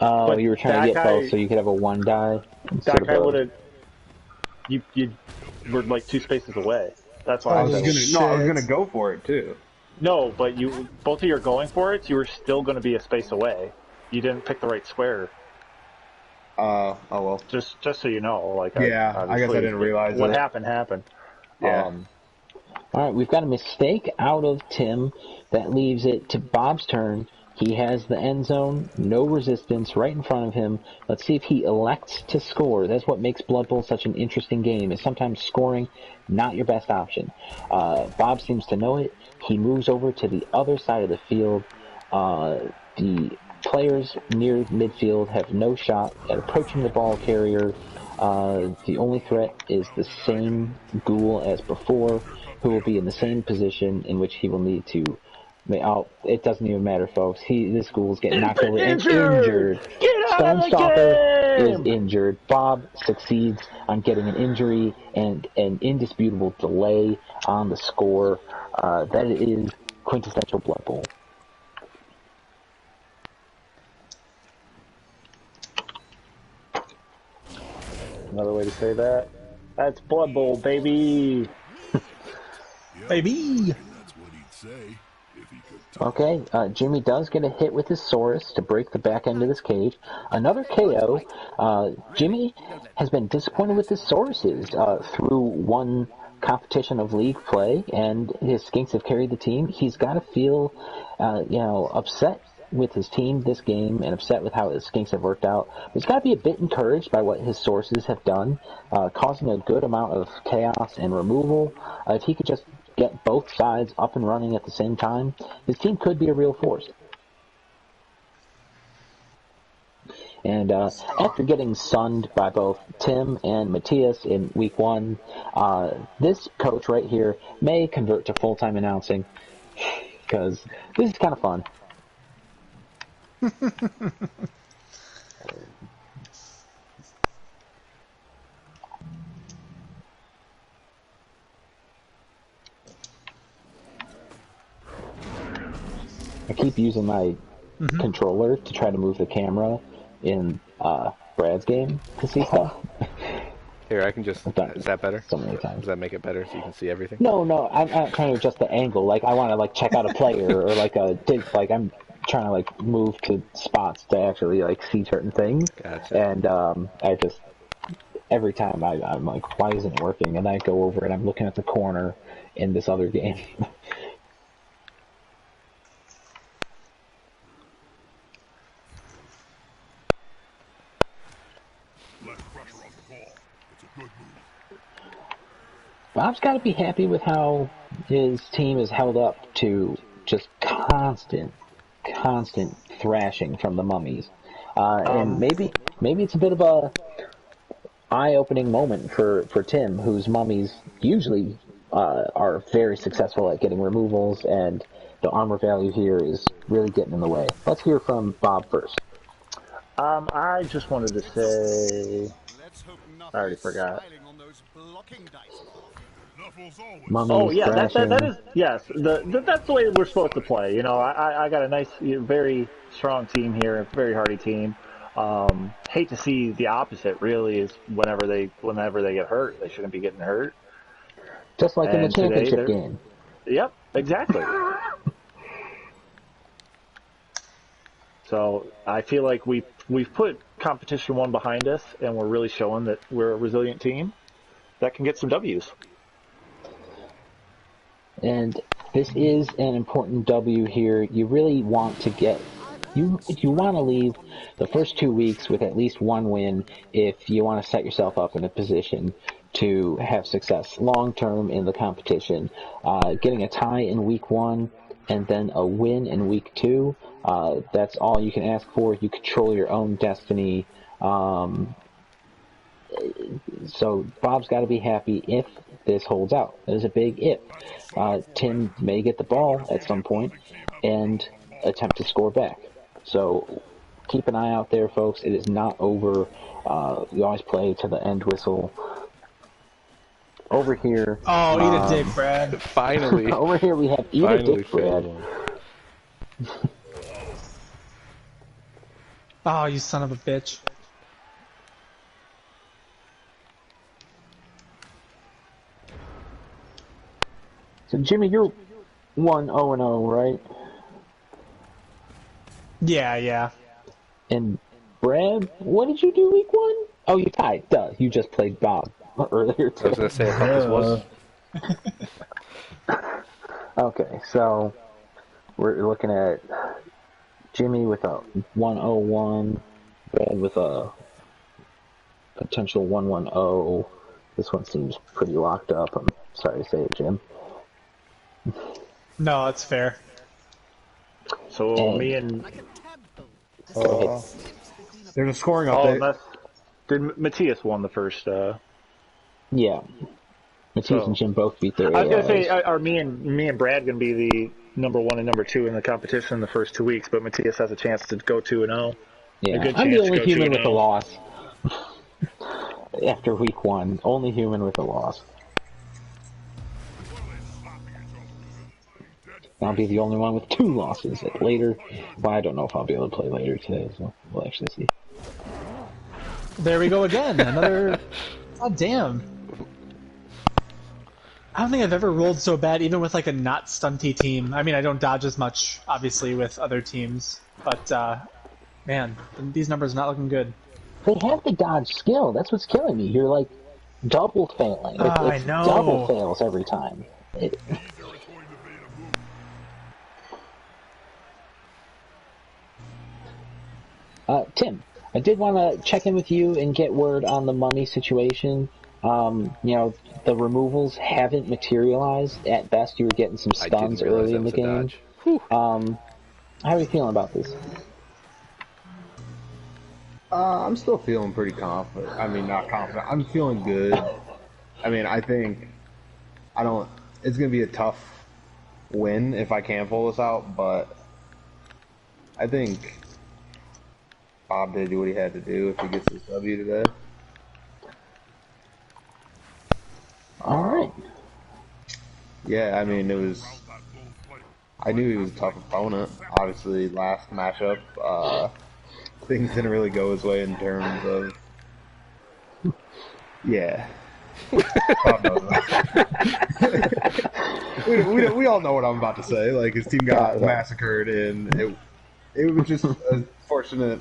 Oh, But you were trying to that get guy- both so you could have a 1 die? That guy would have. You were like 2 spaces away. That's why I I was was gonna go for it too. No, but both of you are going for it. So you were still going to be a space away. You didn't pick the right square. Oh well. Just so you know, like I guess I didn't realize what that. happened. Yeah. All right, we've got a mistake out of Tim. That leaves it to Bob's turn. He has the end zone, no resistance, right in front of him. Let's see if he elects to score. That's what makes Blood Bowl such an interesting game, is sometimes scoring not your best option. Bob seems to know it. He moves over to the other side of the field. The players near midfield have no shot at approaching the ball carrier. The only threat is the same ghoul as before, who will be in the same position in which he will need to. It doesn't even matter, folks. This ghoul is getting knocked over and injured. Stonestalker is injured. Bob succeeds on getting an injury and an indisputable delay on the score. That is quintessential Blood Bowl. Another way to say that. That's Blood Bowl, baby. Baby. That's what he'd say if he could talk. Okay, Jimmy does get a hit with his Saurus to break the back end of this cage. Another KO. Jimmy has been disappointed with his Sauruses through one competition of league play, and his Skinks have carried the team. He's got to feel, upset with his team this game and upset with how his Skinks have worked out. But he's got to be a bit encouraged by what his sources have done, causing a good amount of chaos and removal. If he could just get both sides up and running at the same time, his team could be a real force. And after getting sunned by both Tim and Matthias in week 1, this coach right here may convert to full-time announcing, because this is kind of fun. I keep using my controller to try to move the camera in Brad's game to see stuff. Here, I can just... Is that better? So many times. Does that make it better so you can see everything? No, I'm not trying to adjust the angle. Like, I want to, like, check out a player or, like, I'm trying to, like, move to spots to actually, like, see certain things. Gotcha. And I just... Every time I'm like, why isn't it working? And I go over and I'm looking at the corner in this other game. Bob's got to be happy with how his team is held up to just constant thrashing from the mummies. And maybe it's a bit of a eye-opening moment for Tim, whose mummies usually are very successful at getting removals, and the armor value here is really getting in the way. Let's hear from Bob first. I just wanted to say... I already forgot. Mummies, yeah, that thrashing. is, yes. That's the way we're supposed to play. You know, I got a nice, very strong team here, a very hardy team. Hate to see the opposite. Really, is whenever they get hurt, they shouldn't be getting hurt. Just like in the championship game. Yep, exactly. So I feel like we've put competition 1 behind us, and we're really showing that we're a resilient team that can get some W's. And this is an important W here. You really want to get... You want to leave the first 2 weeks with at least 1 win if you want to set yourself up in a position to have success long-term in the competition. Getting a tie in week 1 and then a win in week 2, that's all you can ask for. You control your own destiny. So Bob's got to be happy if this holds out. There's a big if. Tim may get the ball at some point and attempt to score back. So keep an eye out there, folks. It is not over. You always play to the end whistle. Over here... Oh, eat a dick, Brad. Finally. Over here we have eat a dick, Brad. Oh, you son of a bitch. So, Jimmy, you're 1-0-0, right? Yeah. And Brad, what did you do week 1? Oh, you tied. Duh. You just played Bob earlier today. I was going to say, I thought this was... Okay, so we're looking at Jimmy with a 1-0-1, Brad with a potential 1-1-0. This one seems pretty locked up. I'm sorry to say it, Jim. No, that's fair. So me and There's a scoring Oh, update. did Matthias won the first? Yeah. Matthias and Jim both beat their I was gonna AIs. say, are me and Brad gonna be the number 1 and number 2 in the competition in the first 2 weeks? But Matthias has a chance to go 2-0. Yeah, I'm the only human with a loss. After week 1, only human with a loss. I'll be the only one with 2 losses later. Well, I don't know if I'll be able to play later today, so we'll actually see. There we go again. Another. God damn. I don't think I've ever rolled so bad, even with like a not stunty team. I mean, I don't dodge as much, obviously, with other teams, but man, these numbers are not looking good. They have the dodge skill. That's what's killing me. You're like double failing. I know. Double fails every time. Tim, I did want to check in with you and get word on the mummy situation. The removals haven't materialized. At best, you were getting some stuns early in the game. How are you feeling about this? I'm still feeling pretty confident. I mean, not confident. I'm feeling good. I mean, I think it's going to be a tough win if I can pull this out, but I think Bob did what he had to do if he gets his W today. All right. Yeah, I mean, I knew he was a tough opponent. Obviously, last matchup, things didn't really go his way in terms of. Yeah. Bob knows that. we all know what I'm about to say. Like, his team got massacred, and it was just a fortunate.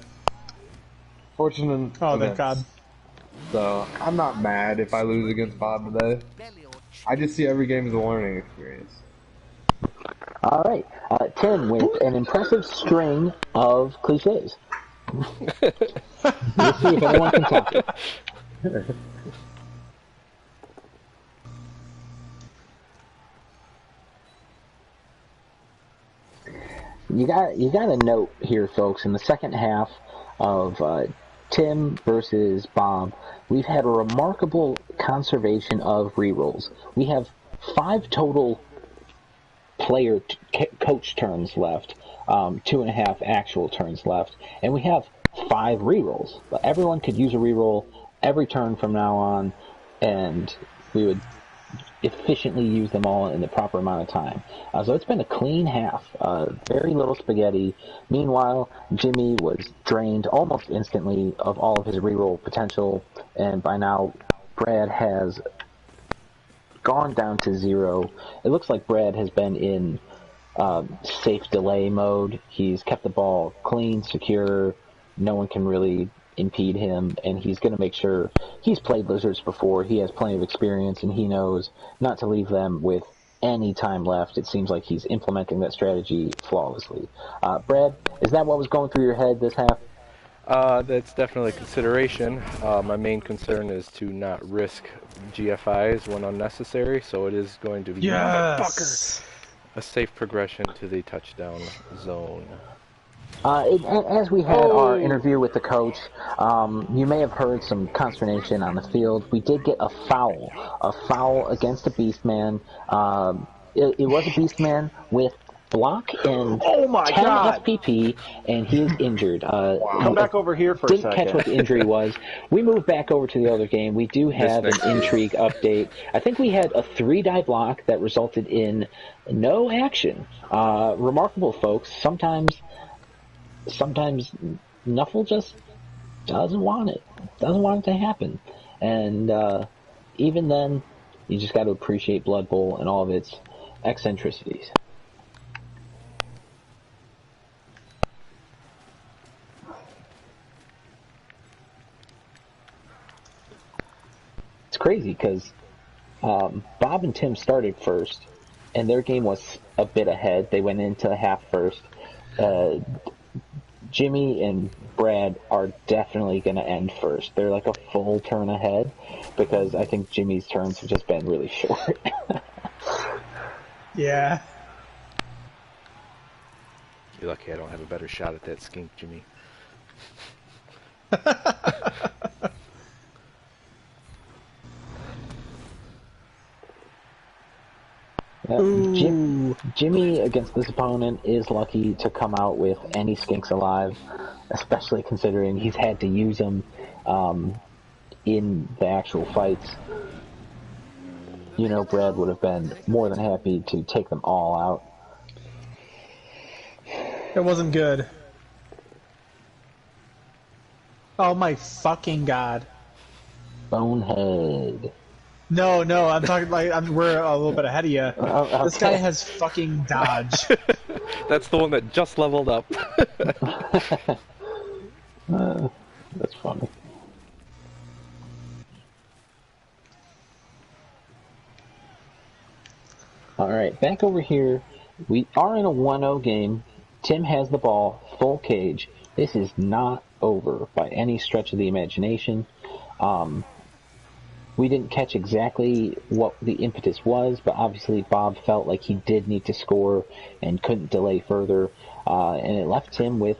Oh, thank God. So, I'm not mad if I lose against Bob today. I just see every game as a learning experience. All right. Tim with an impressive string of cliches. We'll see if anyone can top it. You got a note here, folks. In the second half of Tim versus Bob, we've had a remarkable conservation of rerolls. We have 5 total player coach turns left, 2.5 actual turns left, and we have 5 rerolls. But everyone could use a reroll every turn from now on, and we would efficiently use them all in the proper amount of time. So it's been a clean half, very little spaghetti. Meanwhile, Jimmy was drained almost instantly of all of his reroll potential, and by now Brad has gone down to 0. It looks like Brad has been in safe delay mode. He's kept the ball clean, secure. No one can really impede him, and he's going to make sure he's played lizards before. He has plenty of experience, and he knows not to leave them with any time left. It seems like he's implementing that strategy flawlessly. Brad, is that what was going through your head this half? That's definitely a consideration. My main concern is to not risk GFIs when unnecessary, so it is going to be Yes! a safe progression to the touchdown zone. As we had our interview with the coach, you may have heard some consternation on the field. We did get a foul against a Beastman. It was a Beastman with block and 10 FPP, and he is injured. Come back over here for a second. Didn't catch what the injury was. We moved back over to the other game. We do have an intrigue update. I think we had a 3-die block that resulted in no action. Remarkable, folks. Sometimes Nuffle just doesn't want it. Doesn't want it to happen. And even then, you just got to appreciate Blood Bowl and all of its eccentricities. It's crazy because Bob and Tim started first, and their game was a bit ahead. They went into the half first. Jimmy and Brad are definitely going to end first. They're like a full turn ahead because I think Jimmy's turns have just been really short. Yeah. You're lucky I don't have a better shot at that skink, Jimmy. Jimmy against this opponent is lucky to come out with any skinks alive, especially considering he's had to use them in the actual fights. You know, Brad would have been more than happy to take them all out. It wasn't good. Oh my fucking god. Bonehead. No, I'm talking like we're a little bit ahead of you. Okay. This guy has fucking dodge. That's the one that just leveled up. That's funny. Alright, back over here. We are in a 1-0 game. Tim has the ball, full cage. This is not over by any stretch of the imagination. We didn't catch exactly what the impetus was, but obviously Bob felt like he did need to score and couldn't delay further, and it left him with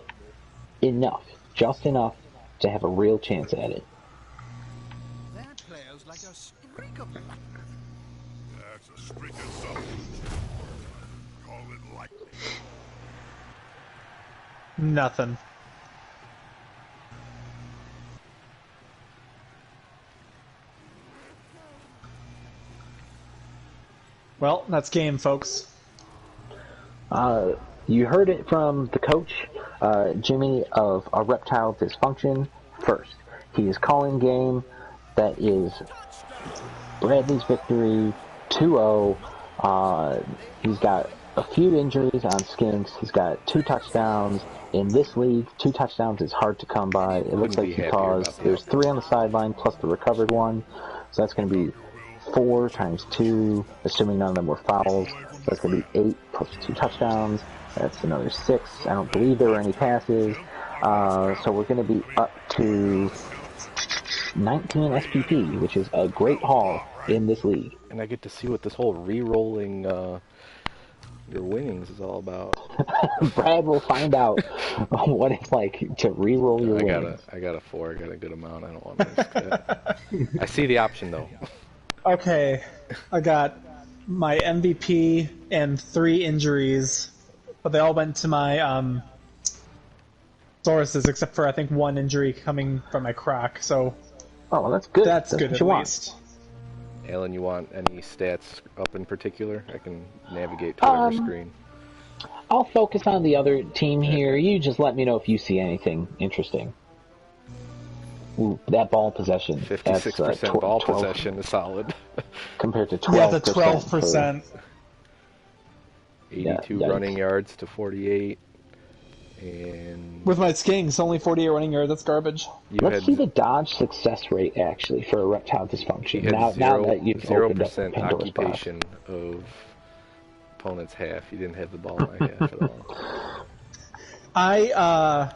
enough, just enough, to have a real chance at it. That player's like a streak of luck. That's a streak of something. Call it lightning. Nothing. Well, that's game, folks. You heard it from the coach, Jimmy, of a reptile dysfunction first. He is calling game. That is Bradley's victory, 2-0. He's got a few injuries on Skinks. He's got 2 touchdowns. In this league, 2 touchdowns is hard to come by. It looks like he caused. There's 3 on the sideline plus the recovered one. So that's going to be 4 times 2, assuming none of them were fouls. So that's going to be 8 plus 2 touchdowns. That's another 6. I don't believe there were any passes. So we're going to be up to 19 SPP, which is a great haul in this league. And I get to see what this whole re-rolling your winnings is all about. Brad will find out what it's like to re-roll your winnings. I got a 4. I got a good amount. I don't want to risk that. I see the option, though. Okay, I got my MVP and 3 injuries, but they all went to my sources, except for I think 1 injury coming from my crack. So, oh, well, that's good. That's good at least. Alan, you want any stats up in particular? I can navigate to whatever screen. I'll focus on the other team here. You just let me know if you see anything interesting. Ooh, that ball possession. 56% ball possession is solid. Compared to 12%. Yeah, the 12%. 82 running yards to 48. And with my skinks, only 48 running yards. That's garbage. Let's see the dodge success rate actually for erectile dysfunction. Now that you've 0% occupation of opponent's half. You didn't have the ball in my half at all. I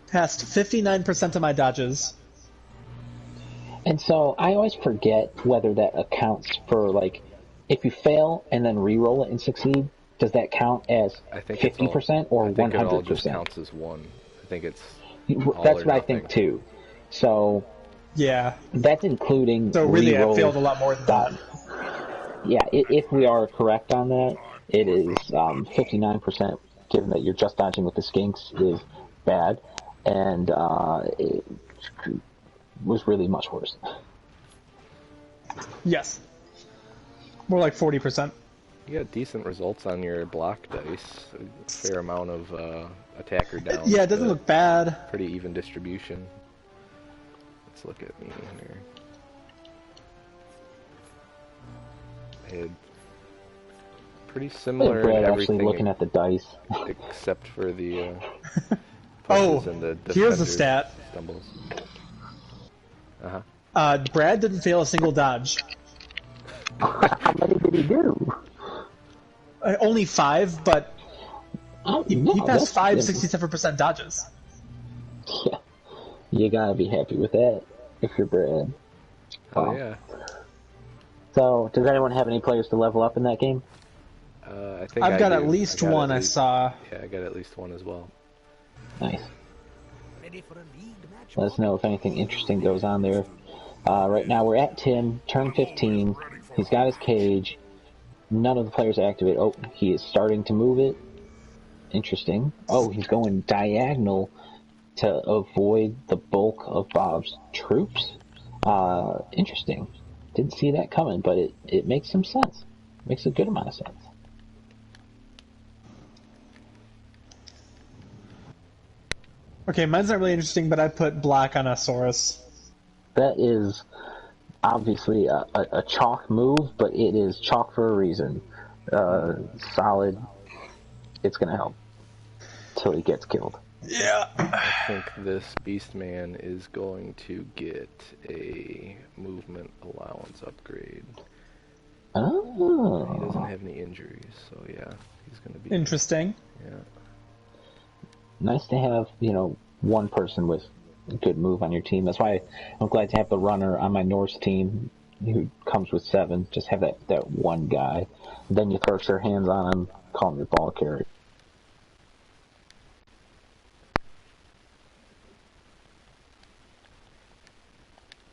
passed 59% of my dodges. And so I always forget whether that accounts for, like, if you fail and then re-roll it and succeed, does that count as 50% or 100%? I think it all just counts as 1. I think it's that's what I think too. So yeah, that's including. So really, I failed a lot more than that. Yeah, if we are correct on that, it is 59%. Given that you're just dodging with the skinks is bad, and it was really much worse. Yes, more like 40%. You got decent results on your block dice. A fair amount of attacker downs. Yeah, it doesn't look bad. Pretty even distribution. Let's look at me here. I had pretty similar Brad in everything. Actually looking at the dice. Except for the and the here's the stat. Stumbles. Brad didn't fail a single dodge. How many did he do? Only 5, but he passed 5 67% 67% dodges. Yeah, you gotta be happy with that if you're Brad. Oh yeah. So, does anyone have any players to level up in that game? I think I've got at least one. I saw. Yeah, I got at least one as well. Nice. ready for a league match. Let us know if anything interesting goes on there. Right now we're at Tim, turn 15. He's got his cage. None of the players activate. Oh, he is starting to move it. Interesting. Oh, he's going diagonal to avoid the bulk of Bob's troops. Interesting. Didn't see that coming, but it makes some sense. Makes a good amount of sense. Okay, mine's not really interesting, but I put black on a Saurus. That is obviously a chalk move, but it is chalk for a reason. Solid. It's going to help till he gets killed. Yeah. I think this Beastman is going to get a movement allowance upgrade. Oh. He doesn't have any injuries, so yeah, he's going to be... Interesting. Yeah. Nice to have, one person with a good move on your team. That's why I'm glad to have the runner on my Norse team who comes with 7. Just have that one guy. Then you throw your hands on him, call him your ball carrier.